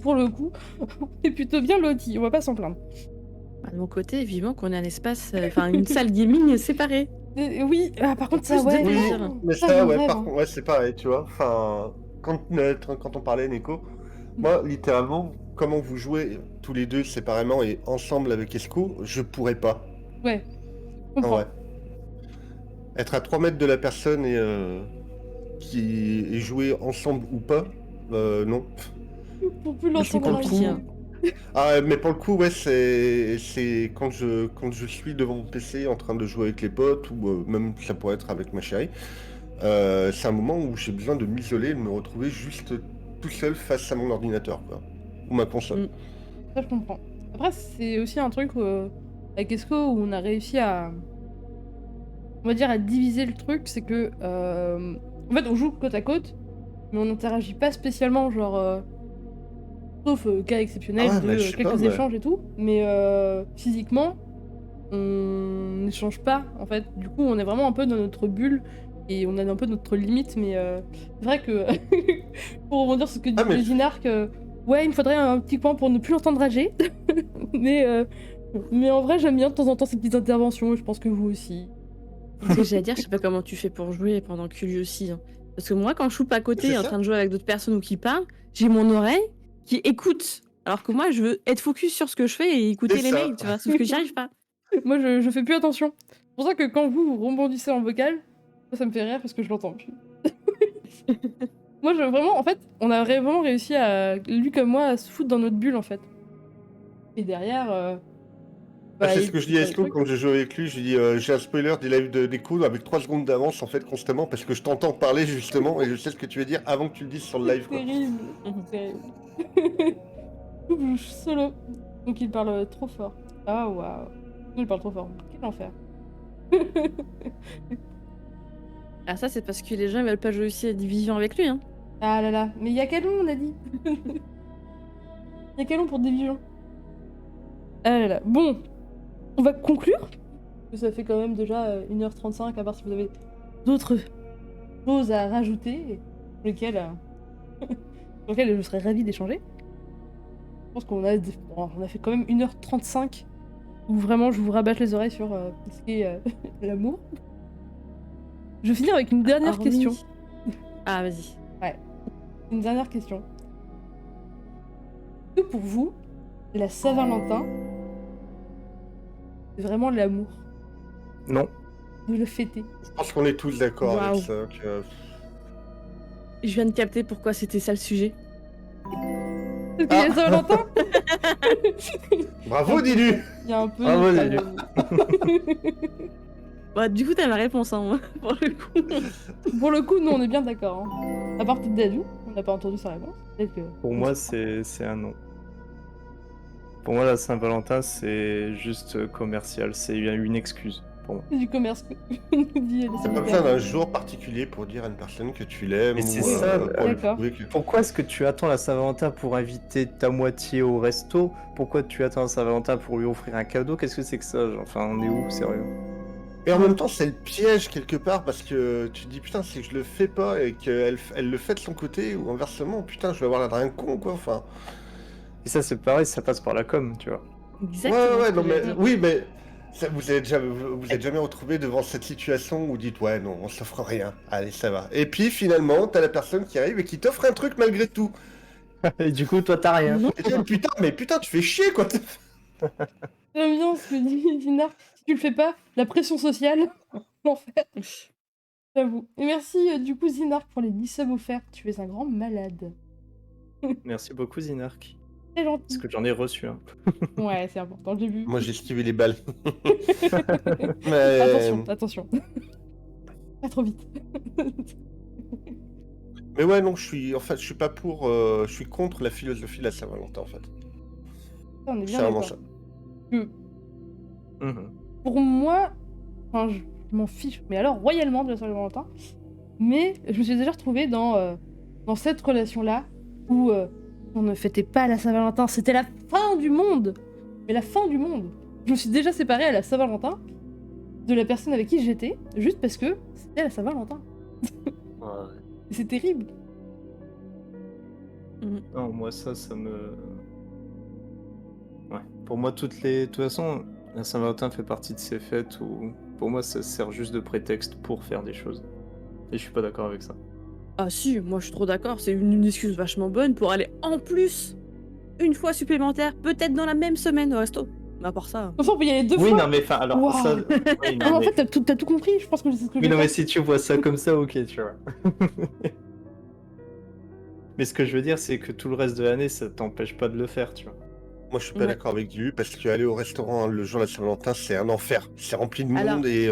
Pour le coup, on est plutôt bien lotis, on va pas s'en plaindre.
Bah, de mon côté, vivement qu'on ait un espace, enfin une salle gaming séparée.
Oui, par contre, ça,
plus
ouais.
de
Oui,
plaisir.
mais
Ça,
ça,
j'en
ouais,
rêve,
par
hein.
contre, ouais, c'est pareil, tu vois. Enfin, quand on parlait, Nico, moi, littéralement, comment vous jouez tous les deux séparément et ensemble avec Esco, je pourrais pas.
Ouais, je
Ah
comprends.
ouais. Être à 3 mètres de la personne et jouer ensemble ou pas, non.
Pour plus
C'est
l'entendre
pour le
compliqué.
coup,
Hein.
Ah, mais pour le coup, ouais, c'est quand je suis devant mon PC en train de jouer avec les potes, ou même ça pourrait être avec ma chérie, c'est un moment où j'ai besoin de m'isoler, de me retrouver juste tout seul face à mon ordinateur, quoi. Ou ma console.
Mm.
Ça, je comprends. Après, c'est aussi un truc avec Esco où on a réussi à... On va dire à diviser le truc, c'est que... en fait, on joue côte à côte, mais on n'interagit pas spécialement, genre... sauf cas exceptionnel
Ah ouais,
de
mais je sais pas,
quelques
mais-
échanges et tout. Mais physiquement, on n'échange pas, en fait. Du coup, on est vraiment un peu dans notre bulle et on a un peu notre limite. Mais c'est vrai que, pour rebondir sur ce que
Ah,
disait
mais-
Zinark, ouais, il me faudrait un petit coin pour ne plus l'entendre rager. mais en vrai, j'aime bien de temps en temps ces petites interventions et je pense que vous aussi.
Ce que j'allais dire, je sais pas comment tu fais pour jouer pendant que lui aussi. Hein. Parce que moi, quand je suis pas à côté
C'est
en
ça.
train de jouer avec d'autres personnes ou qui parlent, j'ai mon oreille qui écoute. Alors que moi, je veux être focus sur ce que je fais et écouter
C'est
les
ça.
mails, tu vois. Sauf que j'y arrive pas.
Moi, je fais plus attention. C'est pour ça que quand vous rebondissez en vocal, ça me fait rire parce que je l'entends plus. Moi, vraiment, en fait, on a vraiment réussi à, lui comme moi, à se foutre dans notre bulle, en fait. Et derrière,
C'est
il
ce que je
fait
dis à
des
Esco
trucs.
quand je joue avec lui, je dis j'ai un spoiler des lives d'Echo avec 3 secondes d'avance en fait constamment parce que je t'entends parler justement et je sais ce que tu veux dire avant que tu le dises sur le live, quoi.
Terrible,
Mhm.
terrible. Je suis solo, donc il parle trop fort. Ah waouh, il parle trop fort. Quel enfer.
Ah, ça, c'est parce que les gens ils veulent pas jouer aussi à Division avec lui. Hein.
Ah là là, mais il y a quel nom on a dit. Il y a quel nom pour Division. Ah là là, bon, on va conclure. Parce que ça fait quand même déjà 1h35, à part si vous avez d'autres choses à rajouter, sur lesquelles, sur lesquelles je serais ravie d'échanger. Je pense qu'on a, on a fait quand même 1h35 où vraiment je vous rabâche les oreilles sur ce qu'est l'amour. Je vais finir avec une dernière
Hormis-
question.
Ah, vas-y.
Une dernière question. Que pour vous, la Saint-Valentin, c'est vraiment l'amour,
Non.
de le fêter.
Je pense qu'on est tous d'accord
Waouh.
avec ça.
Je viens de capter pourquoi c'était ça le sujet.
Parce qu'il y a la Saint-Valentin,
Bravo, Dilu.
il y a un peu.
Bravo, Lulu.
Bah, du coup, t'as ma réponse, hein, moi, pour le coup.
Pour le coup, nous on est bien d'accord. Hein. À part peut-être Dadou, on n'a pas entendu sa réponse. Peut-être que.
Pour moi, c'est un non. Pour moi, la Saint-Valentin, c'est juste commercial. C'est une excuse pour moi.
C'est du commerce que nous dit les
T'as pas besoin d'un jour particulier pour dire à une personne que tu l'aimes
Mais c'est
ou
ça,
pour lui
d'accord.
prouver que...
Pourquoi est-ce que tu attends la Saint-Valentin pour inviter ta moitié au resto? Pourquoi tu attends la Saint-Valentin pour lui offrir un cadeau? Qu'est-ce que c'est que ça? Genre, enfin, on est où, sérieux?
Et en même temps, c'est le piège quelque part parce que tu te dis putain, si je le fais pas et qu'elle elle le fait de son côté ou inversement, putain, je vais avoir l'air d'un con quoi. Enfin,
Et ça, c'est pareil, ça passe par la com, tu vois.
Exactement.
ouais,
ce que
non mais
j'allais dire.
oui, mais ça, vous êtes jamais retrouvé devant cette situation où vous dites ouais, non, on s'offre rien, allez, ça va. Et puis finalement, t'as la personne qui arrive et qui t'offre un truc malgré tout.
Et du coup, toi, t'as rien.
Non.
Et tu dis putain, mais putain, tu fais chier quoi.
J'aime bien ce que dit Dinar. Si tu le fais pas, la pression sociale, l'enfer. J'avoue. Et merci du coup Zinar pour les 10 subs offerts. Tu es un grand malade.
Merci beaucoup, Zinark.
C'est gentil.
Parce que j'en ai reçu un.
Ouais, c'est important, j'ai vu.
Moi, j'ai esquivé les balles. Mais
Attention. Pas trop vite.
Mais ouais, non, je suis pas pour, je suis contre la philosophie de la Saint-Valentin en fait.
On est
C'est
bien
vraiment
d'accord.
ça.
Mhm.
Pour moi, enfin, je m'en fiche, mais alors royalement de la Saint-Valentin. Mais je me suis déjà retrouvée dans cette relation-là où on ne fêtait pas la Saint-Valentin. C'était la fin du monde. Mais la fin du monde. Je me suis déjà séparée à la Saint-Valentin de la personne avec qui j'étais, juste parce que c'était la Saint-Valentin. Et c'est terrible.
Non, moi, ça me... Ouais. Pour moi, de toute façon, la Saint-Valentin fait partie de ces fêtes où, pour moi, ça sert juste de prétexte pour faire des choses. Et je suis pas d'accord avec ça.
Ah si, moi je suis trop d'accord, c'est une excuse vachement bonne pour aller en plus une fois supplémentaire, peut-être dans la même semaine au resto. Mais à part ça...
Enfin, on peut y aller deux
Oui,
fois.
non, mais enfin, alors,
Waouh.
ça... Oui,
Ah,
non,
en
mais...
fait, t'as tout compris. Je pense que c'est ce que
Oui,
je
non,
vais
mais
faire.
si tu vois ça comme ça, ok, tu vois. Mais ce que je veux dire, c'est que tout le reste de l'année, ça t'empêche pas de le faire, tu vois.
Moi, je suis pas
Ouais.
d'accord avec lui parce qu'aller au restaurant le jour de la Saint-Valentin, c'est un enfer. C'est rempli de
Alors-
monde et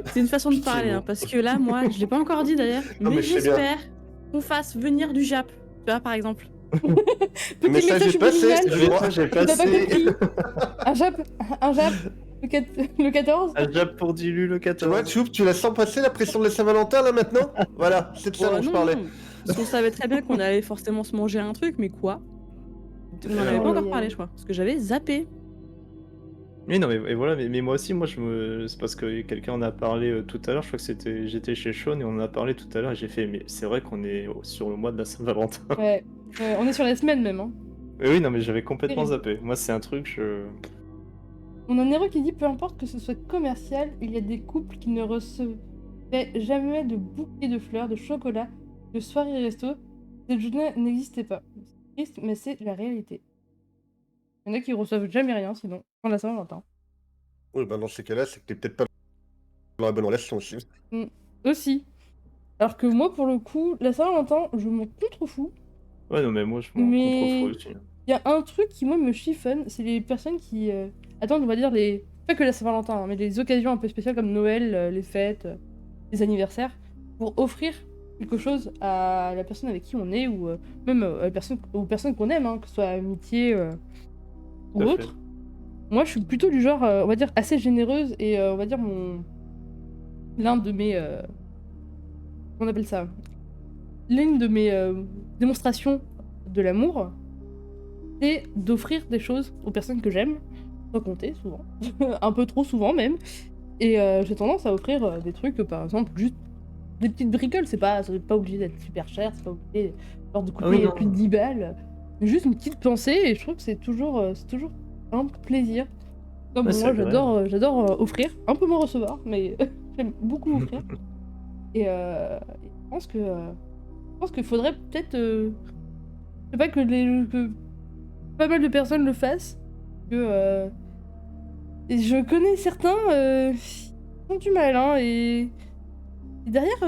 C'est une façon de
Pitié,
parler, hein,
bon.
parce que là, moi, je l'ai pas encore dit d'ailleurs,
Non,
mais
mais je sais bien.
j'espère qu'on fasse venir du Jap, tu vois, par exemple.
Petit
le message est passé.
subliminal.
excuse-moi.
J'ai
T'as pas
passé
compris. Un jap, le 14.
un jab pour Dilu le
Tu vois,
14.
Choup, tu la sens passer la pression de la Saint-Valentin là maintenant? Voilà, c'est de ça
Ouais,
dont je
non,
parlais.
non, parce qu'on savait très bien qu'on allait forcément se manger un truc, mais quoi? On n'en avait
Oh,
pas encore
yeah.
parlé, je crois, parce que j'avais zappé.
Oui, non, mais et voilà, mais moi aussi, c'est parce que quelqu'un en a parlé tout à l'heure, je crois que j'étais chez Sean et on en a parlé tout à l'heure et j'ai fait, mais c'est vrai qu'on est sur le mois de la Saint-Valentin.
Ouais. On est sur la semaine même. Hein.
Mais oui, non, mais j'avais complètement
Terrible.
zappé. Moi, c'est un truc,
On a un héros qui dit peu importe que ce soit commercial, il y a des couples qui ne recevaient jamais de bouquets de fleurs, de chocolat, de soirées resto. Cette journée n'existait pas. C'est triste, mais c'est la réalité. Il y en a qui reçoivent jamais rien sinon, quand la Saint-Valentin.
Oui, bah dans ces cas-là, c'est que t'es peut-être pas dans la bonne relation aussi.
Aussi. Alors que moi, pour le coup, la Saint-Valentin, je m'en contrefous.
Ouais, non, mais moi, je m'en
Mais-
contrefous aussi.
Il y a un truc qui, moi, me chiffonne, c'est les personnes qui attendent, on va dire, pas que la Saint-Valentin, hein, mais les occasions un peu spéciales comme Noël, les fêtes, les anniversaires, pour offrir quelque chose à la personne avec qui on est, ou même aux personnes qu'on aime, hein, que ce soit amitié ou
Tout à fait.
autre. Moi, je suis plutôt du genre, on va dire, assez généreuse, et on va dire, l'un de mes... comment on appelle ça? L'une de mes démonstrations de l'amour, c'est d'offrir des choses aux personnes que j'aime, sans compter souvent, un peu trop souvent même. Et j'ai tendance à offrir des trucs, par exemple, juste des petites bricoles, ça n'est pas obligé d'être super cher, c'est pas obligé genre, de coûter
Ah oui, non.
plus de 10 balles. Juste une petite pensée, et je trouve que c'est toujours un plaisir. Comme
Ouais, c'est
moi,
agréable.
j'adore offrir, un peu moins recevoir, mais j'aime beaucoup offrir. Et je pense qu'il faudrait peut-être, je sais pas que pas mal de personnes le fassent, que et je connais certains qui ont du mal, hein, et derrière,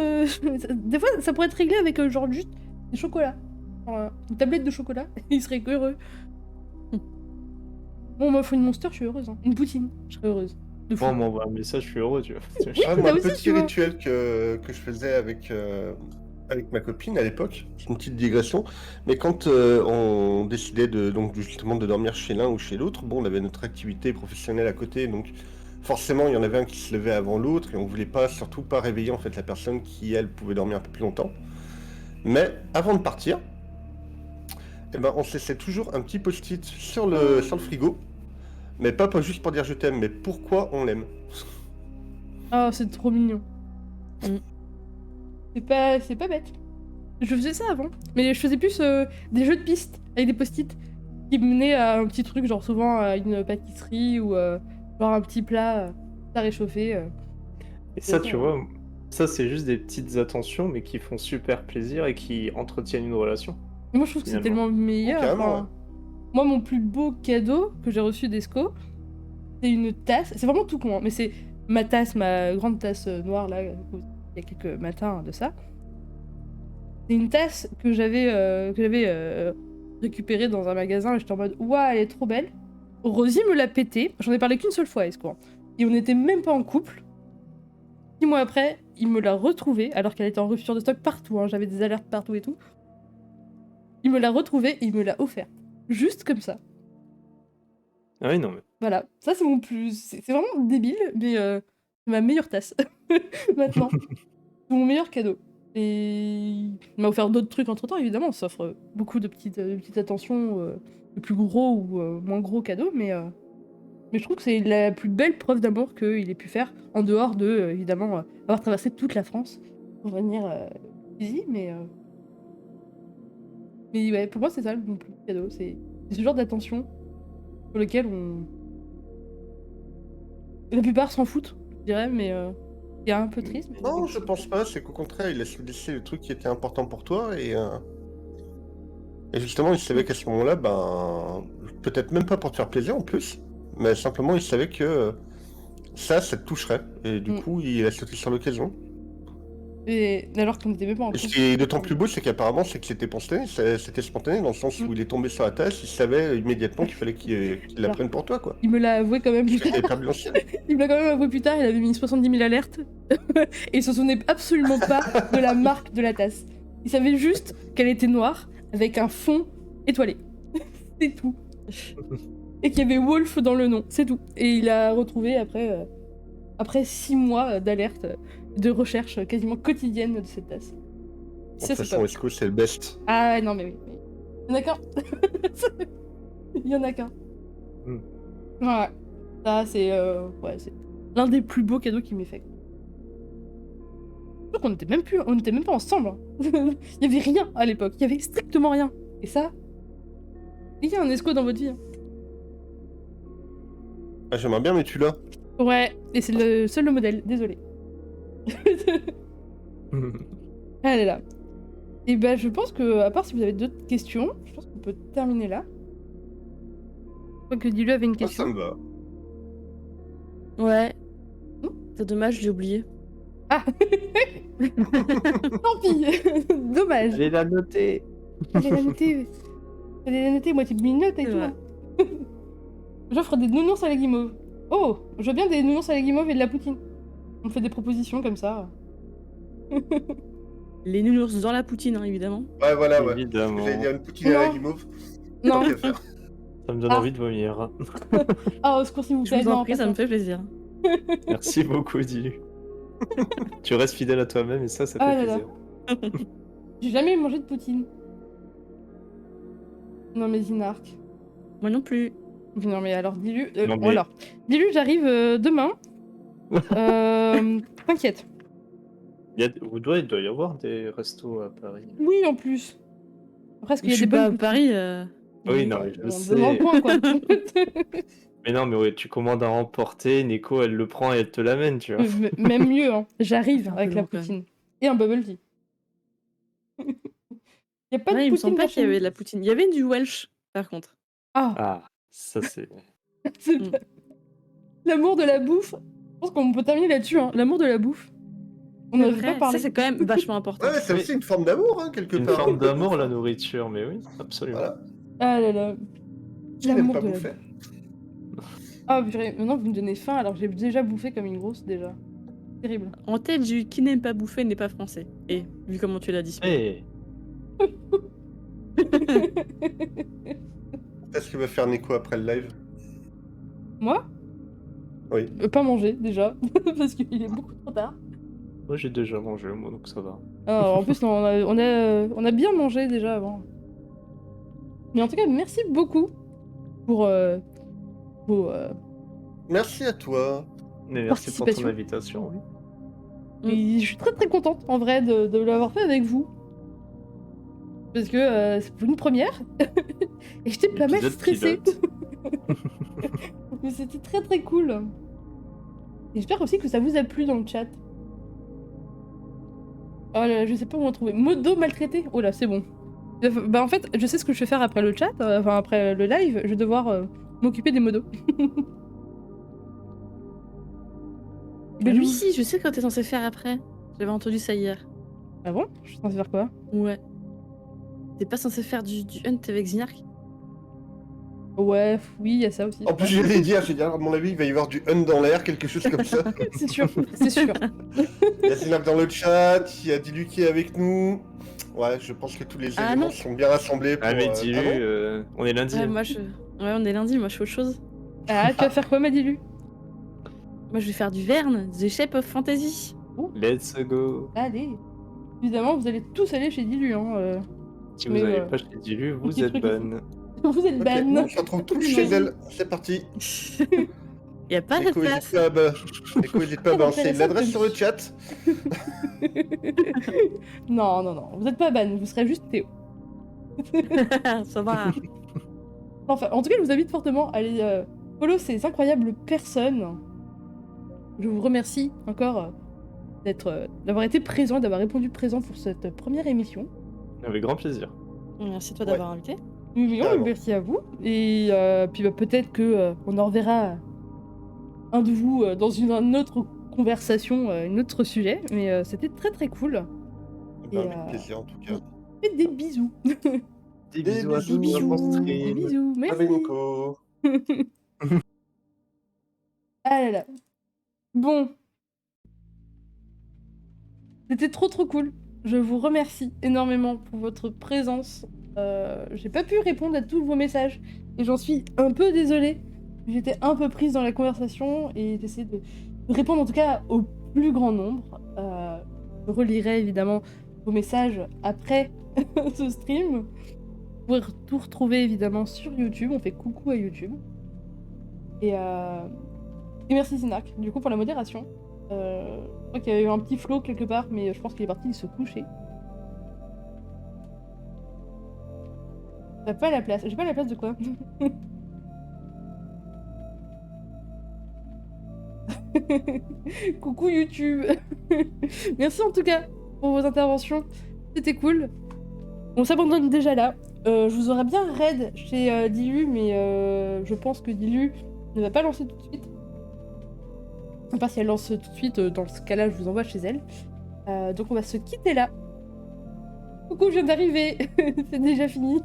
des fois, ça pourrait être réglé avec genre juste des chocolats, genre, une tablette de chocolat, ils seraient heureux. Bon, moi, faut une Monster, je suis heureuse, hein. Une poutine, je serais heureuse. De fou.
Moi, on m'envoie un message, je suis heureux, tu vois.
Oui,
Ah,
ça
moi,
aussi,
petit
tu vois.
rituel que je faisais avec ma copine à l'époque, c'est une petite digression, mais quand on décidait donc justement de dormir chez l'un ou chez l'autre, bon, on avait notre activité professionnelle à côté, donc forcément il y en avait un qui se levait avant l'autre et on voulait pas, surtout pas réveiller en fait la personne qui elle pouvait dormir un peu plus longtemps. Mais avant de partir, eh ben, on se laissait toujours un petit post-it sur le frigo, mais pas juste pour dire je t'aime, mais pourquoi on l'aime.
Ah, c'est trop mignon.
Mm.
C'est pas bête. Je faisais ça avant, mais je faisais plus des jeux de pistes avec des post-it qui menaient à un petit truc, genre souvent à une pâtisserie ou genre un petit plat à réchauffer.
Et ça,
C'est
tu
ça,
vois, ça, c'est juste des petites attentions, mais qui font super plaisir et qui entretiennent une relation.
Mais moi, je trouve que c'est
Finalement.
tellement meilleur.
carrément,
Enfin, moi, mon plus beau cadeau que j'ai reçu d'Esco, c'est une tasse. C'est vraiment tout con, hein, mais c'est ma tasse, ma grande tasse noire, là, il y a quelques matins de ça. C'est une tasse que j'avais récupérée dans un magasin et j'étais en mode ouah, elle est trop belle. Rosie me l'a pété. J'en ai parlé qu'une seule fois, Esco, hein. Et on n'était même pas en couple. 6 mois après, il me l'a retrouvée alors qu'elle était en rupture de stock partout, hein, j'avais des alertes partout et tout. Il me l'a retrouvée et il me l'a offert. Juste comme ça.
Ah oui, non, mais
Voilà, ça c'est mon plus. C'est vraiment débile, mais c'est ma meilleure tasse. Maintenant. C'est mon meilleur cadeau. Et il m'a offert d'autres trucs entre temps, évidemment. On s'offre beaucoup de petites attentions, de plus gros ou moins gros cadeaux, mais je trouve que c'est la plus belle preuve d'amour qu'il ait pu faire, en dehors de, évidemment, avoir traversé toute la France pour venir ici, mais ouais, pour moi, c'est ça mon plus beau cadeau. C'est ce genre d'attention sur lequel on. La plupart s'en foutent, je dirais, mais c'est un peu triste. Mais
Non, je pense pas, c'est qu'au contraire, il laisse laisser le truc qui était important pour toi et justement, il savait qu'à ce moment-là, ben, peut-être même pas pour te faire plaisir en plus, mais simplement il savait que ça te toucherait et du
Mm.
coup, il a sauté sur l'occasion.
Et alors qu'on n'était même pas en
Et ce
couple.
qui est d'autant plus beau, c'est qu'apparemment, c'est que c'était spontané dans le sens où il est tombé sur la tasse, il savait immédiatement qu'il fallait qu'il la
Alors,
prenne pour toi, quoi.
Il me l'a avoué quand même plus
Parce que
tard.
t'avais perdu l'ancienne.
Il me l'a quand même avoué plus tard, il avait mis 70 000 alertes. Et il se souvenait absolument pas de la marque de la tasse. Il savait juste qu'elle était noire, avec un fond étoilé. C'est tout. Et qu'il y avait Wolf dans le nom, c'est tout. Et il a retrouvé après 6 mois d'alerte, de recherche quasiment quotidienne de cette tasse.
De toute
Ça, c'est
façon,
pas...
Esco, c'est le best.
Ah non, mais oui. Il y en a qu'un. Il y en a qu'un.
Mm.
Ouais. Ça, c'est l'un des plus beaux cadeaux qu'il m'ait fait. Je crois on était même pas ensemble, hein. Il y avait rien à l'époque, il y avait strictement rien. Et ça, il y a un Esco dans votre vie, hein.
Ah, j'aimerais bien, mais tu l'as.
Ouais, et c'est le seul le modèle, désolé. Elle est là. Et ben je pense que, à part si vous avez d'autres questions, je pense qu'on peut terminer là. Je crois que Dilu avait une
Ah, ça
question.
me va.
Ouais. C'est dommage, j'ai oublié.
Ah tant pis. Dommage.
Allez la noter.
Allez la noter. Allez la noter, moi tu mis une note et
C'est
tout,
vrai.
hein. J'offre des nounours à la guimauve. Oh, je veux bien des nounours à la guimauve et de la poutine. On me fait des propositions comme ça.
Les nounours dans la poutine, hein, évidemment.
Ouais, voilà, ouais.
Évidemment.
Parce que j'allais dire une poutine à la
Non.
guimauve.
Non.
Tant qu'à faire.
Ça me donne
Ah.
envie de vomir.
Ah, au secours s'il vous
Je
plaît.
vous en
Non,
prie,
pas
ça me fait plaisir.
Merci beaucoup, Dilu. Tu restes fidèle à toi-même et ça fait
Ah là là.
plaisir.
J'ai jamais mangé de poutine. Non mais Zinark.
Moi non plus.
Non mais alors dis-lui.
Non,
Bon,
mais-
alors, dis-lui j'arrive demain. T'inquiète.
Il doit y avoir des restos à Paris.
Oui en plus. Après, est-ce qu'il y
Je
a
suis
des
pas à
bonnes
Paris.
Oui, non, mais je
on
sais.
demande point quoi.
Mais non, mais ouais, tu commandes à emporter, Neko, elle le prend et elle te l'amène, tu vois.
Même mieux, hein. J'arrive
C'est un peu
avec la
long, quand même.
poutine. Et un bubble tea. Y a pas
Ouais,
de
il me
poutine
semble pas
par
qu'il
chez
y avait
nous.
de la poutine. Il y avait du Welsh, par contre.
Ah,
Ah, ça c'est...
c'est
Mm.
pas- l'amour de la bouffe. Je pense qu'on peut terminer là-dessus, hein. L'amour de la bouffe. On
C'est
n'en avait pas
vrai,
parlé.
ça c'est quand même vachement important.
Ouais, c'est
Oui.
aussi une forme d'amour, hein, quelque
Une
part.
forme d'amour, la nourriture, mais oui, absolument.
Voilà.
Ah là là.
Qui n'aime
L'amour
pas
de la
bouffer?
bouffe. Ah, purée, maintenant vous me donnez faim alors que j'ai déjà bouffé comme une grosse déjà. Terrible.
En tête, j'ai eu qui n'aime pas bouffer n'est pas français. Et vu comment tu l'as dit.
Eh,
Qu'est-ce qu'il va faire Nico après le live?
Moi
Oui.
Pas manger déjà, parce qu'il est beaucoup trop tard.
moi j'ai déjà mangé, moi, donc ça va.
Ah, en plus, non, on a bien mangé déjà avant. Mais en tout cas, merci beaucoup pour vos,
Merci à toi.
Mais merci pour ton
Participation.
invitation, oui.
Et je suis très très contente en vrai de l'avoir fait avec vous. Parce que c'est une première. Et j'étais pas mal
Épisode
stressée.
pilote.
Mais c'était très très cool. Et j'espère aussi que ça vous a plu dans le chat. Oh là là, je sais pas où en trouver. Modo maltraité. Oh là, c'est bon. Bah en fait, je sais ce que je vais faire après le chat, enfin après le live. Je vais devoir m'occuper des modos.
Mais lui, si, je sais quand t'es censé faire après. J'avais entendu ça hier.
Ah bon? Je suis censée faire quoi?
Ouais. T'es pas censé faire du hunt avec Zinark?
Ouais, oui, il y a ça aussi.
En plus, j'allais dire, à mon avis, il va y avoir du hunt dans l'air, quelque chose comme ça.
C'est sûr, c'est sûr.
Il y a Zinab dans le chat, il y a Dilu qui est avec nous. Ouais, je pense que tous les
Ah
éléments
non.
sont bien rassemblés pour...
Ah, mais dis-lui,
ah bon
on est lundi.
Ouais,
hein.
moi je. Ouais, on est lundi, moi je fais autre chose.
Ah, tu vas faire quoi, Madilu?
Moi je vais faire du Verne, The Shape of Fantasy.
Let's go.
Allez. Évidemment, vous allez tous aller chez Dilu, hein.
Si vous
Mais,
n'avez pas chez Dilu, vous
petit
êtes
truc
bonne.
Vous êtes
Ok,
ban.
on se retrouve tous chez elle. C'est parti.
Y a pas de
Nico,
place.
n'hésite pas à balancer l'adresse sur le chat.
Non, non, non, vous êtes pas ban, vous serez juste Théo.
Ça va.
Enfin, en tout cas, je vous invite fortement à aller follow ces incroyables personnes. Je vous remercie encore d'avoir été présent, d'avoir répondu présent pour cette première émission.
Avec grand plaisir.
Merci toi d'avoir invité.
Oui,
Carrément.
merci à vous. Et puis peut-être que on en reverra un de vous dans une autre conversation, un autre sujet. Mais c'était très très cool. Et,
Avec plaisir, en tout cas.
faites des bisous.
Des
bisous
bisous à
à
tous
tous.
dans mon
Des
stream.
bisous. Merci.
Avec Nico.
Ah là là. Bon. C'était trop trop cool. Je vous remercie énormément pour votre présence. J'ai pas pu répondre à tous vos messages et j'en suis un peu désolée. J'étais un peu prise dans la conversation et j'essaie de répondre en tout cas au plus grand nombre. Je relirai évidemment vos messages après ce stream. Vous pouvez tout retrouver évidemment sur YouTube. On fait coucou à YouTube. Et merci Zinark du coup pour la modération. Je crois qu'il y avait eu un petit flow quelque part, mais je pense qu'il est parti se coucher. T'as pas la place. J'ai pas la place de quoi? Coucou YouTube. Merci en tout cas pour vos interventions. C'était cool. On s'abandonne déjà là. Je vous aurais bien raid chez Dilu, mais je pense que Dilu ne va pas lancer tout de suite. À part si elle lance tout de suite, dans ce cas-là, je vous envoie chez elle. Donc on va se quitter là. Coucou, je viens d'arriver. C'est déjà fini.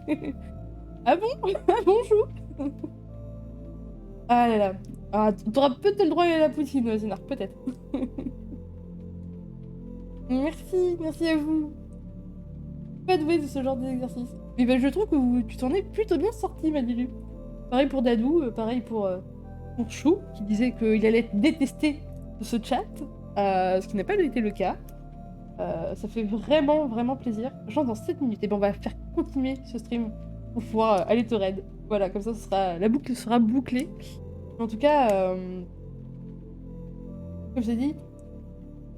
Ah bon? Ah bonjour. Ah là là. Ah, t'auras peut-être le droit à la poutine, Zinark, peut-être. Merci à vous. Pas doué de ce genre d'exercice. Mais ben, je trouve que tu t'en es plutôt bien sorti, Madilu. Pareil pour Dadou, pareil pour Chou, qui disait qu'il allait détester ce chat, ce qui n'a pas été le cas. Ça fait vraiment plaisir. Genre dans 7 minutes, et ben on va faire continuer ce stream pour pouvoir aller te raid. Voilà, comme ça, la boucle sera bouclée. En tout cas, comme j'ai dit,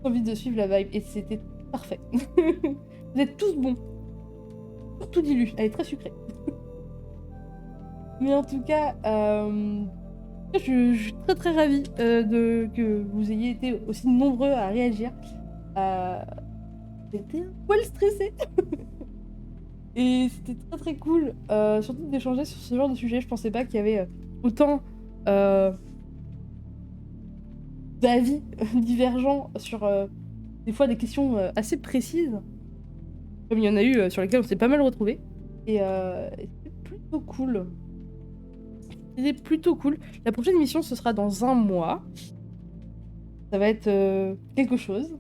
j'ai envie de suivre la vibe et c'était parfait. Vous êtes tous bons. Surtout Dilu, elle est très sucrée. Mais en tout cas, Je suis très très ravie que vous ayez été aussi nombreux à réagir. J'étais un poil stressée. Et c'était très très cool, surtout d'échanger sur ce genre de sujet. Je pensais pas qu'il y avait autant d'avis divergents sur des fois des questions assez précises, comme il y en a eu sur lesquelles on s'est pas mal retrouvés. Et c'était plutôt cool. C'était plutôt cool. La prochaine émission, ce sera dans 1 mois. Ça va être quelque chose.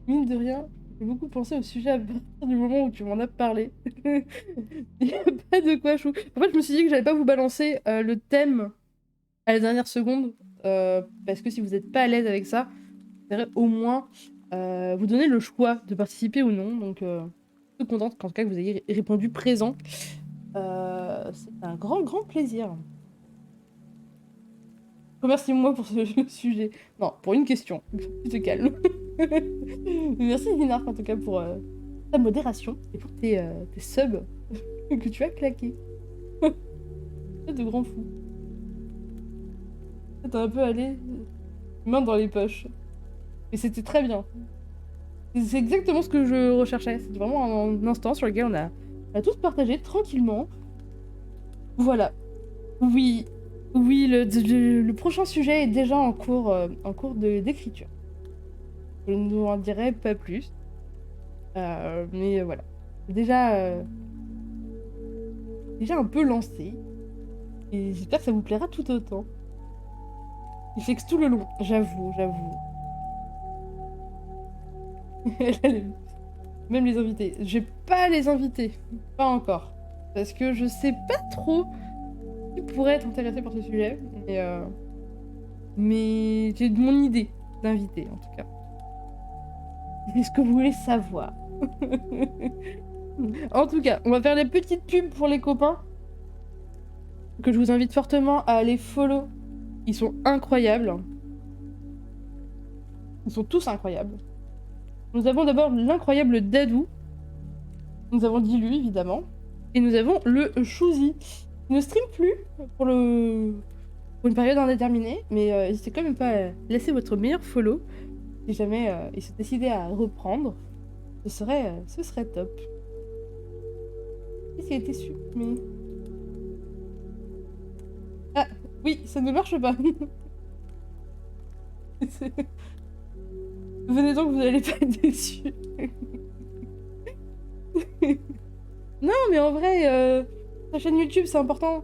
Mine de rien, j'ai beaucoup pensé au sujet à partir du moment où tu m'en as parlé. Il n'y a pas de quoi chou. En fait, je me suis dit que j'allais pas vous balancer le thème à la dernière seconde, parce que si vous n'êtes pas à l'aise avec ça, j'aimerais au moins vous donner le choix de participer ou non. Donc, je suis contente qu'en tout cas que vous ayez répondu présent. C'est un grand, grand plaisir. Remercie-moi pour ce sujet. Non, pour une question. Tu te calmes. Merci Linark en tout cas pour ta modération et pour tes subs que tu as claqués. De grand fou. T'es un peu allé main dans les poches. Et c'était très bien. C'est exactement ce que je recherchais. C'était vraiment un instant sur lequel on a tous partagé tranquillement. Voilà. Oui, le prochain sujet est déjà en cours d'écriture. Je ne vous en dirai pas plus. Mais voilà. Déjà un peu lancé. Et j'espère que ça vous plaira tout autant. Il fixe tout le long, j'avoue. Même les invités. J'ai pas les invités. Pas encore. Parce que je sais pas trop qui pourrait être intéressé par ce sujet. Mais j'ai mon idée d'invité, en tout cas. C'est ce que vous voulez savoir. En tout cas, on va faire des petites pubs pour les copains. Que je vous invite fortement à aller follow. Ils sont incroyables. Ils sont tous incroyables. Nous avons d'abord l'incroyable Dadou. Nous avons Dilu, évidemment. Et nous avons le Chouzi. Il ne stream plus pour une période indéterminée, mais n'hésitez quand même pas à laisser votre meilleur follow. Si jamais il se décidait à reprendre, ce serait top. Qu'est-ce qui a été supprimé? Ah, oui, ça ne marche pas. Venez donc, vous n'allez pas être déçus. Non, mais en vrai, sa chaîne YouTube, c'est important.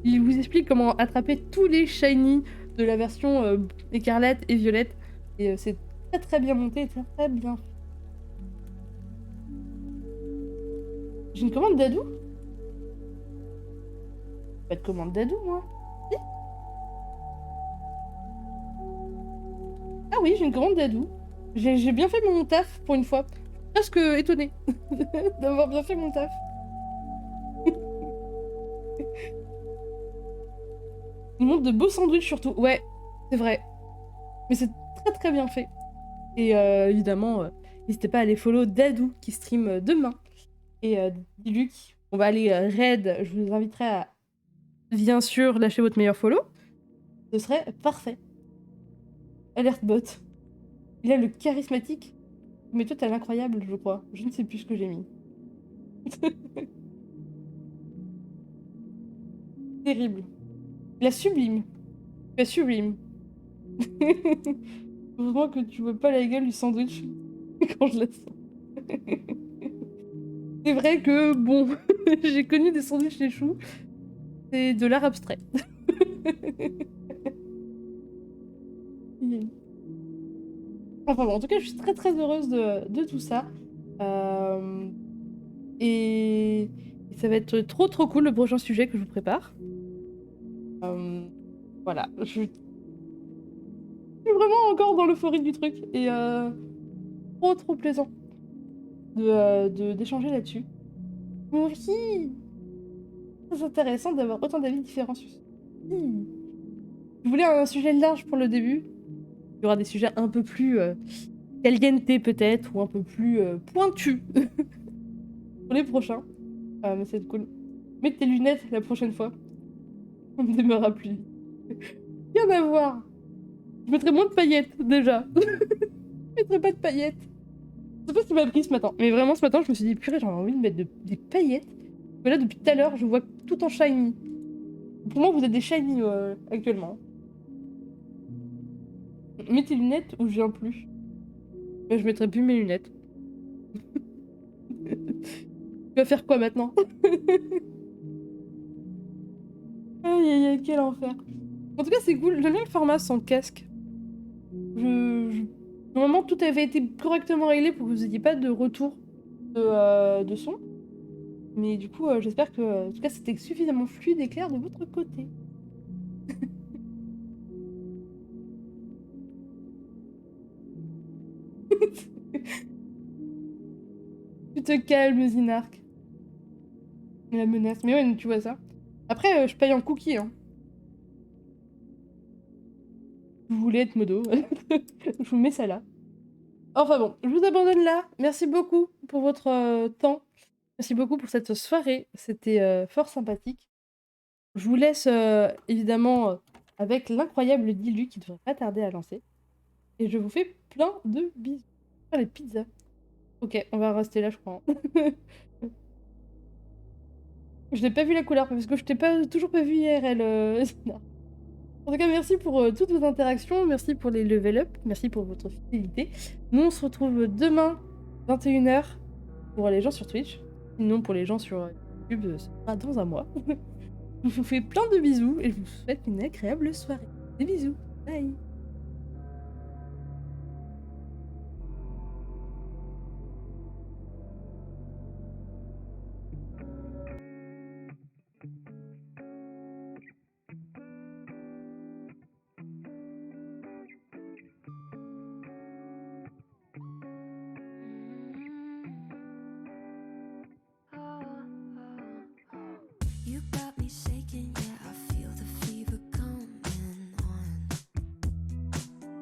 Il vous explique comment attraper tous les shiny de la version écarlate et violette. Et c'est très très bien monté, très très bien fait. J'ai une commande d'Adou? Pas de commande d'Adou, moi. Si. Ah oui, j'ai une commande d'Adou. J'ai bien fait mon taf pour une fois. Presque étonnée d'avoir bien fait mon taf. Il montre de beaux sandwichs surtout. Ouais, c'est vrai. Mais c'est très très bien fait. Et évidemment, n'hésitez pas à aller follow Dadou qui stream demain. Et Diluc, on va aller raid. Je vous inviterai à bien sûr lâcher votre meilleur follow. Ce serait parfait. Alertbot. Il a le charismatique. Mais toi t'as l'incroyable, je crois. Je ne sais plus ce que j'ai mis. Terrible. La sublime. La sublime. Heureusement que tu vois pas la gueule du sandwich quand je la sens. C'est vrai que, bon, j'ai connu des sandwichs les choux. C'est de l'art abstrait. Enfin bon, en tout cas, je suis très très heureuse de tout ça. Et ça va être trop trop cool le prochain sujet que je vous prépare. Voilà, je suis vraiment encore dans l'euphorie du truc et trop trop plaisant d'échanger là-dessus. Moi aussi, très intéressant d'avoir autant d'avis différents sur ça. Je voulais un sujet large pour le début. Il y aura des sujets un peu plus caliente peut-être ou un peu plus pointus pour les prochains. Mais c'est cool. Mets tes lunettes la prochaine fois. On démarrera plus vite. Rien à voir. Je mettrais moins de paillettes, déjà. Je mettrais pas de paillettes. Je sais pas ce qui m'a pris ce matin. Mais vraiment, ce matin, je me suis dit, purée, j'ai envie de mettre des paillettes. Mais là, depuis tout à l'heure, je vois tout en shiny. Pour moi, vous êtes des shiny actuellement. Mets tes lunettes ou je viens plus. Mais je mettrai plus mes lunettes. Tu vas faire quoi maintenant? Aïe aïe aïe, quel enfer. En tout cas, c'est cool. J'aime bien le format sans casque. Normalement, tout avait été correctement réglé pour que vous n'ayez pas de retour de son. Mais du coup, j'espère que en tout cas, c'était suffisamment fluide et clair de votre côté. Tu te calmes, Zinark. La menace. Mais ouais, tu vois ça. Après, je paye en cookie, hein. Vous voulez être modo. Je vous mets ça là. Enfin bon, je vous abandonne là. Merci beaucoup pour votre temps. Merci beaucoup pour cette soirée. C'était fort sympathique. Je vous laisse évidemment avec l'incroyable Dilu qui devrait pas tarder à lancer. Et je vous fais plein de bisous. Ah, les pizzas. Ok, on va rester là, je crois. Je n'ai pas vu la couleur parce que je t'ai toujours pas vu IRL. Sina. En tout cas, merci pour toutes vos interactions, merci pour les level up, merci pour votre fidélité. Nous, on se retrouve demain, 21h, pour les gens sur Twitch. Sinon, pour les gens sur YouTube, ça sera dans un mois. Je vous fais plein de bisous et je vous souhaite une agréable soirée. Des bisous. Bye.
You got me shaking, yeah, I feel the fever coming on.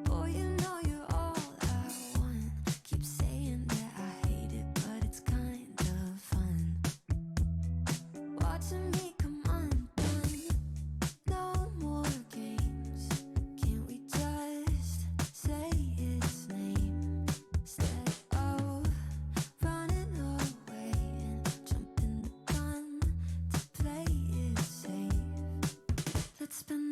Boy, you know you're all I want. Keep saying that I hate it, but it's kind of fun. Watching me come undone. No more games. Can't we just say its name instead of running away and jumping the gun to play it safe? Let's spend